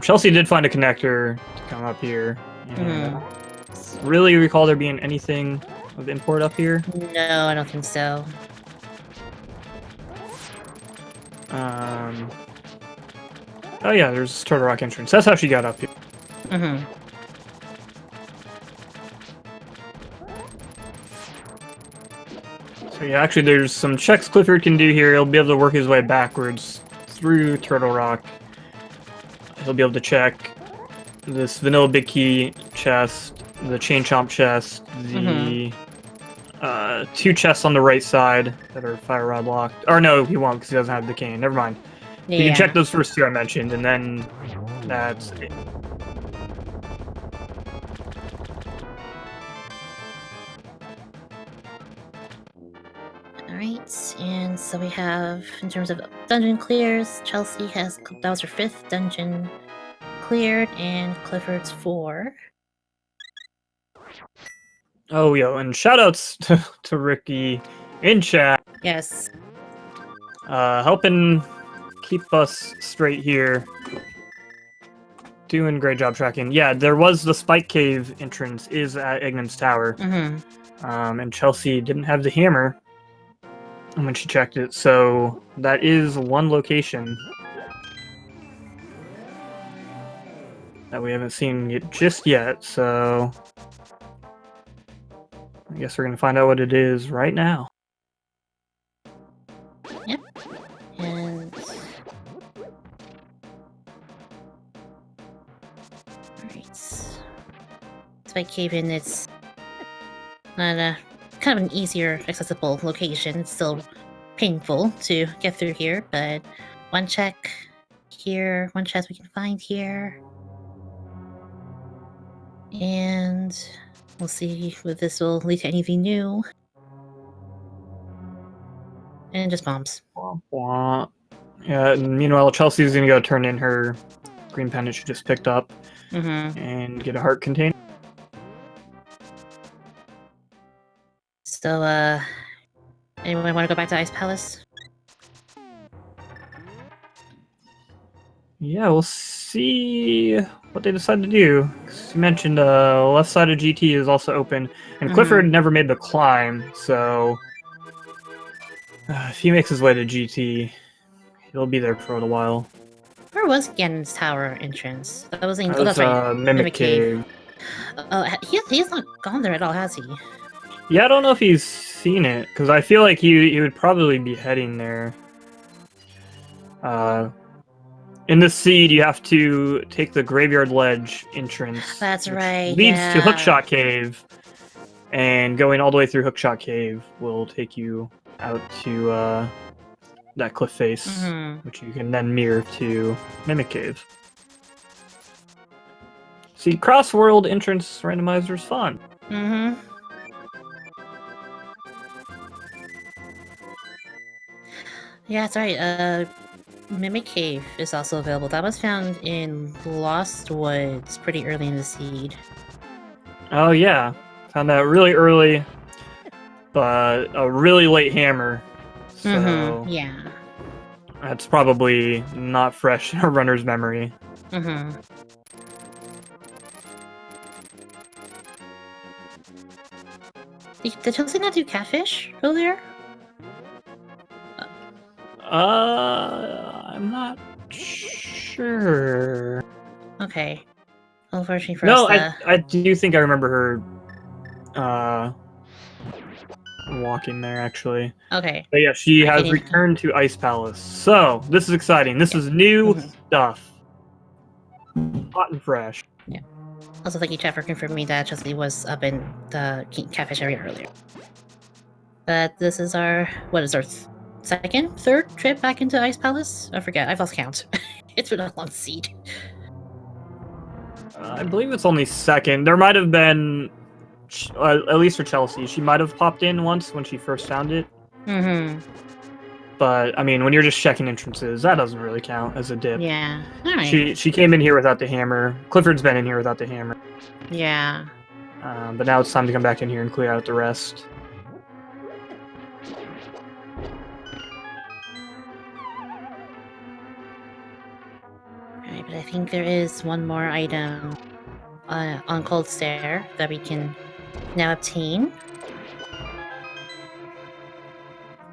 S1: Chelsea did find a connector to come up here. And really recall there being anything of import up here?
S2: No, I don't think so.
S1: Oh yeah, there's Turtle Rock entrance. That's how she got up here.
S2: Mm-hmm.
S1: So yeah, actually there's some checks Clifford can do here. He'll be able to work his way backwards through Turtle Rock. He'll be able to check this vanilla big key chest, the chain chomp chest, the 2 chests on the right side that are fire rod locked. Or no, he won't because he doesn't have the cane. Never mind.
S2: Yeah.
S1: You can check those first 2 I mentioned, and then that's it.
S2: Alright, and so we have, in terms of dungeon clears, Chelsea has, that was her 5th dungeon cleared, and Clifford's 4.
S1: Oh, yo, and shoutouts to Ricky in chat.
S2: Yes.
S1: Helping keep us straight here. Doing a great job tracking. Yeah, there was the Spike Cave entrance is at Ignan's Tower. And Chelsea didn't have the hammer when she checked it, so that is one location that we haven't seen it just yet, so I guess we're gonna find out what it is right now.
S2: Yep. And alright. Spike Cave in, it's not a kind of an easier accessible location. It's still painful to get through here, but one check here, one chest we can find here. And we'll see if this will lead to anything new. And just bombs.
S1: Womp womp. Yeah, and meanwhile, Chelsea's gonna go turn in her green pendant she just picked up and get a heart container.
S2: So, anyone want to go back to Ice Palace?
S1: Yeah, we'll see what they decide to do. 'Cause you mentioned left side of GT is also open, and Clifford never made the climb, so if he makes his way to GT, he'll be there for a little while.
S2: Where was Ganon's Tower entrance? That was in.
S1: That was,
S2: that's right.
S1: Mimic Cave.
S2: Oh, he's not gone there at all, has he?
S1: Yeah, I don't know if he's seen it, because I feel like he would probably be heading there. In the seed, you have to take the Graveyard Ledge entrance.
S2: That's right.
S1: Leads to Hookshot Cave, and going all the way through Hookshot Cave will take you out to that cliff face, which you can then mirror to Mimic Cave. See, cross-world entrance randomizer is fun.
S2: Yeah, that's right. Mimic Cave is also available. That was found in Lost Woods pretty early in the seed.
S1: Oh yeah, found that really early, but a really late hammer. So
S2: yeah,
S1: that's probably not fresh in a runner's memory.
S2: Did Chelsea not do catfish earlier?
S1: I'm not sure.
S2: Okay. Unfortunately for
S1: No,
S2: us,
S1: I do think I remember her walking there, actually.
S2: Okay.
S1: But yeah, she has returned to Ice Palace. So, this is exciting. This is new stuff. Hot and fresh.
S2: Yeah. Also, thank you, chat, for confirming that Chelsea was up in the catfish area earlier. But this is our, what is our third trip back into Ice Palace? I forget, I've lost count. It's been a long seed.
S1: I believe it's only second. There might have been, at least for Chelsea, she might have popped in once when she first found it. But, I mean, when you're just checking entrances, that doesn't really count as a dip.
S2: Yeah. All right.
S1: She came in here without the hammer. Clifford's been in here without the hammer.
S2: Yeah.
S1: But now it's time to come back in here and clear out the rest.
S2: Alright, but I think there is one more item on Cold Stair that we can now obtain.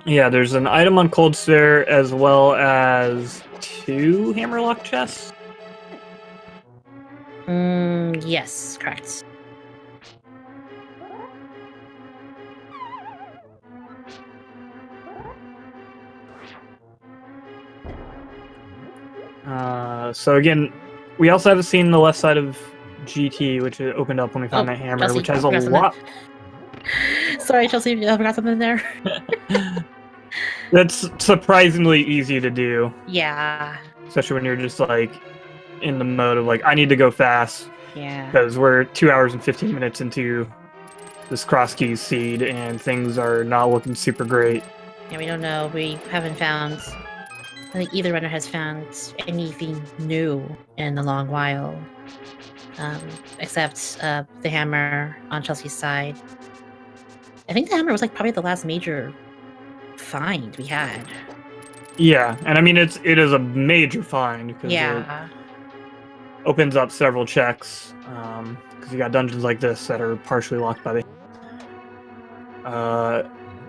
S1: Yeah, there's an item on Cold Stair as well as 2 Hammerlock chests.
S2: Yes, correct.
S1: So again, we also haven't seen the left side of GT, which opened up when we found that hammer,
S2: Chelsea,
S1: which has a lot.
S2: Sorry, Chelsea, I forgot something there.
S1: That's surprisingly easy to do.
S2: Yeah.
S1: Especially when you're just like in the mode of like, I need to go fast.
S2: Yeah.
S1: Because we're 2 hours and 15 minutes into this cross keys seed and things are not looking super great.
S2: Yeah, we don't know. We haven't found. I think either runner has found anything new in a long while, except the hammer on Chelsea's side. I think the hammer was like probably the last major find we had.
S1: Yeah, and I mean it is a major find because
S2: Yeah.
S1: it opens up several checks. Because you got dungeons like this that are partially locked by the.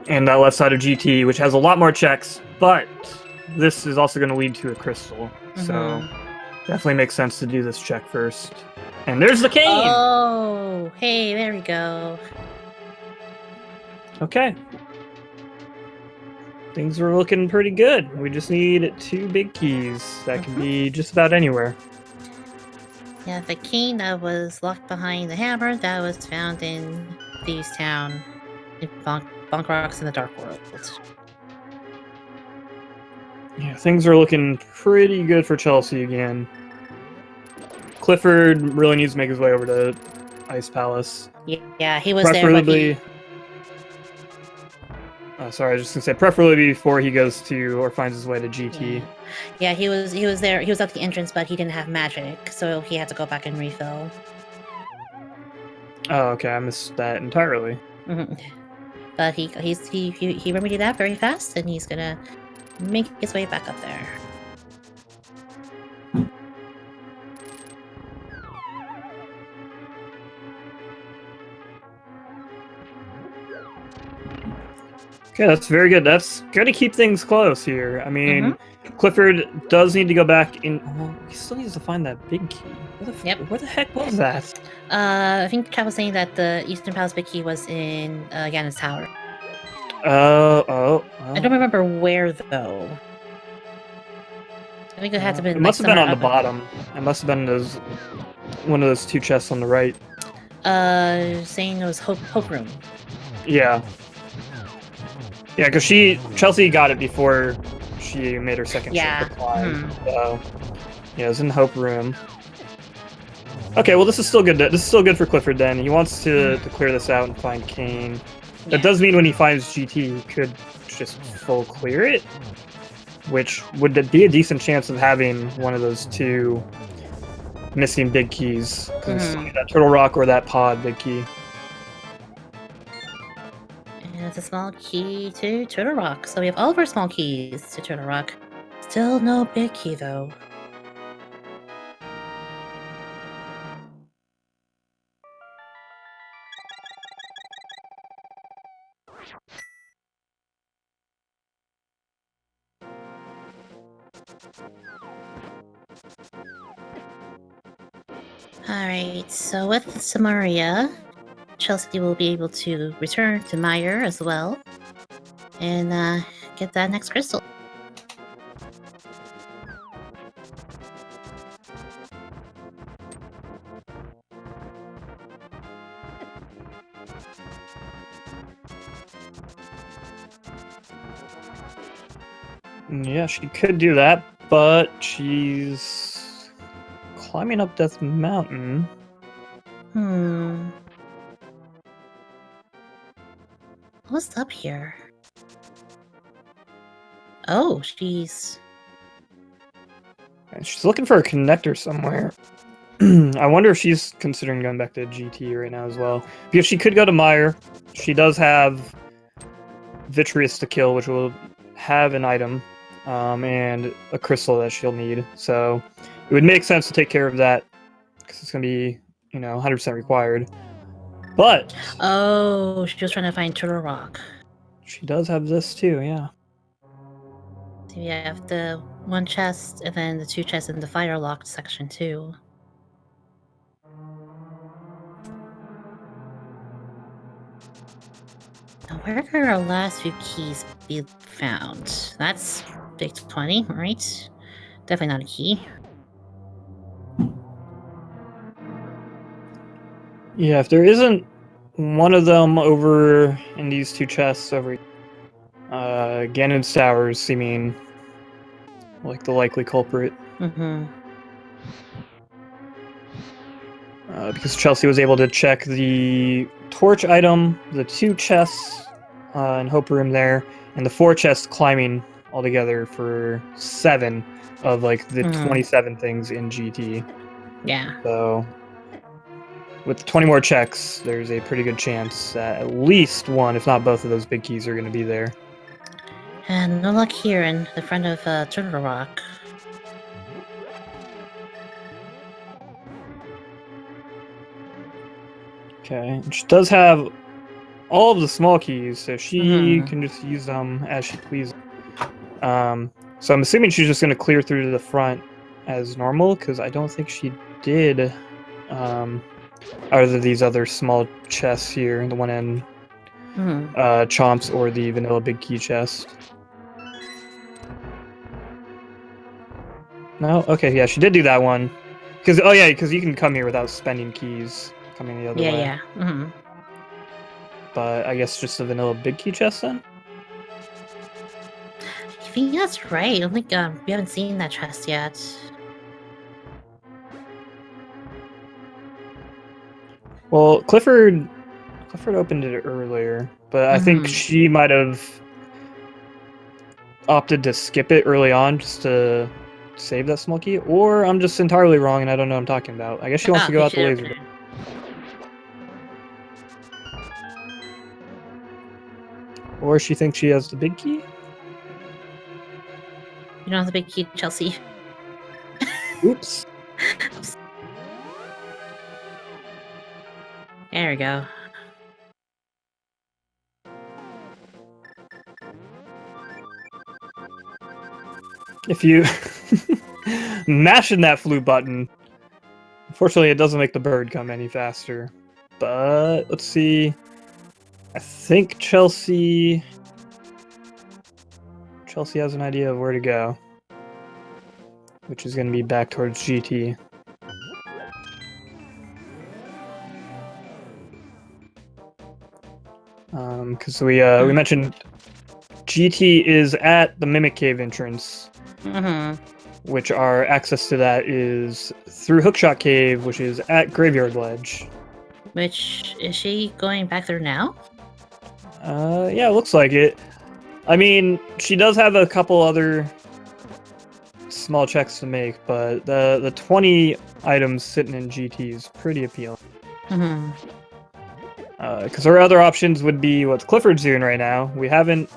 S1: And that left side of GT, which has a lot more checks, but this is also going to lead to a crystal. So definitely makes sense to do this check first. And there's the cane!
S2: Oh, hey, there we go.
S1: Okay. Things are looking pretty good. We just need 2 big keys that can be just about anywhere.
S2: Yeah, the cane that was locked behind the hammer that was found in Thieves Town in Bonk Rocks in the Dark World.
S1: Yeah, things are looking pretty good for Chelsea again. Clifford really needs to make his way over to Ice Palace.
S2: Yeah, he was
S1: preferably,
S2: there.
S1: Sorry, I was just gonna say preferably before he goes to or finds his way to GT.
S2: Yeah, he was there. He was at the entrance, but he didn't have magic, so he had to go back and refill.
S1: Oh, okay, I missed that entirely.
S2: But he remedied that very fast, and he's gonna make his way back up there.
S1: Okay, that's very good. That's gonna keep things close here. I mean, Clifford does need to go back in. Well, he still needs to find that big key. Where the heck was that?
S2: I think Chad was saying that the Eastern Palace big key was in Ganon's Tower. I don't remember where though. I think it had to be.
S1: It must have been on the bottom. It must have been one of those 2 chests on the right.
S2: Saying it was Hope Room.
S1: Yeah. Yeah, because Chelsea got it before she made her second trip to climb. So, yeah, it was in Hope Room. Okay, well, this is still good. This is still good for Clifford then. He wants to clear this out and find Kane. That does mean when he finds GT, he could just full clear it, which would be a decent chance of having one of those 2 missing big keys. That Turtle Rock or that pod big key.
S2: And it's a small key to Turtle Rock. So we have all of our small keys to Turtle Rock. Still no big key though. Alright, so with Samaria, Chelsea will be able to return to Meyer as well and get that next crystal.
S1: Yeah, she could do that, but she's climbing up Death Mountain.
S2: What's up here? Oh, she's
S1: looking for a connector somewhere. I wonder if she's considering going back to GT right now as well. Because she could go to Meyer. She does have Vitreous to kill, which will have an item and a crystal that she'll need. So it would make sense to take care of that because it's going to be, 100% required. But
S2: oh, she was trying to find Turtle Rock.
S1: She does have this too, yeah.
S2: So we have the 1 chest and then the 2 chests in the fire locked section too. Now, where could our last few keys be found? That's big 20, right? Definitely not a key.
S1: Yeah, if there isn't one of them over in these 2 chests over Ganon's Towers seeming like the likely culprit. Because Chelsea was able to check the torch item, the 2 chests in Hope Room there, and the 4 chests climbing altogether for 7 of like the 27 things in GT.
S2: Yeah.
S1: So with 20 more checks, there's a pretty good chance that at least one, if not both of those big keys are going to be there.
S2: And no luck here in the front of Turtle Rock.
S1: Okay, she does have all of the small keys, so she can just use them as she pleases. So I'm assuming she's just going to clear through to the front as normal, because I don't think she did either of these other small chests here, the one in Chomps or the vanilla big key chest. No? Okay, yeah, she did do that one. Because you can come here without spending keys coming the other way.
S2: Yeah.
S1: But I guess just the vanilla big key chest then?
S2: I think that's right. I don't think we haven't seen that chest yet.
S1: Well, Clifford opened it earlier, but I think she might have opted to skip it early on just to save that small key, or I'm just entirely wrong and I don't know what I'm talking about. I guess she wants to go out the laser door. Or she thinks she has the big key?
S2: You don't have the big key, Chelsea.
S1: Oops.
S2: There we go.
S1: If you mashing that flute button, unfortunately it doesn't make the bird come any faster. But let's see. I think Chelsea has an idea of where to go, which is going to be back towards GT. Because we mentioned GT is at the Mimic Cave entrance, which our access to that is through Hookshot Cave, which is at Graveyard Ledge.
S2: Which, is she going back there now?
S1: Yeah, it looks like it. I mean, she does have a couple other small checks to make, but the 20 items sitting in GT is pretty appealing. Because our other options would be what Clifford's doing right now. We haven't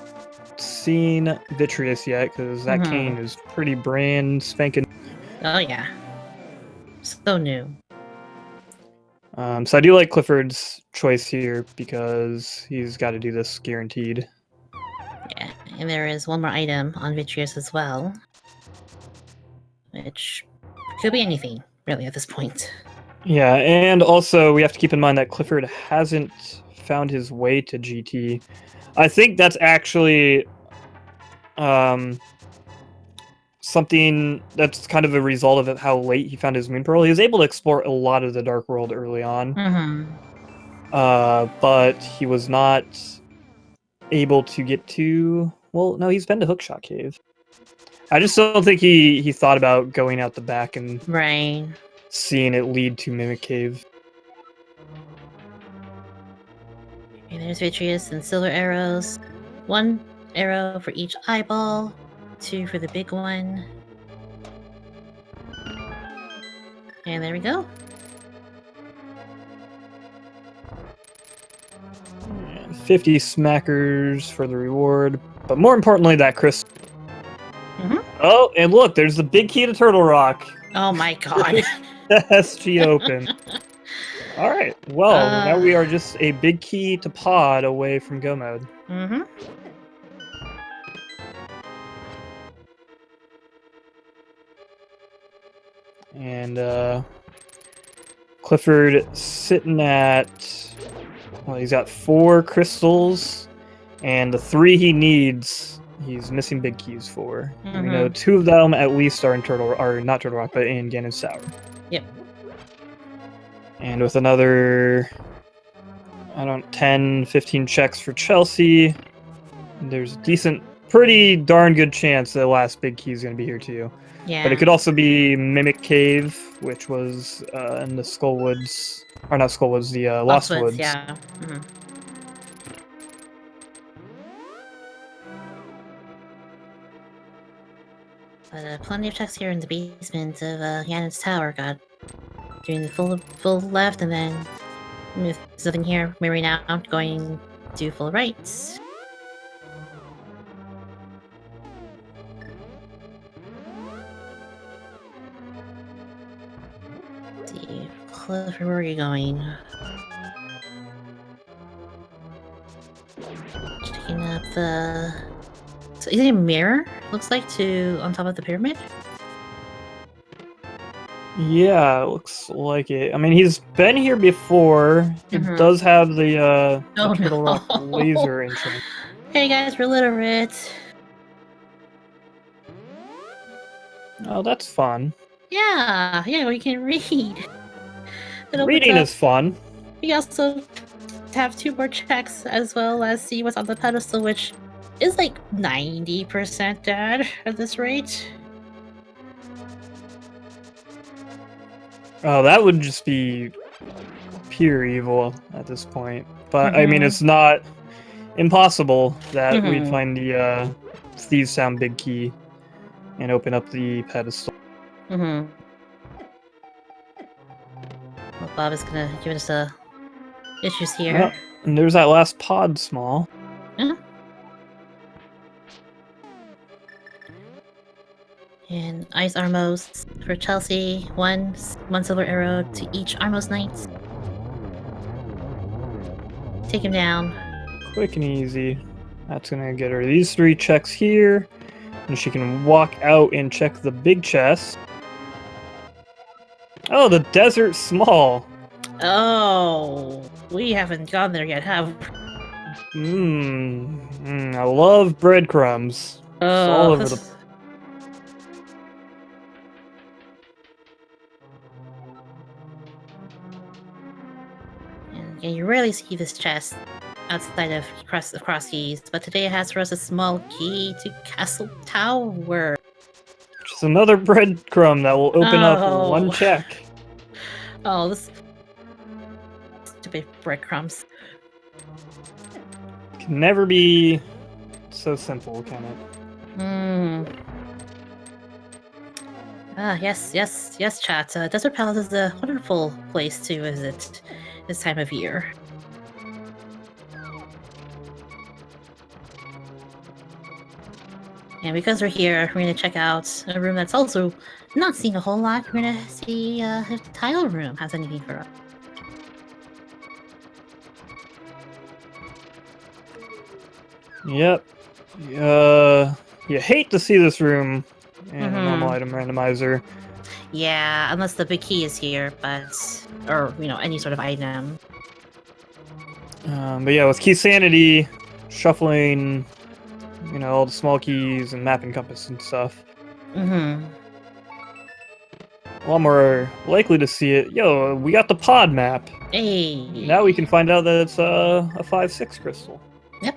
S1: seen Vitreous yet, because that cane is pretty brand spanking.
S2: Oh yeah, so new.
S1: So I do like Clifford's choice here because he's got to do this guaranteed.
S2: Yeah, and there is one more item on Vitreous as well, which could be anything really at this point.
S1: Yeah, and also we have to keep in mind that Clifford hasn't found his way to GT. I think that's actually something that's kind of a result of how late he found his Moon Pearl. He was able to explore a lot of the Dark World early on, but he was not able to get to... Well, no, he's been to Hookshot Cave. I just don't think he thought about going out the back and seeing it lead to Mimic Cave.
S2: Okay, there's Vitreous and silver arrows. 1 arrow for each eyeball, 2 for the big one. And there we go.
S1: And 50 smackers for the reward, but more importantly, that crystal. Oh, and look, there's the big key to Turtle Rock.
S2: Oh my god.
S1: SG open. Alright, well, now we are just a big key to pod away from go mode. And Clifford sitting at... Well, he's got 4 crystals, and the 3 he needs... He's missing big keys for. We know 2 of them at least are in not Turtle Rock, but in Ganon's Tower.
S2: Yep.
S1: And with another, 10, 15 checks for Chelsea, there's a pretty darn good chance the last big key is going to be here too.
S2: Yeah.
S1: But it could also be Mimic Cave, which was in the Skullwoods, or not Skullwoods, the Lost Woods.
S2: Yeah. But plenty of checks here in the basement of Yannon's tower. Got doing the full left, and then there's nothing here. Maybe now going to full right. Let's see, Clifford, where are you going? Checking up the. So is it a mirror? Looks like to on top of the pyramid.
S1: Yeah, it looks like it. I mean, he's been here before. It does have the Turtle Rock laser entrance.
S2: Hey guys, we're literate.
S1: Oh, that's fun.
S2: Yeah, we can read.
S1: Reading is fun.
S2: We also have 2 more checks as well as see what's on the pedestal, which is like 90% dead at this rate.
S1: Oh, that would just be pure evil at this point. But I mean, it's not impossible that we'd find the Thieves' Town big key and open up the pedestal.
S2: Well, Bob is gonna give us issues here.
S1: Oh, and there's that last pod, small.
S2: And ice armos for Chelsea. One silver arrow to each armos knight. Take him down.
S1: Quick and easy. That's gonna get her these 3 checks here. And she can walk out and check the big chest. Oh, the desert small.
S2: Oh, we haven't gone there yet, have we?
S1: I love breadcrumbs. It's all over the...
S2: Yeah, you rarely see this chest outside of cross keys, but today it has for us a small key to Castle Tower.
S1: Just another breadcrumb that will open up 1 check.
S2: Oh, this stupid breadcrumbs.
S1: Can never be so simple, can it?
S2: Yes, chat. Desert Palace is a wonderful place to visit this time of year. And because we're here, we're going to check out a room that's also not seen a whole lot. We're going to see if the tile room has anything for us.
S1: Yep. You hate to see this room in a normal item randomizer.
S2: Yeah, unless the big key is here, or any sort of item.
S1: But yeah, with key sanity, shuffling, all the small keys and map and compass and stuff. A lot more likely to see it. Yo, we got the pod map.
S2: Hey.
S1: Now we can find out that it's a 5/6 crystal.
S2: Yep.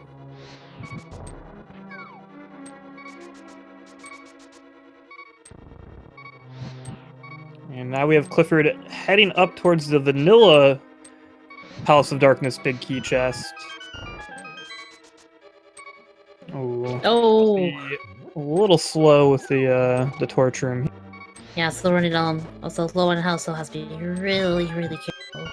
S1: And now we have Clifford heading up towards the vanilla Palace of Darkness big key chest.
S2: Oh.
S1: A little slow with the torch room.
S2: Yeah, still running on. Also, low on health, so has to be really, really careful.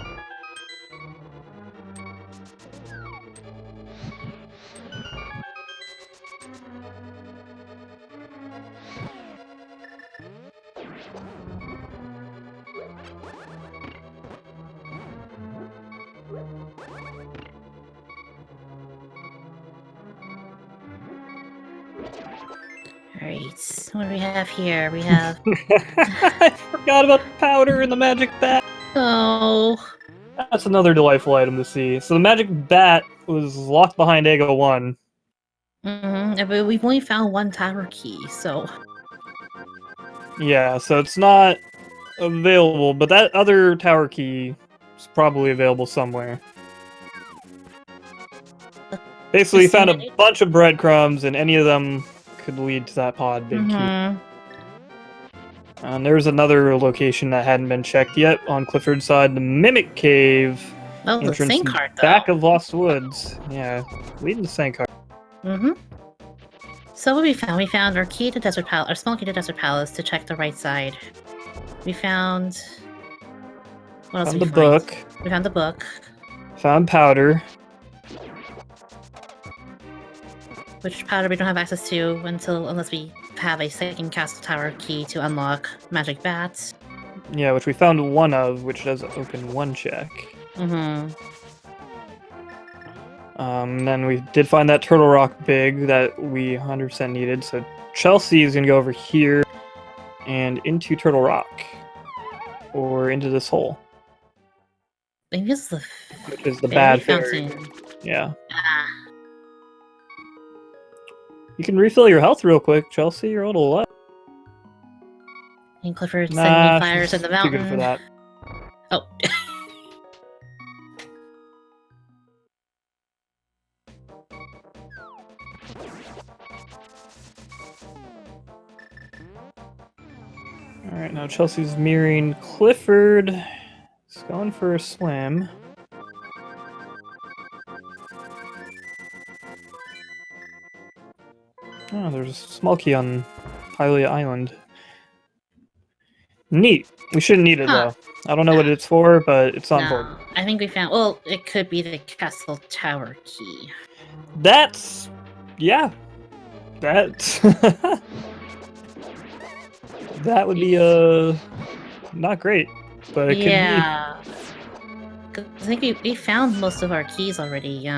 S2: Alright, what do we have here? We have...
S1: I forgot about the powder and the magic bat.
S2: Oh.
S1: That's another delightful item to see. So the magic bat was locked behind Ego 1.
S2: But we've only found 1 tower key, so...
S1: Yeah, so it's not available, but that other tower key is probably available somewhere. Basically, you found a bunch of breadcrumbs, and any of them could lead to that pod big key. And there's another location that hadn't been checked yet on Clifford's side, the Mimic Cave.
S2: Oh, the Saint card, though.
S1: Back of Lost Woods. Yeah, leading to Saint card.
S2: So what we found our key to Desert Palace, our small key to Desert Palace to check the right side. We found... What else
S1: Found
S2: did
S1: the
S2: we find?
S1: book.
S2: We found the book.
S1: Found powder.
S2: Which powder we don't have access to unless we have a second castle tower key to unlock magic bats.
S1: Yeah, which we found one of, which does open one check.
S2: Mm-hmm.
S1: Then we did find that Turtle Rock big that we 100% needed, so Chelsea is going to go over here and into Turtle Rock. Or into this hole.
S2: I think this is the
S1: which is the bad
S2: fountain.
S1: fairy. Yeah.
S2: Ah.
S1: You can refill your health real quick, Chelsea. You're a little low.
S2: And Clifford sending me fires
S1: she's
S2: in the mountain.
S1: too good for that.
S2: Oh.
S1: Alright, now Chelsea's mirroring Clifford. He's going for a swim. Oh, there's a small key on Hylia Island. Neat. We shouldn't need it, though. I don't know what it's for, but it's on board.
S2: I think we found... Well, it could be the castle tower key.
S1: That's... Yeah. That's... That would be, not great. But it could be...
S2: Yeah. I think we found most of our keys already.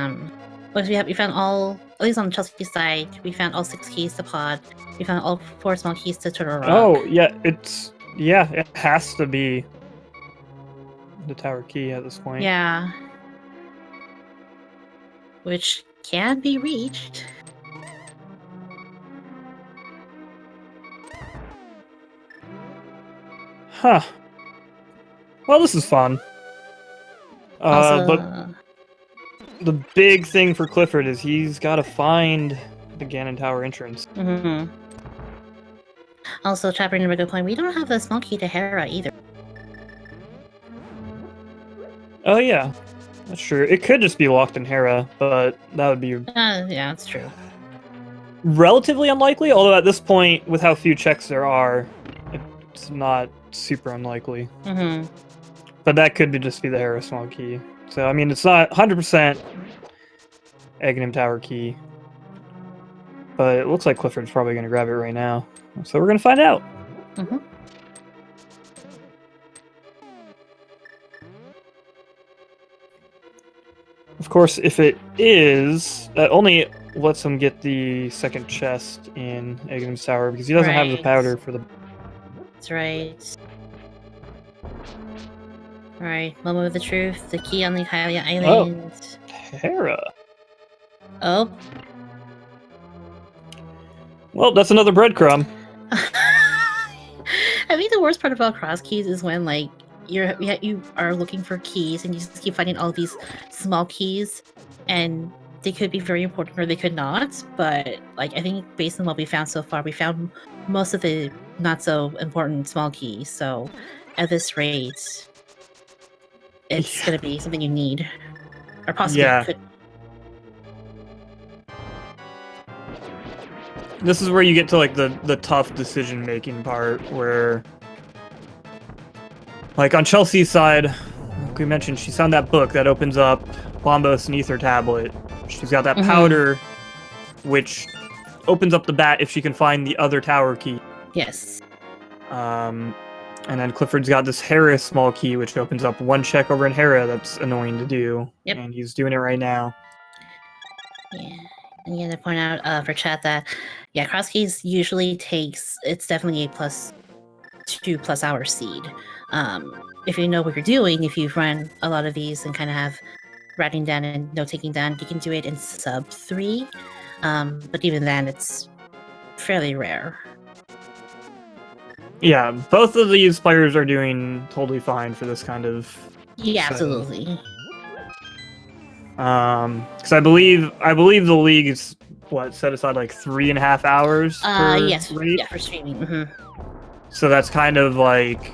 S2: But we found all... At least on Chelsea's side, we found all 6 keys to Pod. We found all 4 small keys to Turtle Rock.
S1: Oh, yeah, it's... Yeah, it has to be the tower key at this point.
S2: Yeah. Which can be reached.
S1: Huh. Well, this is fun.
S2: Also,
S1: but the big thing for Clifford is he's got to find the Ganon Tower entrance.
S2: Mm-hmm. Also, Chopper and a good point. We don't have the small key to Hera either.
S1: Oh yeah, that's true. It could just be locked in Hera, but that would be
S2: Yeah, that's true.
S1: relatively unlikely. Although at this point, with how few checks there are, it's not super unlikely.
S2: Mm-hmm.
S1: But that could just be the Hera small key. So I mean, it's not 100% Aghanim Tower key, but it looks like Clifford's probably going to grab it right now. So we're going to find out.
S2: Mm-hmm.
S1: Of course, if it is, that only lets him get the second chest in Aghanim's Tower because he doesn't have the powder for the...
S2: That's right. Alright, moment of the truth. The key on the Hylia Island.
S1: Hera.
S2: Oh.
S1: Well, that's another breadcrumb.
S2: I think the worst part about cross keys is when, like, you are looking for keys and you just keep finding all these small keys, and they could be very important or they could not. But like, I think based on what we found so far, we found most of the not so important small keys. So at this rate, it's gonna be something you need, or possibly could.
S1: This is where you get to like the tough decision making part where, like on Chelsea's side, like we mentioned, she found that book that opens up Bombos and Ether Tablet. She's got that powder, which opens up the bat if she can find the other tower key.
S2: Yes.
S1: And then Clifford's got this Hera small key, which opens up one check over in Hera that's annoying to do.
S2: Yep.
S1: And he's doing it right now.
S2: Yeah. And you have to point out for chat that, yeah, cross keys usually takes, it's definitely a +2+ hour seed. If you know what you're doing, if you've run a lot of these and kind of have writing down and note taking down, you can do it in sub 3. But even then, it's fairly rare.
S1: Yeah, both of these players are doing totally fine for this kind of...
S2: Yeah, absolutely.
S1: Because I believe the league is set aside like 3.5 hours for
S2: yes,
S1: raid?
S2: yeah, for streaming. Mm-hmm.
S1: So that's kind of like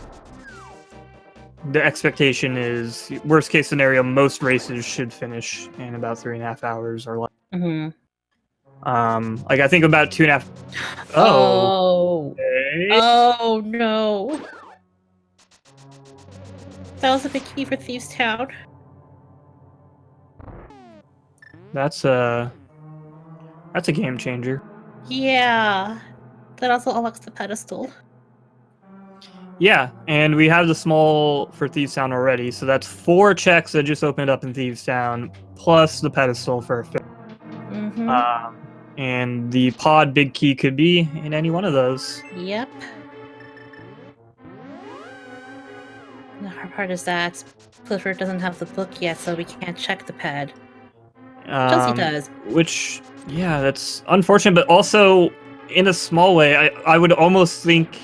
S1: the expectation is worst case scenario. Most races should finish in about 3.5 hours or less.
S2: Mm-hmm.
S1: Like I think about 2.5.
S2: Oh.
S1: Okay.
S2: Oh no. That was a big key for Thieves Town.
S1: That's a game changer.
S2: Yeah. That also unlocks the pedestal.
S1: Yeah, and we have the small for Thieves Town already, so that's 4 checks that just opened up in Thieves Town, plus the pedestal for a 5th.
S2: Mm-hmm.
S1: And the pod big key could be in any one of those.
S2: Yep. The hard part is that Clifford doesn't have the book yet, so we can't check the pad. Chelsea does.
S1: Which, yeah, that's unfortunate, but also in a small way, I would almost think,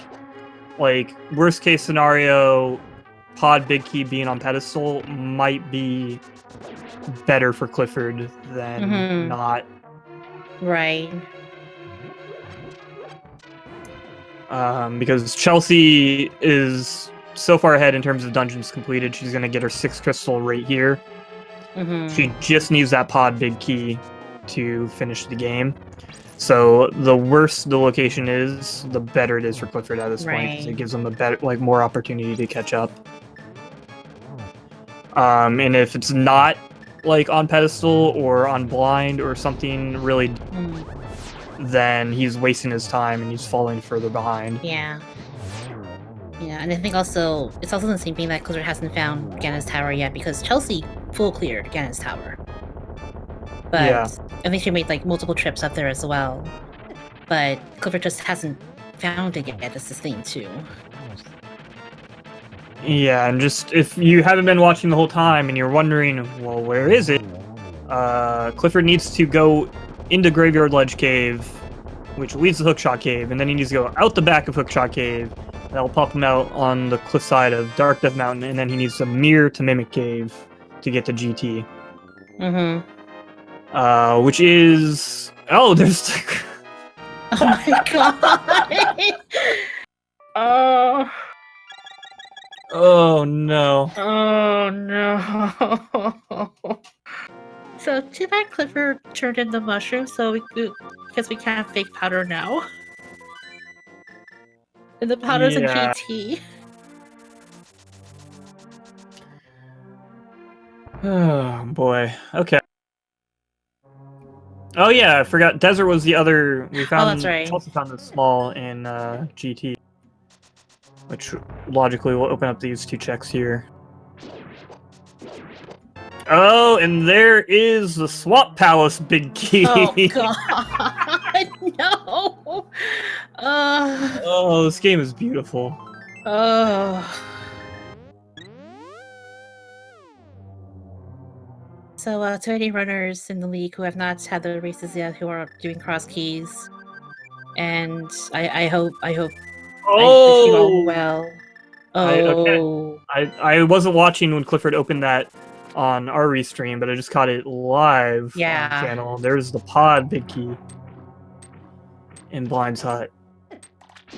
S1: like, worst case scenario, pod big key being on pedestal might be better for Clifford than not.
S2: Right.
S1: Because Chelsea is so far ahead in terms of dungeons completed, she's going to get her 6th crystal right here. She just needs that pod big key to finish the game. So the worse the location is, the better it is for Clifford at this point, because it gives them a better, like, more opportunity to catch up. And if it's not like on pedestal or on blind or something really, then he's wasting his time and he's falling further behind.
S2: Yeah. Yeah, and I think also it's also the same thing that Clifford hasn't found Ganon's Tower yet, because Chelsea full cleared Ganon's Tower. But
S1: Yeah.
S2: I think she made like multiple trips up there as well. But Clifford just hasn't found it yet. That's the thing too.
S1: Yeah, and just if you haven't been watching the whole time and you're wondering, well, where is it? Clifford needs to go into Graveyard Ledge Cave, which leads to Hookshot Cave, and then he needs to go out the back of Hookshot Cave. That'll pop him out on the cliffside of Dark Death Mountain, and then he needs to mirror to Mimic Cave to get to GT. Which is... Oh, there's...
S2: Oh my god! Oh.
S1: Oh no.
S2: Oh no. So too bad Clifford turned into mushroom, so because we can't fake powder now. And the powder's in GT.
S1: Oh boy. Okay. Oh yeah, I forgot. Desert was the other. We found.
S2: Oh, that's right.
S1: Chelsea found the small in GT, which logically will open up these 2 checks here. Oh, and there is the Swamp Palace big key.
S2: Oh god, no!
S1: Oh, this game is beautiful.
S2: So, to any runners in the league who have not had their races yet, who are doing cross keys, and I hope I wish you all well. Oh,
S1: I wasn't watching when Clifford opened that on our restream, but I just caught it live on the channel. There's the pod big key in Blind's Hut.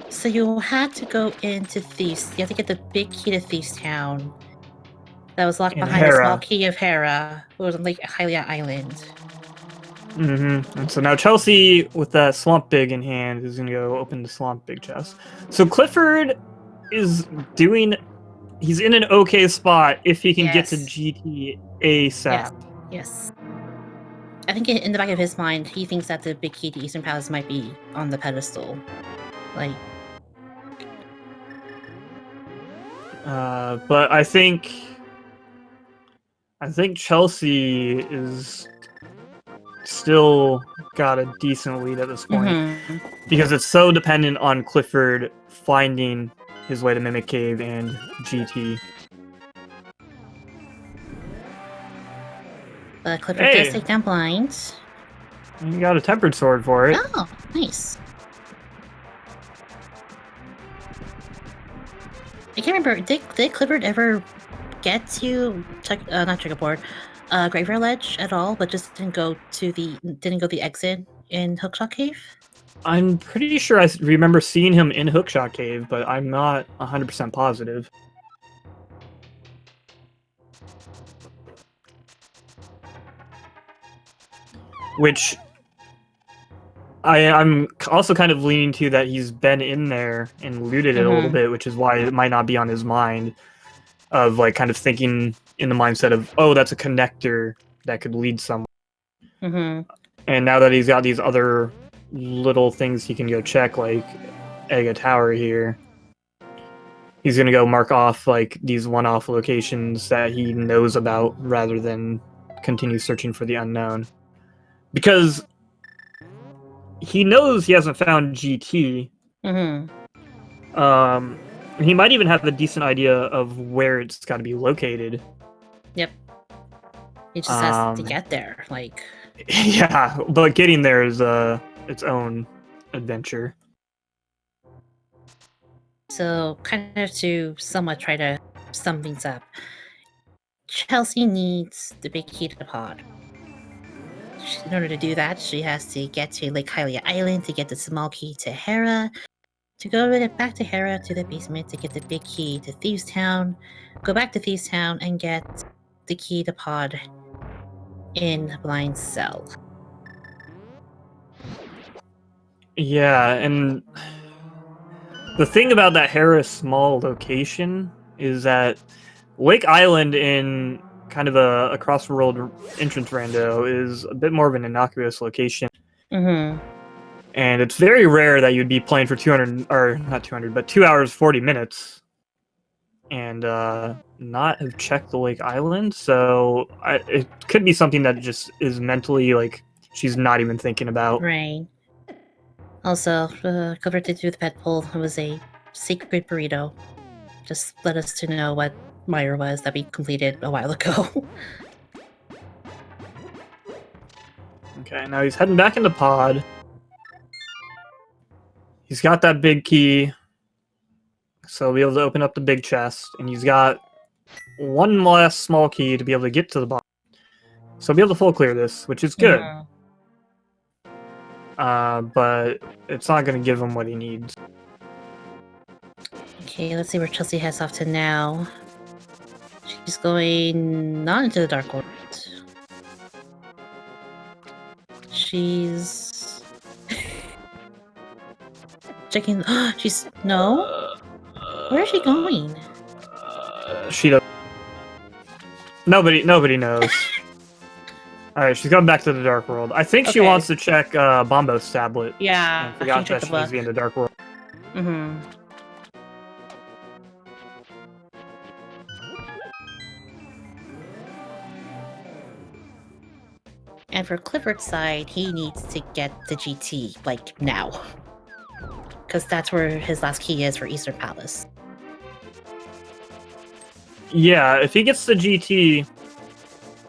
S2: So you had to go into Thieves. You have to get the big key to Thieves Town. That was locked behind the small key of Hera, who was on Lake Hylia Island.
S1: And so now Chelsea, with that Swamp Big in hand, is going to go open the Swamp Big chest. So Clifford is doing... He's in an okay spot if he can get to GT ASAP.
S2: Yes. I think in the back of his mind, he thinks that the big key to Eastern Palace might be on the pedestal. Like...
S1: but I think Chelsea is still got a decent lead at this point, because it's so dependent on Clifford finding his way to Mimic Cave and GT.
S2: Clifford does take down blinds.
S1: And you got a tempered sword for it.
S2: Oh, nice. I can't remember. Did Clifford ever get to not checkerboard, Graveyard Ledge at all, but just didn't go the exit in Hookshot Cave?
S1: I'm pretty sure I remember seeing him in Hookshot Cave, but I'm not 100% positive. Which I'm also kind of leaning to that he's been in there and looted it a little bit, which is why it might not be on his mind of like kind of thinking in the mindset of, oh, that's a connector that could lead somewhere. And now that he's got these other little things he can go check, like Ega Tower here, he's gonna go mark off like these one-off locations that he knows about rather than continue searching for the unknown. Because he knows he hasn't found GT. He might even have a decent idea of where it's got to be located.
S2: Yep. He just has to get there, like.
S1: Yeah, but getting there is its own adventure.
S2: So, kind of to somewhat try to sum things up, Chelsea needs the big key to the pod. In order to do that, she has to get to Lake Hylia Island to get the small key to Hera, to go back to Hera to the basement to get the big key to Thieves Town, go back to Thieves Town and get the key to pod in Blind Cell.
S1: Yeah, and the thing about that Hera small location is that Lake Island in kind of a cross-world entrance rando is a bit more of an innocuous location. And it's very rare that you'd be playing for 200, or not 200, but 2 hours, 40 minutes and not have checked the Lake Island. So it could be something that just is mentally, like, she's not even thinking about.
S2: Right. Also, Clifford did do the pet pull. It was a secret burrito. Just let us to know what Meyer was that we completed a while ago.
S1: Okay, now he's heading back into pod. He's got that big key, so he'll be able to open up the big chest, and he's got one last small key to be able to get to the bottom. So he'll be able to full clear this, which is good. But it's not going to give him what he needs.
S2: Okay, let's see where Chelsea heads off to now. She's going not into the Dark World. She's checking. She's no. Where is she going?
S1: She does. Nobody knows. All right, she's going back to the Dark World. I think she wants to check Bombo's tablet.
S2: Yeah,
S1: and forgot that she needs to be in the Dark World.
S2: And for Clifford's side, he needs to get the GT, like, now. Because that's where his last key is for Eastern Palace.
S1: Yeah, if he gets the GT,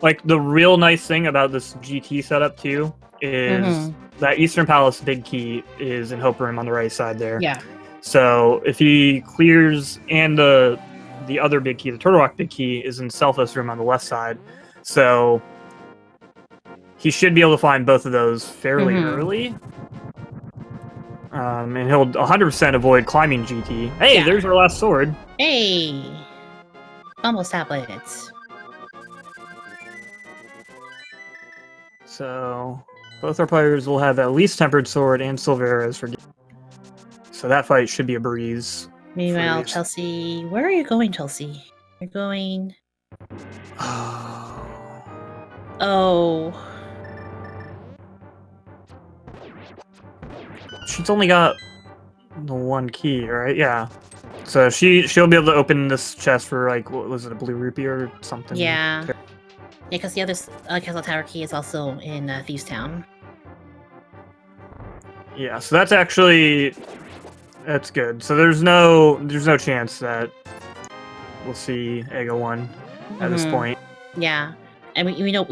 S1: like, the real nice thing about this GT setup, too, is that Eastern Palace big key is in Hope Room on the right side there.
S2: Yeah.
S1: So if he clears, and the other big key, the Turtle Rock big key, is in Selphos Room on the left side. So he should be able to find both of those fairly early. And he'll 100% avoid climbing GT. Hey, there's our last sword.
S2: Hey! Almost tablets.
S1: So both our players will have at least Tempered Sword and Silver Arrows for. So that fight should be a breeze.
S2: Meanwhile, Chelsea... Where are you going, Chelsea? You're going... Oh...
S1: She's only got the one key, right? Yeah. So she'll be able to open this chest for, like, what was it, a blue rupee or something?
S2: Yeah. Yeah, because the other Castle Tower key is also in Thieves Town.
S1: Yeah, so that's actually... That's good. So there's no chance that we'll see Ega 1 at this point.
S2: Yeah. And we know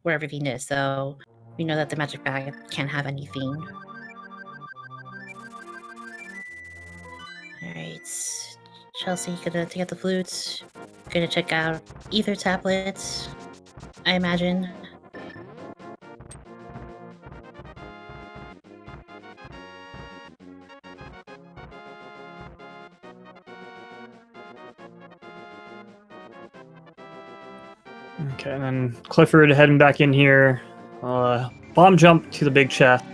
S2: where everything is, so we know that the magic bag can't have anything. Alright, Chelsea gonna take out the flutes, gonna check out ether tablets, I imagine.
S1: Okay, and then Clifford heading back in here. Bomb jump to the big chest.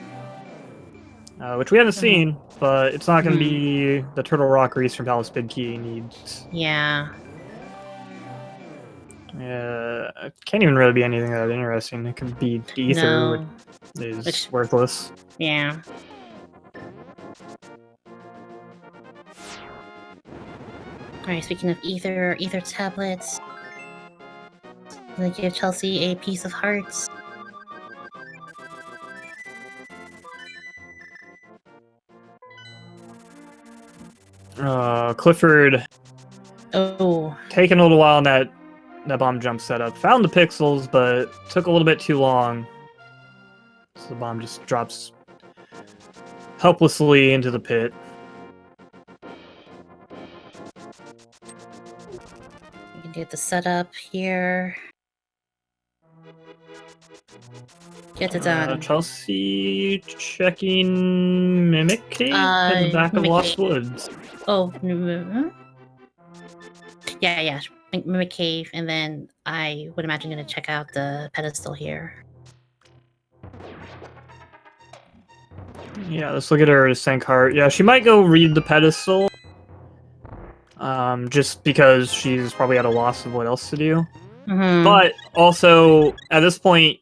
S1: which we haven't seen, but it's not going to be the Turtle Rock or Eastern Palace Big Key needs.
S2: Yeah.
S1: It can't even really be anything that interesting. It could be Ether,
S2: No.
S1: which is worthless.
S2: Yeah. Alright, speaking of ether tablets. I'm gonna give Chelsea a piece of heart.
S1: Clifford.
S2: Oh.
S1: Taking a little while on that bomb jump setup. Found the pixels, but took a little bit too long. So the bomb just drops helplessly into the pit.
S2: You can get the setup here. Get it done.
S1: Chelsea checking Mimic Cave in the back of Lost Woods.
S2: Oh, yeah. Mimic Cave, and then I would imagine gonna check out the pedestal here.
S1: Yeah, let's look at her sync heart. Yeah, she might go read the pedestal. Just because she's probably at a loss of what else to do. But also, at this point,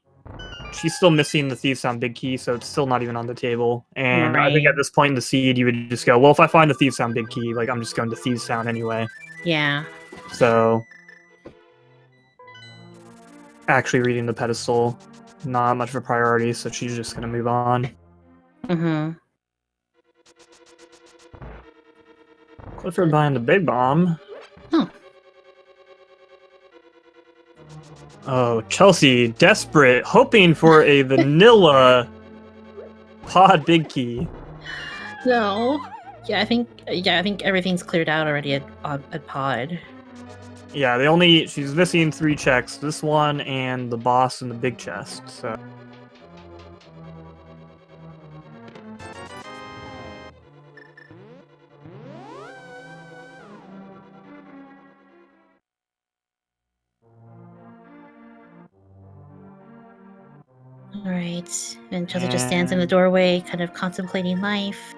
S1: she's still missing the Thieves' Sound Big Key, so it's still not even on the table. And I think at this point in the seed, you would just go, well, if I find the Thieves' Sound Big Key, like, I'm just going to Thieves' Sound anyway.
S2: Yeah.
S1: So, actually reading the pedestal, not much of a priority, so she's just going to move on. Clifford buying the big bomb. Oh, Chelsea, desperate, hoping for a vanilla pod big key.
S2: No. Yeah, I think everything's cleared out already at pod.
S1: Yeah, she's missing 3 checks. This one and the boss and the big chest, so.
S2: Alright, and Chelsea just stands in the doorway, kind of contemplating life.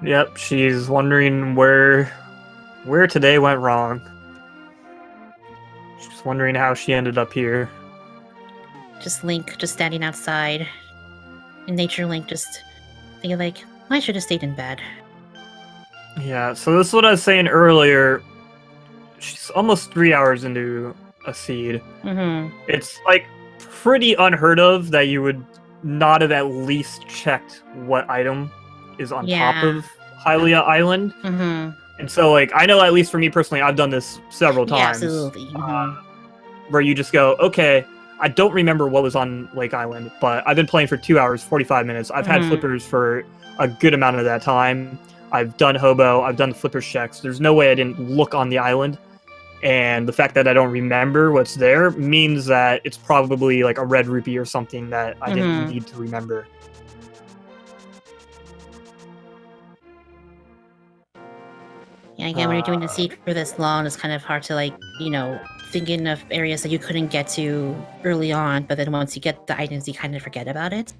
S1: Yep, she's wondering where today went wrong. She's wondering how she ended up here.
S2: Just Link, just standing outside. And Nature Link just thinking like, I should have stayed in bed.
S1: Yeah, so this is what I was saying earlier. She's almost 3 hours into a seed. It's like pretty unheard of that you would not have at least checked what item is on top of Hylia Island. And so, like, I know at least for me personally, I've done this several times.
S2: Yeah, absolutely.
S1: Where you just go, okay, I don't remember what was on Lake Island, but I've been playing for 2 hours, 45 minutes. I've had flippers for a good amount of that time. I've done hobo. I've done the flippers checks. There's no way I didn't look on the island. And the fact that I don't remember what's there means that it's probably like a red rupee or something that I didn't need to remember.
S2: Yeah, again, when you're doing the seed for this long, it's kind of hard to, like, thinking of areas that you couldn't get to early on, but then once you get the items, you kind of forget about it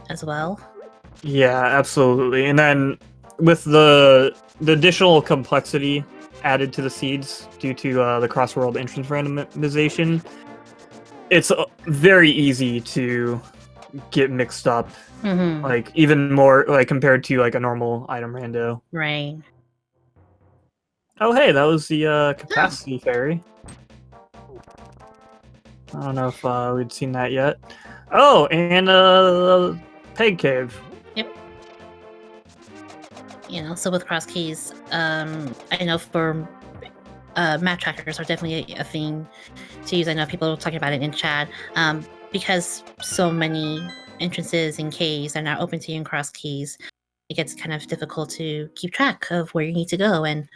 S2: as well.
S1: Yeah, absolutely. And then with the additional complexity added to the seeds due to the cross-world entrance randomization, it's very easy to get mixed up, like even more like compared to like a normal item rando.
S2: Right.
S1: Oh, hey, that was the capacity fairy. I don't know if we'd seen that yet. Oh, and Peg Cave.
S2: Yep. So with cross keys, I know for map trackers are definitely a thing to use. I know people are talking about it in chat. Because so many entrances and caves are now open to you in cross keys, it gets kind of difficult to keep track of where you need to go and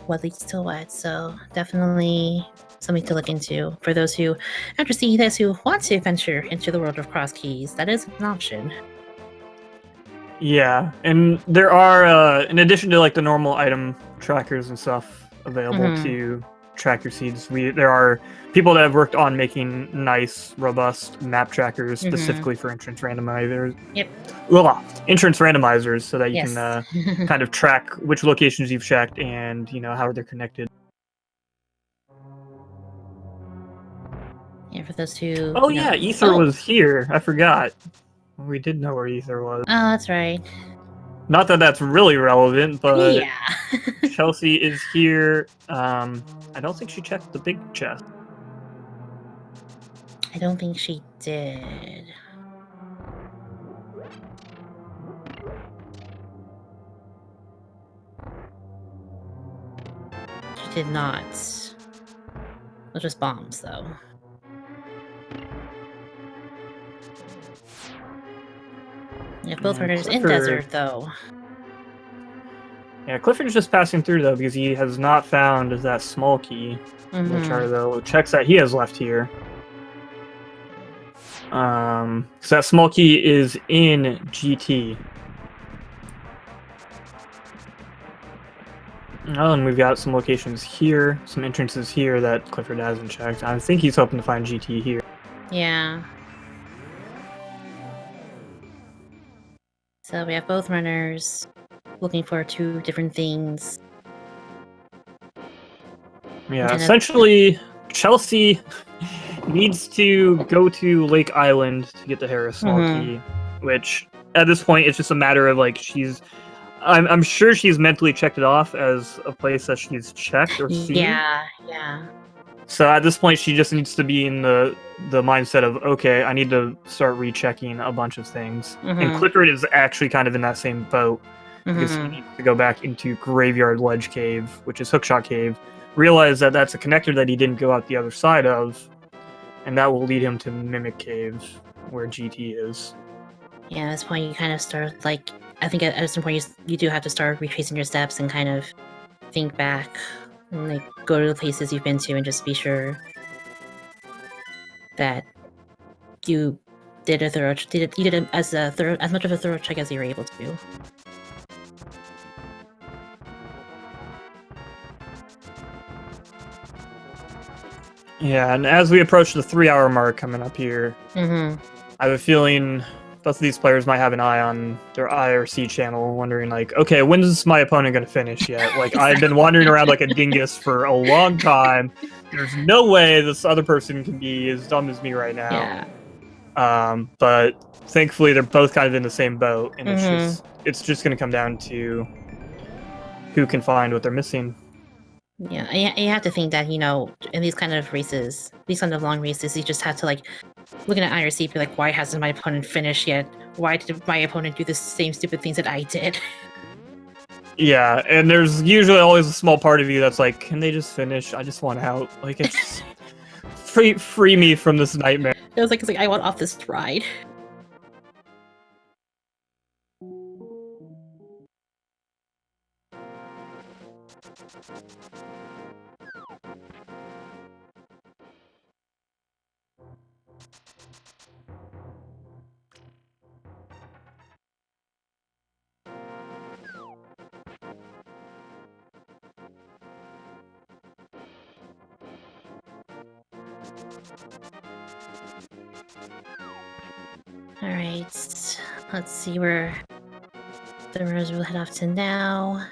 S2: what leads to what. So definitely something to look into for those who, after seeing this, who want to venture into the world of cross keys. That is an option.
S1: Yeah, and there are, in addition to like the normal item trackers and stuff available to track your seeds. There are people that have worked on making nice, robust map trackers specifically for entrance randomizers.
S2: Yep.
S1: Entrance randomizers, so that you
S2: Yes.
S1: can kind of track which locations you've checked and how they're connected.
S2: Yeah, for those two.
S1: Oh yeah, Ether was here. I forgot. We did know where Ether was.
S2: Oh, that's right.
S1: Not that that's really relevant, but
S2: Yeah.
S1: Chelsea is here. I don't think she checked the big chest.
S2: I don't think she did. She did not. Those just bombs, though. Yeah, both runners in desert, though.
S1: Yeah, Clifford's just passing through, though, because he has not found that small key, which are the checks that he has left here. So that small key is in GT. Oh, and we've got some locations here, some entrances here that Clifford hasn't checked. I think he's hoping to find GT here.
S2: Yeah. So we have both runners looking for two different things.
S1: Yeah, essentially, Chelsea needs to go to Lake Island to get the Harris small key, which at this point it's just a matter of like I'm sure she's mentally checked it off as a place that she's checked or seen.
S2: Yeah.
S1: So at this point, she just needs to be in the mindset of, okay, I need to start rechecking a bunch of things. And Clifford is actually kind of in that same boat because he needs to go back into Graveyard Ledge Cave, which is Hookshot Cave, realize that that's a connector that he didn't go out the other side of, and that will lead him to Mimic Cave, where GT is.
S2: Yeah, at this point, you kind of start, like, I think at some point you do have to start retracing your steps and kind of think back and like go to the places you've been to and just be sure that you did a thorough as much of a thorough check as you were able to.
S1: Yeah, and as we approach the 3-hour mark coming up here, I have a feeling both of these players might have an eye on their IRC channel, wondering like, okay, when's my opponent going to finish yet? Like, I've been wandering around like a dingus for a long time. There's no way this other person can be as dumb as me right now.
S2: Yeah.
S1: But thankfully, they're both kind of in the same boat, and it's just going to come down to who can find what they're missing.
S2: Yeah, you have to think that, in these kind of races, these kind of long races, you just have to, like, looking at IRC, be like, why hasn't my opponent finished yet? Why did my opponent do the same stupid things that I did?
S1: Yeah, and there's usually always a small part of you that's like, can they just finish? I just want out. Like, it's free me from this nightmare.
S2: It's like I want off this ride. Alright, let's see where the runners will head off to now.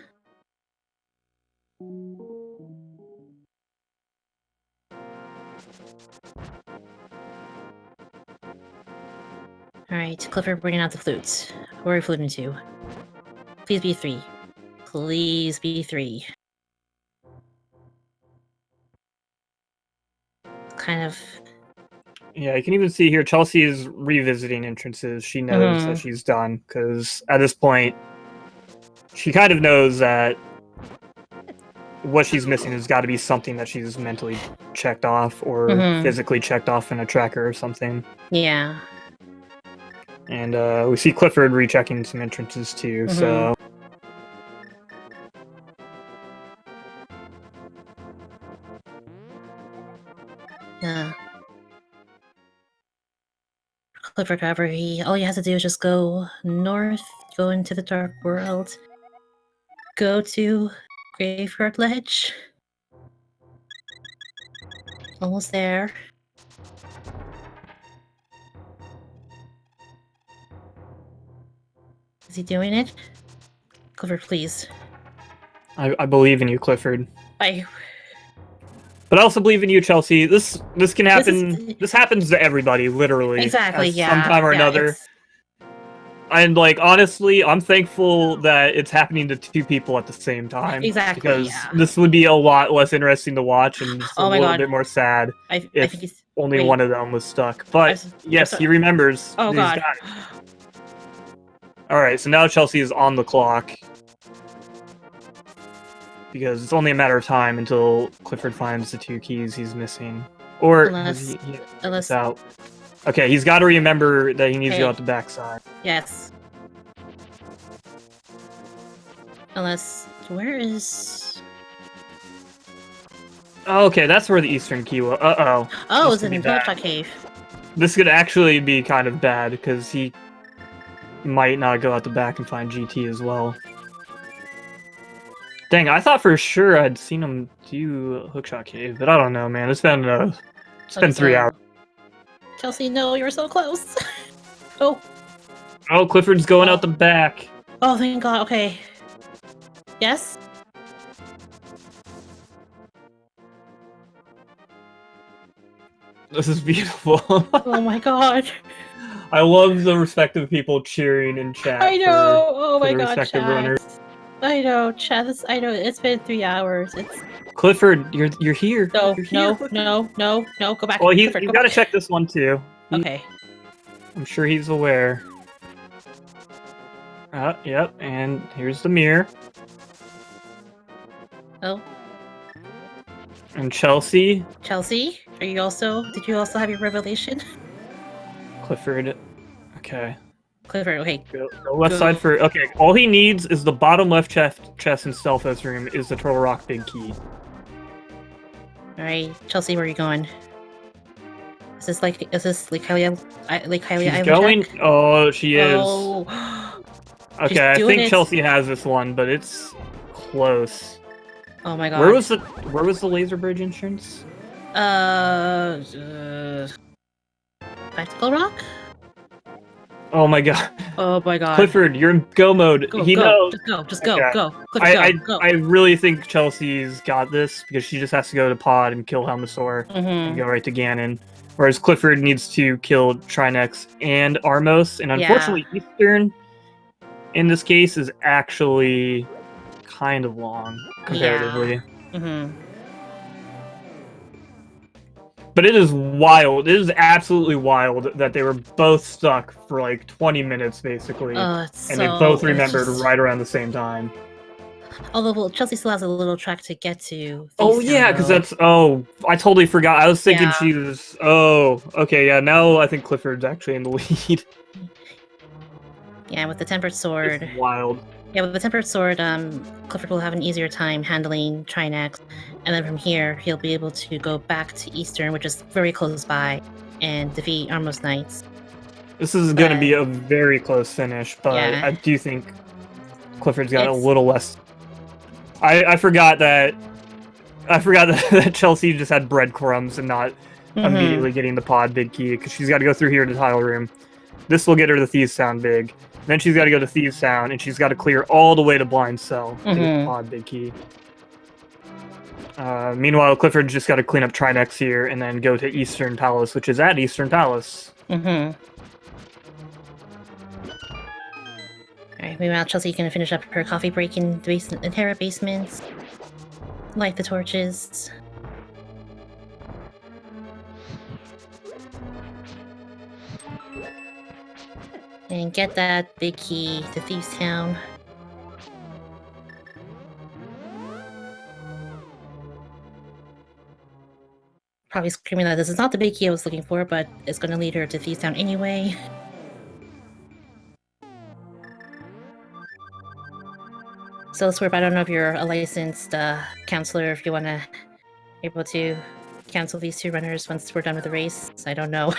S2: Alright, Clifford, bringing out the flutes. Where are we fluting to? Please be 3. Please be 3. Kind of...
S1: Yeah, you can even see here Chelsea is revisiting entrances. She knows that she's done, because at this point, she kind of knows that what she's missing has got to be something that she's mentally checked off or physically checked off in a tracker or something.
S2: Yeah.
S1: And we see Clifford rechecking some entrances too, so...
S2: Yeah. Clifford, however, all he has to do is just go north, go into the Dark World, go to Graveyard Ledge. Almost there. Is he doing it? Clifford, please.
S1: I believe in you, Clifford.
S2: I.
S1: But I also believe in you, Chelsea. This can happen.
S2: This
S1: This happens to everybody, literally.
S2: Exactly.
S1: At
S2: Yeah.
S1: some time or
S2: yeah,
S1: another.
S2: it's-
S1: And like honestly, I'm thankful that it's happening to two people at the same time.
S2: Exactly,
S1: Because
S2: yeah.
S1: this would be a lot less interesting to watch and just a
S2: Oh my
S1: little
S2: God.
S1: bit more sad
S2: I
S1: if
S2: think he's.
S1: only
S2: wait.
S1: one of them was stuck. But yes,
S2: sorry.
S1: he remembers.
S2: Oh
S1: He's
S2: God.
S1: got it. All right, so now Chelsea is on the clock. Because it's only a matter of time until Clifford finds the two keys he's missing. Or has he
S2: Unless.
S1: out? Okay, he's got to remember that he needs to go
S2: Okay.
S1: out the backside.
S2: Yes. Unless. Where is.
S1: Oh, okay, that's where the eastern key was. Uh-oh.
S2: Oh,
S1: This
S2: it's
S1: could
S2: in
S1: be
S2: the
S1: bad.
S2: Bloodshot Cave.
S1: This could actually be kind of bad, because he might not go out the back and find GT as well. Dang, I thought for sure I'd seen him do Hookshot Cave, but I don't know, man. It's been 3 hours.
S2: Chelsea, no, you're so close. Oh.
S1: Oh, Clifford's going out the back.
S2: Oh, thank God. Okay. Yes?
S1: This is beautiful.
S2: Oh my God.
S1: I love the respective people cheering in chat.
S2: I know.
S1: For
S2: My
S1: the
S2: God,
S1: respective
S2: chat.
S1: runners.
S2: I know, chat. I know. It's been 3 hours. It's.
S1: Clifford, you're here.
S2: No,
S1: You're here.
S2: no. Go back.
S1: Well, he's
S2: Clifford, go
S1: got to
S2: back.
S1: check this one too.
S2: Okay.
S1: I'm sure he's aware. Yep, and here's the mirror.
S2: Oh.
S1: And Chelsea.
S2: Chelsea, did you also have your revelation?
S1: Clifford. Okay.
S2: Clifford, okay.
S1: Go left side for. Okay, all he needs is the bottom left chest in Stelfo's room is the Turtle Rock big key.
S2: Alright, Chelsea, where are you going? Is this Lake Hylia
S1: She's
S2: Island
S1: going.
S2: check?
S1: Oh, she is.
S2: Oh.
S1: Okay, I
S2: doing
S1: think
S2: it.
S1: Chelsea has this one, but it's close.
S2: Oh my God.
S1: Where was the laser bridge entrance?
S2: Spectacle Rock?
S1: Oh my God.
S2: Oh my God.
S1: Clifford, you're in go mode.
S2: Go,
S1: He
S2: go.
S1: knows.
S2: Just go.
S1: Okay.
S2: Go. Clifford, go.
S1: I really think Chelsea's got this because she just has to go to Pod and kill Helmosaur
S2: Mm-hmm.
S1: and go right to Ganon. Whereas Clifford needs to kill Trinex and Armos, and unfortunately Eastern in this case is actually kind of long comparatively.
S2: Yeah. Mm-hmm.
S1: But it is wild. It is absolutely wild that they were both stuck for like 20 minutes basically. And they both remembered right around the same time.
S2: Although, well, Chelsea still has a little track to get to.
S1: Oh yeah, because that's I totally forgot. I was thinking she was. Oh, okay, yeah. Now I think Clifford's actually in the lead.
S2: Yeah, with the tempered sword.
S1: It's wild.
S2: Yeah, with the tempered sword, Clifford will have an easier time handling Trinex, and then from here he'll be able to go back to Eastern, which is very close by, and defeat Armos Knights.
S1: This is going to be a very close finish, but
S2: yeah.
S1: I do think Clifford's got a little less. I forgot that Chelsea just had breadcrumbs and not immediately getting the pod big key because she's got to go through here to the tile room. This will get her to Thieves Sound big. Then she's got to go to Thieves Sound and she's got to clear all the way to Blind Cell to get the pod big key. Meanwhile, Clifford just got to clean up Trinex here and then go to Eastern Palace, which is at Eastern Palace.
S2: Alright, meanwhile, Chelsea can finish up her coffee break in the Terra basements. Light the torches. And get that big key to Thieves Town. Probably screaming that this is not the big key I was looking for, but it's going to lead her to Thieves Town anyway. So, Swerve, I don't know if you're a licensed counselor, if you want to able to cancel these two runners once we're done with the race. I don't know.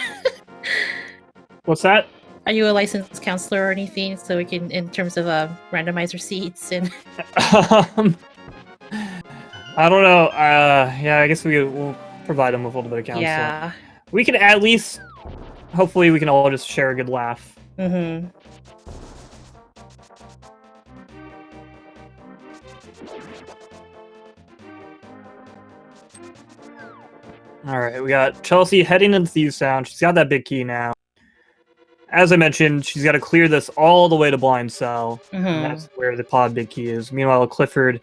S1: What's that?
S2: Are you a licensed counselor or anything? So we can, in terms of randomizer seats and.
S1: I don't know. Yeah, I guess we'll provide him with a little bit of counsel.
S2: Yeah.
S1: We can at least, hopefully, we can all just share a good laugh.
S2: Mm-hmm.
S1: All right, we got Chelsea heading into Thieves Town. She's got that big key now. As I mentioned, she's got to clear this all the way to Blind Cell.
S2: Mm-hmm.
S1: And that's where the pod big key is. Meanwhile, Clifford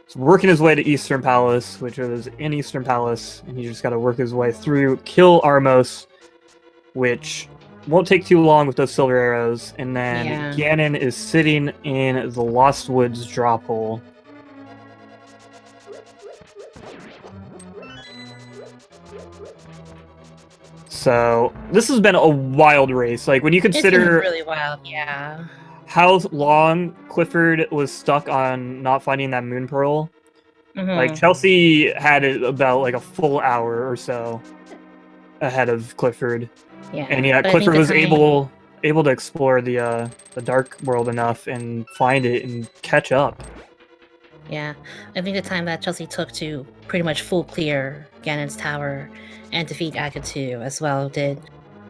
S1: is working his way to Eastern Palace, which is in Eastern Palace, and he's just got to work his way through, kill Armos, which won't take too long with those silver arrows. And then Ganon is sitting in the Lost Woods drop hole. So this has been a wild race. Like when you consider
S2: it's been really wild, yeah.
S1: How long Clifford was stuck on not finding that moon pearl.
S2: Mm-hmm.
S1: Like Chelsea had it about like a full hour or so ahead of Clifford.
S2: Yeah.
S1: And yeah, Clifford was able to explore the dark world enough and find it and catch up.
S2: Yeah, I think the time that Chelsea took to pretty much full clear Ganon's tower and defeat Agatu as well did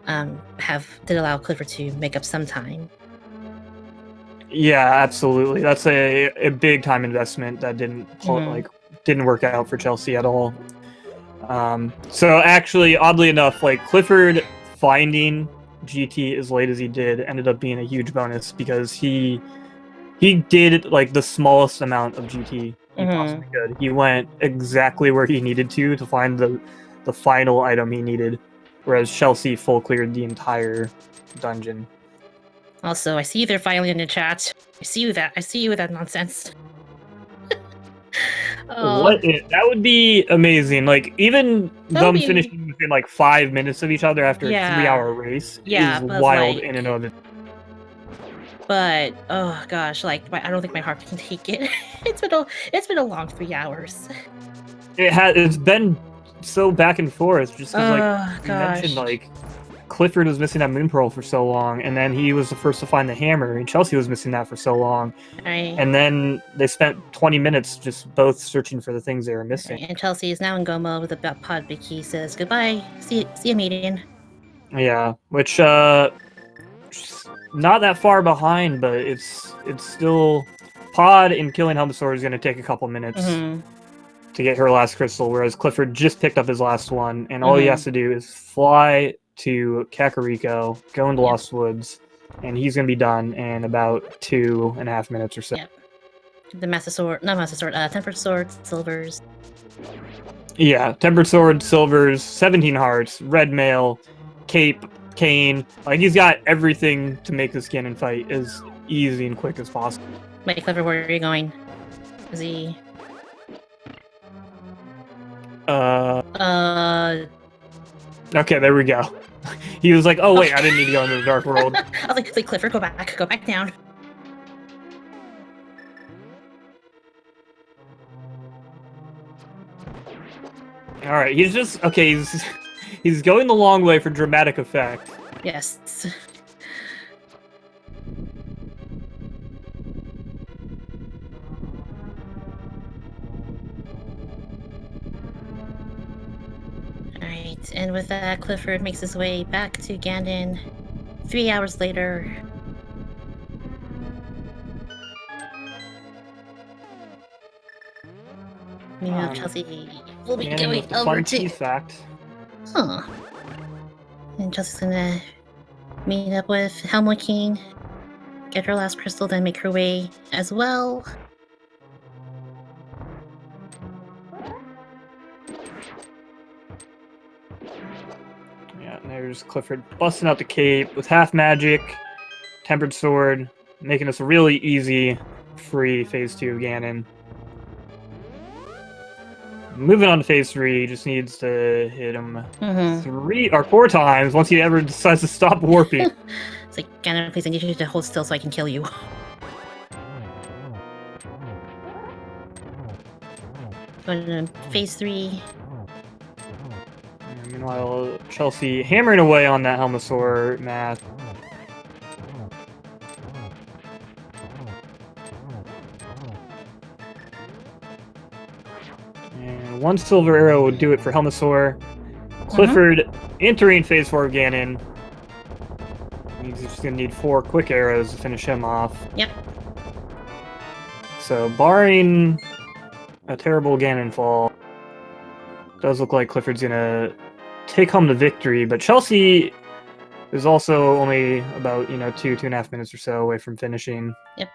S2: allow Clifford to make up some time.
S1: Yeah, absolutely. That's a big time investment that didn't work out for Chelsea at all. So actually, oddly enough, like Clifford finding GT as late as he did ended up being a huge bonus because he did like the smallest amount of GT he possibly could. He went exactly where he needed to find the final item he needed, whereas Chelsea full cleared the entire dungeon.
S2: Also, I see you there finally in the chat. I see you with that nonsense.
S1: That would be amazing. Like even them finishing within like 5 minutes of each other after a 3-hour race is wild in and of it.
S2: But oh gosh, like I don't think my heart can take it. It's been a long 3 hours.
S1: It's been so back and forth just because you mentioned like Clifford was missing that moon pearl for so long, and then he was the first to find the hammer, and Chelsea was missing that for so long.
S2: Right.
S1: And then they spent 20 minutes just both searching for the things they were missing.
S2: Right. And Chelsea is now in Goma with a pod big key, says goodbye. See you meeting.
S1: Yeah, which not that far behind, but it's still Pod and killing Helmsaur is going to take a couple minutes to get her last crystal, whereas Clifford just picked up his last one, and all he has to do is fly to Kakariko, go into Lost Woods, and he's going to be done in about 2.5 minutes or so.
S2: Yep. Tempered Sword, Silvers.
S1: Yeah, Tempered Sword, Silvers, 17 hearts, red mail, cape, cane. Like, he's got everything to make this Ganon fight as easy and quick as possible.
S2: Wait, Clifford, where are you going? Is he...
S1: Okay, there we go. He was like, oh wait, I didn't need to go into the dark world.
S2: I was like, Clifford, go back down.
S1: Alright, he's going the long way for dramatic effect.
S2: Yes. Alright, and with that, Clifford makes his way back to Ganon 3 hours later. Meanwhile, Chelsea will be going over to...
S1: fact.
S2: Huh. And Chelsea's gonna meet up with Helmut King, get her last crystal, then make her way as well.
S1: Yeah, and there's Clifford busting out the cape with half magic, tempered sword, making this a really easy, free phase 2 Ganon. Moving on to phase 3, just needs to hit him 3 or 4 times once he ever decides to stop warping.
S2: It's like, Ganon, please, I need you to hold still so I can kill you. Going to phase 3.
S1: And meanwhile, Chelsea hammering away on that Helmsaur mask. And 1 silver arrow would do it for Helmasaur. Clifford entering phase 4 of Ganon. He's just going to need 4 quick arrows to finish him off.
S2: Yep.
S1: So, barring a terrible Ganon fall, does look like Clifford's going to take home the victory. But Chelsea is also only about, 2.5 minutes or so away from finishing.
S2: Yep.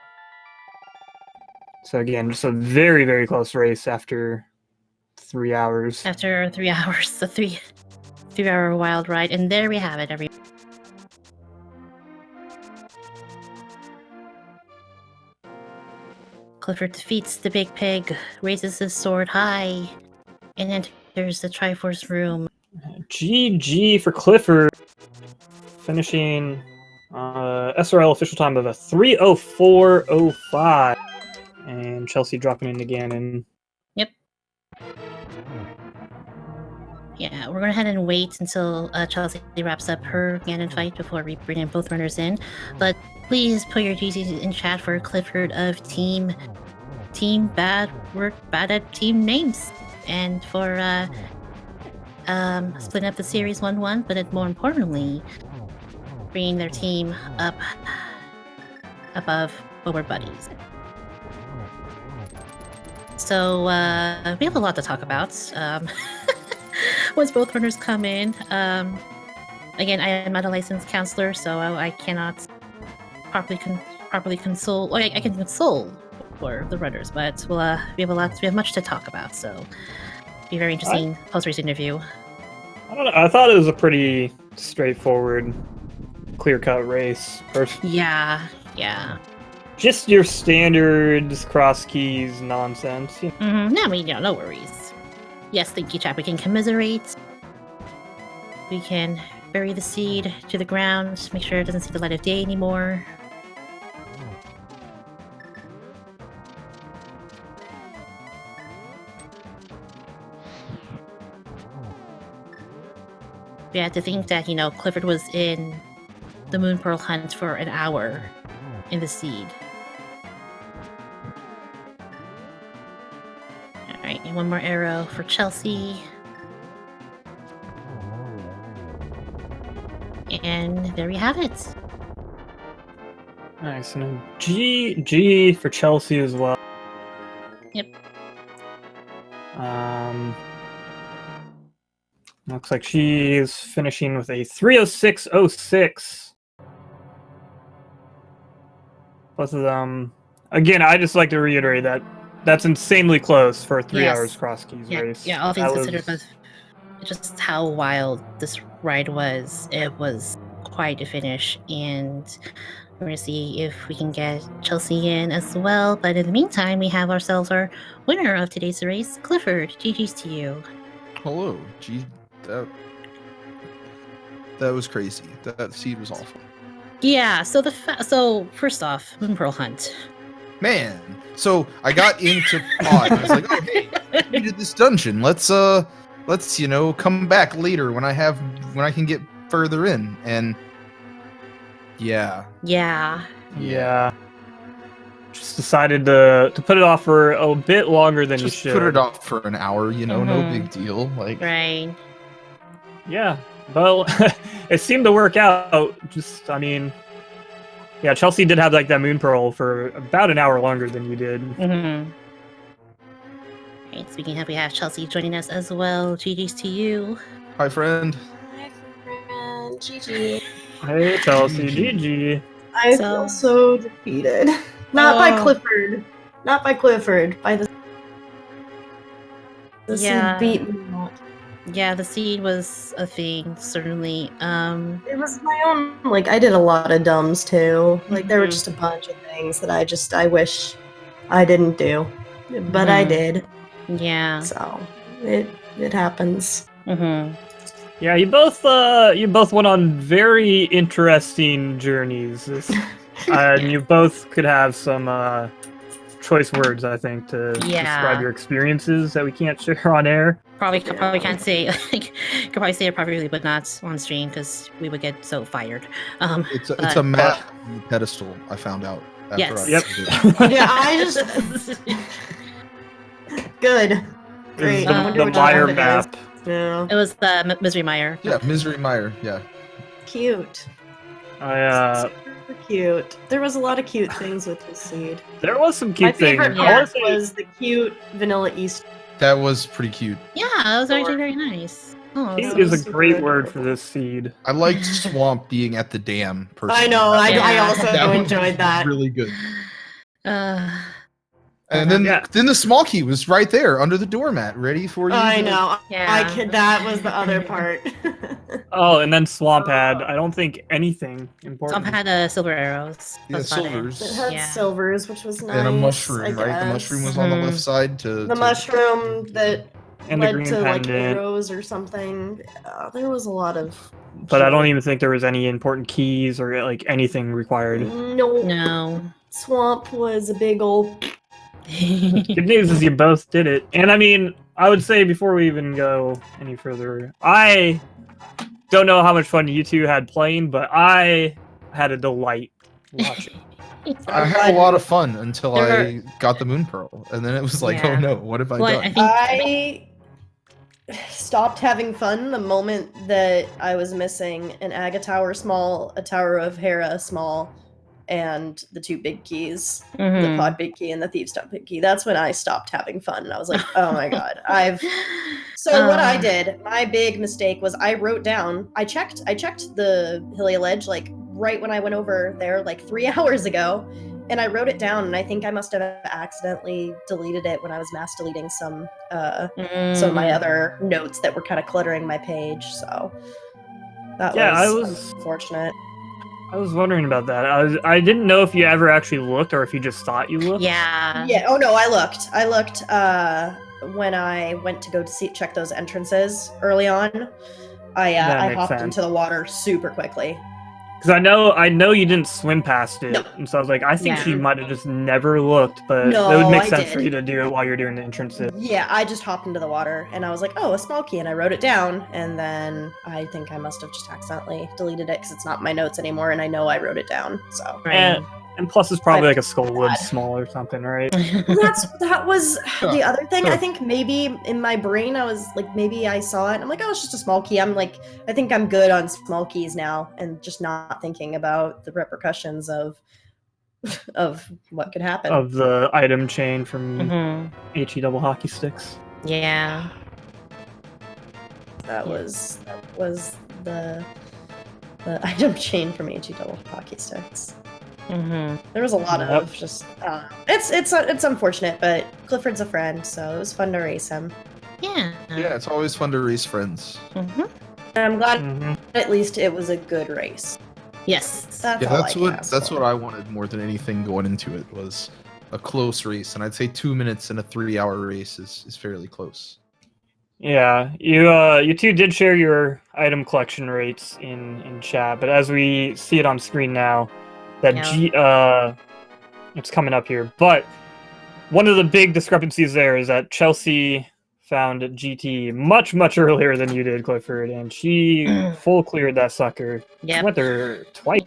S1: So, again, just a very, very close race after 3 hours.
S2: After 3 hours, the 3-hour wild ride. And there we have it, everyone. Clifford defeats the big pig, raises his sword high, and enters the Triforce room.
S1: GG for Clifford, finishing SRL official time of a 3:04:05, and Chelsea dropping in again. And
S2: yep. Yeah, we're going to head and wait until Chelsea wraps up her Ganon fight before we bring in both runners in. But please put your GGs in chat for Clifford of Team Bad. We're bad at team names. And for splitting up the series 1-1, but more importantly, bringing their team up above what we're buddies. So we have a lot to talk about. Once both runners come in, again, I am not a licensed counselor, so I cannot properly console. Well, I can console for the runners, but we have much to talk about. So, be very interesting post-race interview.
S1: I don't know. I thought it was a pretty straightforward, clear-cut race.
S2: Yeah.
S1: Just your standard cross keys nonsense.
S2: No worries. Yes, thank you, chat. We can commiserate. We can bury the seed to the ground, make sure it doesn't see the light of day anymore. Yeah, to think that, Clifford was in the Moon Pearl hunt for an hour in the seed. Alright, and one more arrow for Chelsea. And there we have it.
S1: Nice, and a GG for Chelsea as well.
S2: Yep.
S1: Looks like she is finishing with a 3:06:06. Both of them. Again, I just like to reiterate that that's insanely close for a 3 hours cross keys race.
S2: Yeah, all things considered, but just how wild this ride was. It was quite a finish, and we're going to see if we can get Chelsea in as well. But in the meantime, we have ourselves our winner of today's race, Clifford. GG's to you.
S3: Hello. Gee, that was crazy. That seed was awful.
S2: Yeah, so first off, Moon Pearl Hunt.
S3: Man, so I got into pod. I was like, oh hey, we did this dungeon. Let's come back later when I can get further in. And yeah.
S1: Just decided to put it off for a bit longer than
S3: Just
S1: you should.
S3: put it off for an hour, no big deal. Like,
S2: right.
S1: Yeah. Well, it seemed to work out. Chelsea did have that Moon Pearl for about an hour longer than you did.
S2: Mm-hmm. Right, speaking of, we have Chelsea joining us as well. GG's to you.
S3: Hi, friend.
S4: Hi, friend. GG.
S1: Hey, Chelsea. GG.
S4: I feel so defeated. Not by Clifford. Not by Clifford. By the seed beat me a lot.
S2: Yeah, the seed was a thing, certainly.
S4: It was my own, I did a lot of dumbs too. There were just a bunch of things that I wish I didn't do. But I did.
S2: Yeah.
S4: So, it happens.
S2: Mm-hmm.
S1: Yeah, you both went on very interesting journeys. And you both could have some choice words, I think, to describe your experiences that we can't share on air.
S2: Probably can't say. Could probably say it properly, but not on stream because we would get so fired.
S3: It's a map pedestal. I found out.
S2: Yes.
S1: Yep.
S4: Yeah, I just good.
S1: This is
S4: Great. I
S1: the,
S4: wonder
S1: the
S4: which
S1: Mire
S4: one it is.
S1: map.
S4: Yeah.
S2: It was the Misery Mire.
S3: Yeah, Misery Mire. Yeah.
S4: Cute.
S1: I
S4: Super cute. There was a lot of cute things with this seed.
S1: there was some
S4: My
S1: cute things.
S4: favorite
S1: I wanna
S4: part
S1: say-
S4: was the cute vanilla Easter.
S3: That was pretty cute.
S2: Yeah, it was actually very nice. Oh,
S1: cute
S2: so
S1: is a
S4: super
S1: great word
S4: adorable.
S1: for this seed.
S3: I liked Swamp being at the dam. Personally.
S4: I know. I
S2: Yeah.
S4: also
S3: That was
S4: enjoyed that.
S3: Really good.
S2: Uh,
S3: And then,
S1: Yeah.
S3: then the small key was right there under the doormat, ready for you.
S4: I
S3: to-
S4: know.
S2: yeah.
S4: That was the other part.
S1: Oh, and then Swamp had, I don't think anything important.
S2: Some had silver arrows.
S3: Yeah,
S2: That's about it.
S3: silvers.
S4: It had
S2: Yeah.
S4: silvers, which was nice.
S3: And a
S4: I
S3: mushroom, right? The
S4: guess.
S3: mushroom was on the left side to
S4: The mushroom that
S1: And the
S4: led
S1: green
S4: to like
S1: pendant.
S4: arrows or something. There was a lot of.
S1: But I don't even think there was any important keys or like anything required.
S4: No.
S2: No.
S4: Swamp was a big old.
S1: Good news is you both did it. And I mean, I would say before we even go any further, I don't know how much fun you two had playing, but I had a delight watching.
S3: I had a lot of fun until
S2: There
S3: I got the moon pearl, and then it was like,
S2: Yeah.
S3: oh no, what have I
S2: Well,
S3: done?
S2: I think
S4: I stopped having fun the moment that I was missing an Aga Tower small, a Tower of Hera small, and the two big keys, the
S2: Mhm.
S4: pod big key and the thieves top big key. That's when I stopped having fun, and I was like, oh my god, So what I did, my big mistake was I wrote down, I checked the Hylia Ledge like right when I went over there like 3 hours ago, and I wrote it down, and I think I must have accidentally deleted it when I was mass deleting some of my other notes that were kind of cluttering my page. So that was unfortunate.
S1: I was wondering about that. I didn't know if you ever actually looked or if you just thought you looked.
S2: Yeah.
S4: Yeah. Oh no, I looked. When I went to go to check those entrances early on.
S1: That
S4: I
S1: makes
S4: hopped
S1: sense.
S4: into the water super quickly.
S1: Because I know you didn't swim past it,
S4: No.
S1: and so I was like, I think
S2: Yeah.
S1: she might have just never looked, but
S4: No,
S1: it would make
S4: I
S1: sense
S4: did.
S1: for you to do it while you're doing the entrances.
S4: Yeah, I just hopped into the water and I was like, oh, a small key, and I wrote it down, and then I think I must have just accidentally deleted it because it's not in my notes anymore, and I know I wrote it down. So
S2: Right.
S1: And plus, it's probably
S4: I
S1: like a Skullwood
S4: bad.
S1: small or something, right?
S4: that was the other thing.
S3: Huh.
S4: I think maybe in my brain I was like, maybe I saw it and I'm like, oh, it's just a small key. I'm like, I think I'm good on small keys now, and just not thinking about the repercussions of what could happen.
S1: Of the item chain from
S2: Mhm.
S1: HE double hockey sticks.
S2: Yeah.
S4: That was the item chain from HE double hockey sticks.
S2: Mhm.
S4: There was a lot
S1: Yep.
S4: of just it's unfortunate, but Clifford's a friend, so it was fun to race him.
S2: Yeah.
S3: Yeah, it's always fun to race friends.
S2: Mhm.
S4: And I'm glad
S1: Mhm.
S4: at least it was a good race.
S2: Yes.
S4: That's
S3: Yeah,
S4: all
S3: that's
S4: I
S3: what
S4: can ask
S3: that's
S4: for.
S3: what I wanted more than anything going into it was a close race, and I'd say 2 minutes in a 3-hour race is fairly close.
S1: Yeah, you two did share your item collection rates in chat, but as we see it on screen now, that it's coming up here. But one of the big discrepancies there is that Chelsea found GT much earlier than you did, Clifford, and she full cleared that sucker. She
S2: Yep.
S1: went there twice,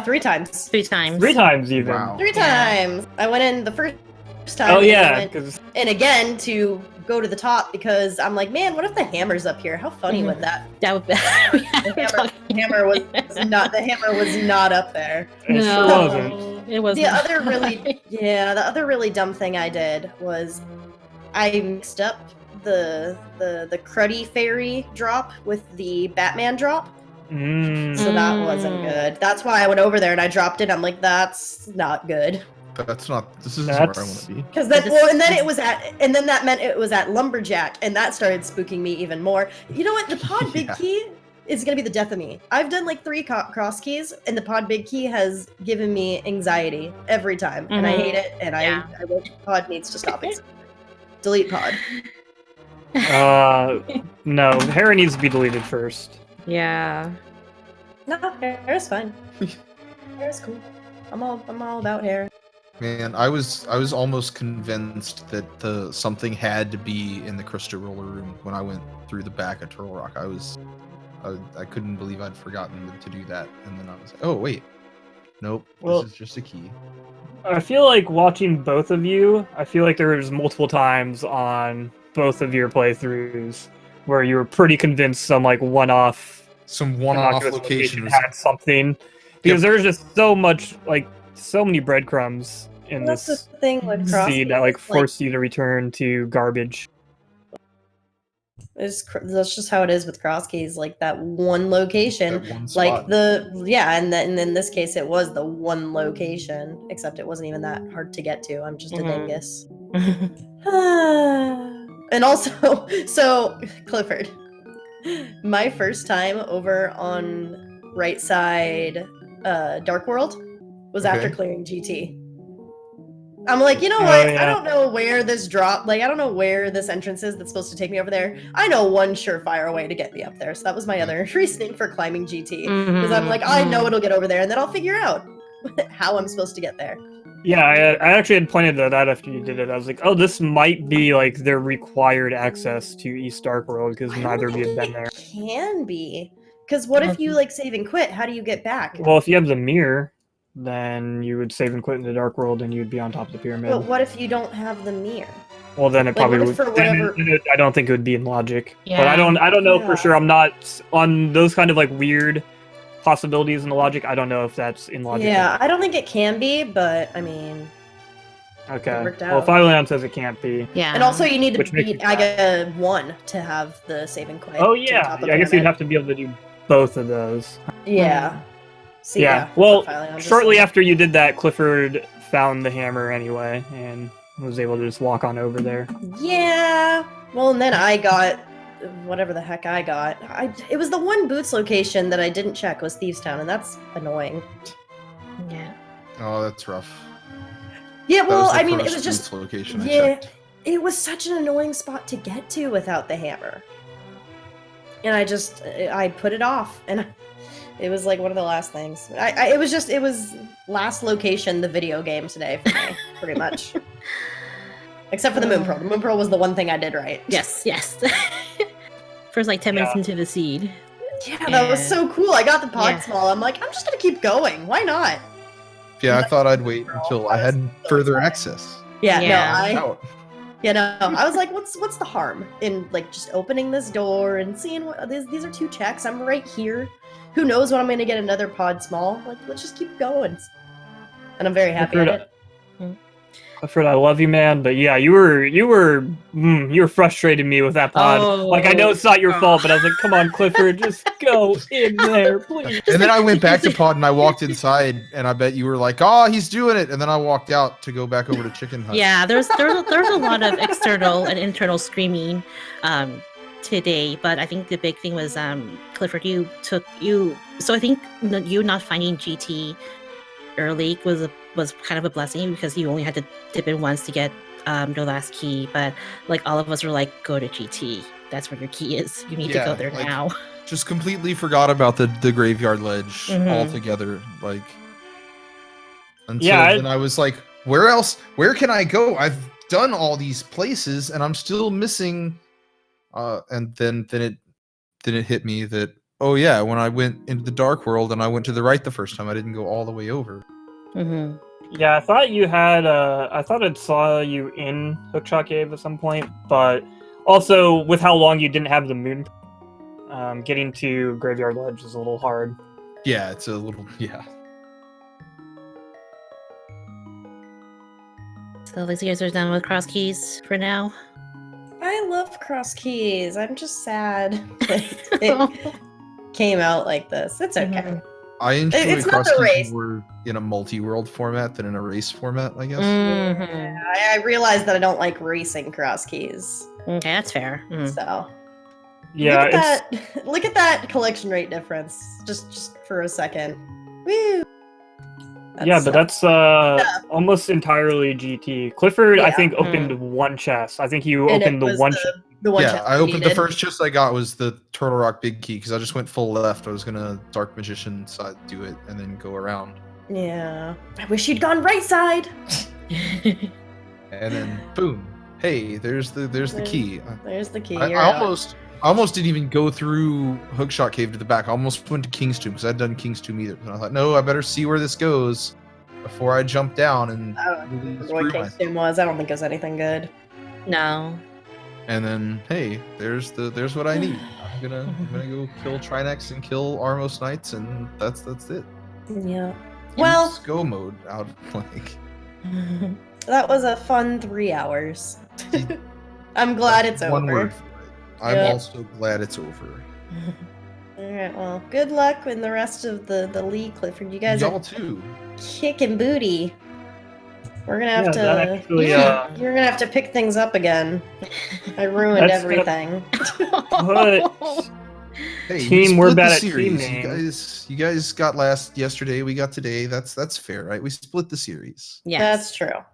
S4: 3 times.
S2: 3 times.
S1: 3 times even.
S3: Wow.
S4: 3
S2: Yeah.
S4: times. I went in the first time.
S1: Oh
S4: and then I
S1: yeah,
S4: went
S1: because
S4: in again to go to the top because I'm like, man, what if the hammer's up here? How funny
S2: Mhm.
S4: would that?
S2: That would
S4: The hammer was not up there.
S1: it sure
S2: No.
S1: wasn't.
S2: It was
S4: The other really dumb thing I did was I mixed up the Cruddy Fairy drop with the Batman drop.
S1: Mm.
S4: So that wasn't good. That's why I went over there and I dropped it. I'm like, that's not good.
S3: This isn't where I want to be.
S4: Because then, that meant it was at Lumberjack, and that started spooking me even more. You know what? The Pod Big
S3: Yeah.
S4: Key is gonna be the death of me. I've done like 3 cross keys, and the Pod Big Key has given me anxiety every time, and I
S2: Mhm.
S4: hate it. And
S2: Yeah.
S4: I wish Pod needs to stop it. Delete Pod.
S1: No, Hera needs to be deleted first.
S2: Yeah.
S4: No, hair's fine. Hair's cool. I'm all about hair.
S3: Man, I was almost convinced that something had to be in the crystal roller room when I went through the back of Turtle Rock. I couldn't believe I'd forgotten to do that, and then I was like, oh wait, nope,
S1: Well-
S3: this is just a key.
S1: I feel like watching both of you, I feel like there was multiple times on both of your playthroughs, where you were pretty convinced some like one-off
S3: Location
S1: location
S3: was
S1: had something, because there's just so much, like, so many breadcrumbs in
S4: That's
S1: this
S4: the thing with cross
S1: seed that like force you to return to garbage.
S4: That's just how it is with cross keys. Like that one location,
S3: that one
S4: like
S3: spot.
S4: and then in this case it was the one location, except it wasn't even that hard to get to. I'm just a dingus. And also, so Clifford, my first time over on right side Dark World was after
S3: Okay.
S4: clearing GT. I'm like, you know
S1: Oh,
S4: what?
S1: yeah.
S4: I don't know where this I don't know where this entrance is that's supposed to take me over there. I know one surefire way to get me up there. So that was my other reasoning for climbing GT. Because I'm like, I know it'll get over there, and then I'll figure out how I'm supposed to get there.
S1: Yeah, I actually had pointed that out after you did it. I was like, oh, this might be like their required access to East Dark World, because
S4: I don't
S1: neither of you have
S4: think
S1: been there.
S4: it can be. Because what if you like save and quit? How do you get back?
S1: Well, if you have the mirror, then you would save and quit in the Dark World, and you'd be on top of the pyramid.
S4: But what if you don't have the mirror?
S1: Well, then it
S4: Like,
S1: probably
S4: what
S1: would.
S4: if for whatever-
S1: I don't think it would be in logic. But
S2: Yeah.
S1: I don't know for
S4: Yeah.
S1: sure. I'm not on those kind of like weird possibilities in the logic. I don't know if that's in logic.
S4: Yeah, I don't think it can be, but I mean,
S1: Okay.
S4: it worked
S1: Well,
S4: out.
S1: Fileland says it can't be.
S2: Yeah.
S4: and also you need to
S1: Which makes
S4: beat
S1: me sad.
S4: Aga 1 to have the save and quit.
S1: Oh
S4: to the
S1: yeah.
S4: top of
S1: I guess
S4: the
S1: you'd have to be able to do both of those.
S4: Yeah. See,
S1: Yeah.
S4: that's
S1: Well,
S4: what Fileland just
S1: shortly
S4: said.
S1: after you did that, Clifford found the hammer anyway, and was able to just walk on over there.
S4: Yeah. Well, and then I got whatever the heck I got. It was the one Boots location that I didn't check was Thieves Town, and that's annoying.
S2: Yeah.
S3: Oh, that's rough.
S4: Yeah,
S3: That
S4: well,
S3: was the
S4: I mean, it
S3: first
S4: was just
S3: Boots location I
S4: yeah,
S3: checked.
S4: it was such an annoying spot to get to without the hammer. And I put it off, and it was like one of the last things. It was last location the video game today for me, pretty much. Except for the Moon Pearl. The Moon Pearl was the one thing I did right.
S2: Yes, yes. First, like 10 minutes
S1: Yeah.
S2: into the seed.
S4: Yeah, that was so cool. I got the pod
S2: Yeah.
S4: small. I'm like, I'm just gonna keep going. Why not?
S3: Yeah, I thought I'd wait until I had further access.
S4: Yeah,
S2: Yeah.
S4: no,
S3: Out.
S4: I was like, what's the harm in like just opening this door and seeing what these are 2 checks. I'm right here. Who knows when I'm gonna get another pod small? Like, let's just keep going. And I'm very happy at it.
S1: Clifford, I love you, man, but yeah, you were frustrating me with that pod. Like, I know it's not your fault, but I was like, come on, Clifford, just go in there, please.
S3: And then I went back to pod and I walked inside and I bet you were like, oh, he's doing it. And then I walked out to go back over to Chicken Hut.
S2: Yeah, there's a lot of external and internal screaming today, but I think the big thing was Clifford, so I think you not finding GT early was kind of a blessing, because you only had to dip in once to get your last key, but like all of us were like, go to GT, that's where your key is, you need to go there
S3: like,
S2: now.
S3: Just completely forgot about the graveyard ledge altogether. Like, until then I was like, where can I go? I've done all these places and I'm still missing and then it hit me that, oh yeah, when I went into the Dark World and I went to the right the first time, I didn't go all the way over.
S2: Mm-hmm.
S1: Yeah, I thought you had. I thought I saw you in Hookshot Cave at some point, but also with how long you didn't have the moon, getting to Graveyard Ledge is a little hard.
S3: Yeah, it's a little
S2: So at least you guys are done with cross keys for now.
S4: I love cross keys. I'm just sad that it came out like this. It's okay.
S2: Mhm.
S3: I enjoy
S4: It's not
S3: cross
S4: the
S3: keys
S4: race.
S3: more in a multi-world format than in a race format, I guess.
S2: Mhm.
S4: I realized that I don't like racing cross keys.
S2: Okay, that's fair. Mhm.
S4: So
S1: Yeah,
S4: look at that. Look at that collection rate difference. Just for a second. Woo.
S1: yeah, but that's almost entirely GT. Clifford, I
S4: Yeah.
S1: think, opened one chest. I think you
S4: And it
S1: opened the
S4: was
S1: one
S4: the-
S1: chest.
S4: The one
S3: Yeah,
S4: chest
S3: I
S4: we
S3: opened the
S4: needed.
S3: first chest I got was the Turtle Rock Big Key because I just went full left. I was gonna Dark Magician side do it and then go around.
S4: Yeah. I wish you'd gone right side.
S3: And then boom. Hey, there's the key.
S4: There's the key.
S3: I
S4: You're out.
S3: almost didn't even go through Hookshot Cave to the back. I almost went to King's Tomb because I'd done King's Tomb either. And I thought, no, I better see where this goes before I jump down and
S4: I don't
S3: really
S4: remember
S3: screw
S4: what
S3: myself.
S4: King's Tomb was. I don't think it was anything good.
S2: No.
S3: And then, hey, there's what I need. I'm gonna go kill Trinex and kill Armos Knights, and that's it.
S4: Yeah. Well,
S3: Use go mode out like.
S4: that was a fun 3 hours. I'm glad it's
S3: One
S4: over.
S3: word for it. I'm
S4: Yep.
S3: also glad it's over.
S4: All right. Well, good luck in the rest of the league, Clifford. You guys
S3: Y'all
S4: are
S3: too.
S4: kicking booty. We're gonna have
S1: Yeah,
S4: to.
S1: that actually,
S4: You're gonna have to pick things up again. I ruined
S1: That's gonna-
S4: everything.
S1: But
S3: Hey,
S1: Team,
S3: we
S1: we're
S3: split
S1: bad
S3: the
S1: at team
S3: series.
S1: names.
S3: You guys got yesterday. We got today. That's fair, right? We split the series.
S2: Yes.
S4: That's true.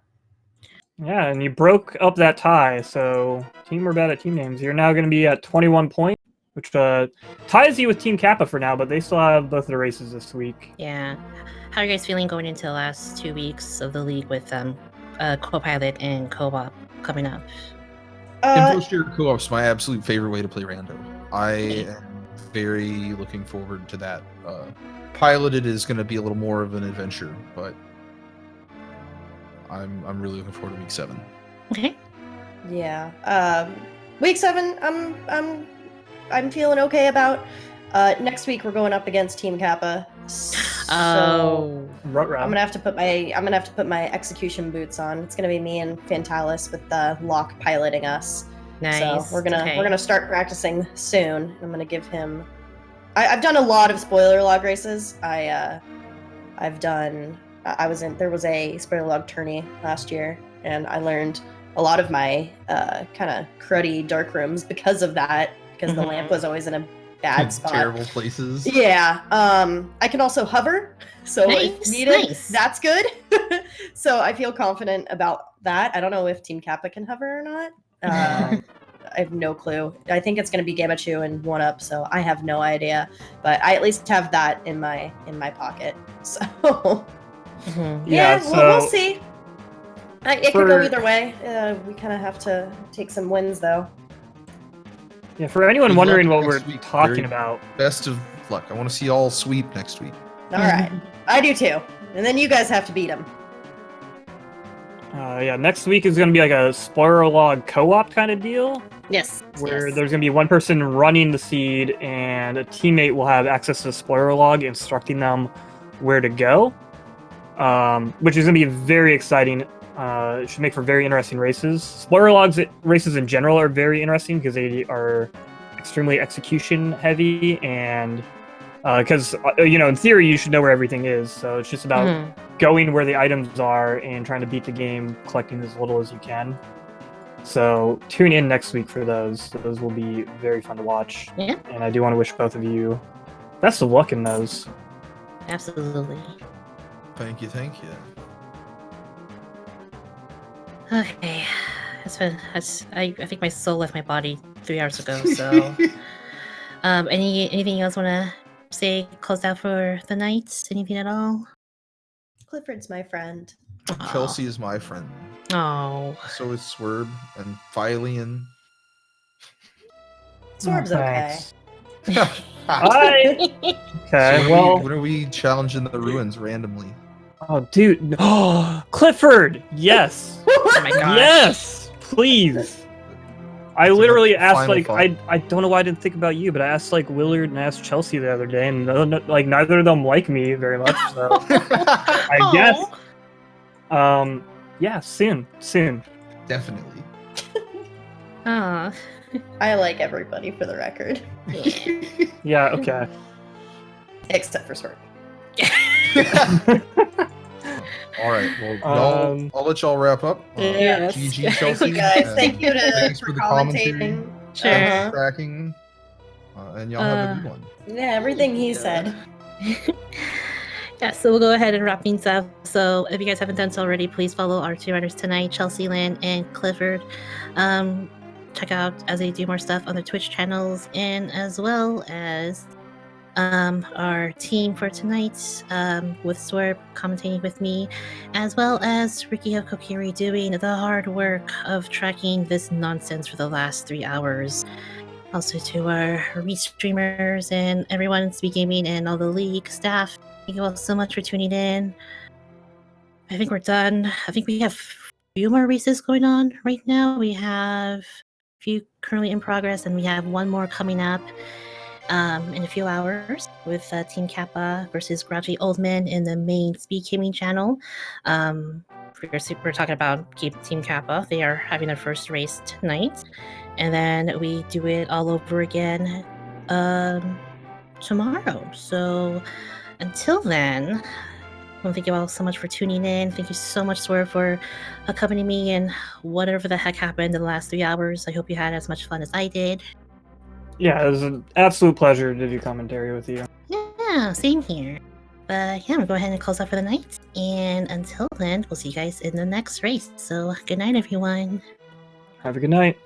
S1: yeah, and you broke up that tie, so Team, we're bad at team names. You're now going to be at 21 points, which ties you with Team Kappa for now, but they still have both of the races this week.
S2: Yeah. How are you guys feeling going into the last 2 weeks of the league with co-pilot and co-op coming up?
S3: Info-share co-op's my absolute favorite way to play rando. I am very looking forward to that. Piloted is going to be a little more of an adventure, but I'm really looking forward to week 7.
S2: Okay.
S4: Yeah. Week 7, I'm feeling okay about. Next week we're going up against Team Kappa. So I'm gonna have to put my execution boots on. It's gonna be me and Fantalis with Locke piloting us.
S2: Nice.
S4: So we're gonna start practicing soon. I'm gonna give him. I've done a lot of spoiler log races. There was a spoiler log tourney last year, and I learned a lot of my kind of cruddy dark rooms because of that. Because the lamp was always in a bad spot.
S3: Terrible places.
S4: Yeah. I can also hover, so if needed, that's good. So I feel confident about that. I don't know if Team Kappa can hover or not. I have no clue. I think it's going to be Gamachu and 1UP, so I have no idea. But I at least have that in my pocket. So we'll see. It could go either way. We kind of have to take some wins, though.
S1: Yeah, for anyone
S3: Good
S1: wondering
S3: luck
S1: what we're
S3: next week,
S1: talking
S3: Barry.
S1: about.
S3: Best of luck. I want to see y'all sweep next week.
S4: All right. I do too. And then you guys have to beat them.
S1: Yeah, next week is going to be like a spoiler log co-op kind of deal.
S2: Yes.
S1: Where there's going to be one person running the seed and a teammate will have access to the spoiler log instructing them where to go, which is going to be very exciting. It should make for very interesting races. Spoiler logs races in general are very interesting because they are extremely execution heavy, and because in theory you should know where everything is, so it's just about going where the items are and trying to beat the game, collecting as little as you can. So tune in next week for those. Those will be very fun to watch.
S2: Yeah.
S1: And I do want to wish both of you best of luck in those.
S2: Absolutely.
S3: Thank you.
S2: Okay. I think my soul left my body 3 hours ago. So, anything else want to say? Close out for the night? Anything at all?
S4: Clifford's my friend.
S3: Chelsea is my friend.
S2: Oh.
S3: So is Swerb and Philian.
S4: Swerve's okay.
S1: Hi. Okay.
S3: When are we challenging the ruins randomly?
S1: Oh, dude. Oh, Clifford. Yes.
S2: Oh my gosh.
S1: Yes. Please. I
S3: It's
S1: literally
S3: like
S1: asked
S3: final
S1: I don't know why I didn't think about you, but I asked Willard and I asked Chelsea the other day, and neither of them like me very much. So I guess. Yeah, soon.
S3: Definitely.
S2: Aw.
S4: I like everybody for the record.
S1: Yeah. Okay.
S4: Except for Swerve.
S3: All right. Well, I'll let y'all wrap up.
S2: Yes.
S3: GG, Chelsea.
S4: Guys, thank you
S3: Thanks
S4: for
S3: for the
S4: commentating.
S3: commentary.
S2: Sure.
S3: Thanks for tracking. And y'all have a good one.
S4: Yeah, everything he said.
S2: Yeah, so we'll go ahead and wrap things up. So if you guys haven't done so already, please follow our two runners tonight, ChelseyxLynn and Clifford. Check out as they do more stuff on their Twitch channels, and as well as our team for tonight with Swerve commentating with me, as well as Ricky of Kokiri doing the hard work of tracking this nonsense for the last 3 hours. Also to our restreamers and everyone in Speed Gaming and all the league staff. Thank you all so much for tuning in. I think we're done. I think we have a few more races going on right now. We have few currently in progress, and we have one more coming up in a few hours with Team Kappa versus Grouchy Oldman in the main Speed Gaming channel. We're talking about Team Kappa. They are having their first race tonight, and then we do it all over again tomorrow. So until then, I want to thank you all so much for tuning in. Thank you so much, Swerve, for accompanying me and whatever the heck happened in the last 3 hours. I hope you had as much fun as I did.
S1: Yeah, it was an absolute pleasure to do commentary with you.
S2: Yeah, same here. But yeah, we'll go ahead and close out for the night. And until then, we'll see you guys in the next race. So good night, everyone.
S1: Have a good night.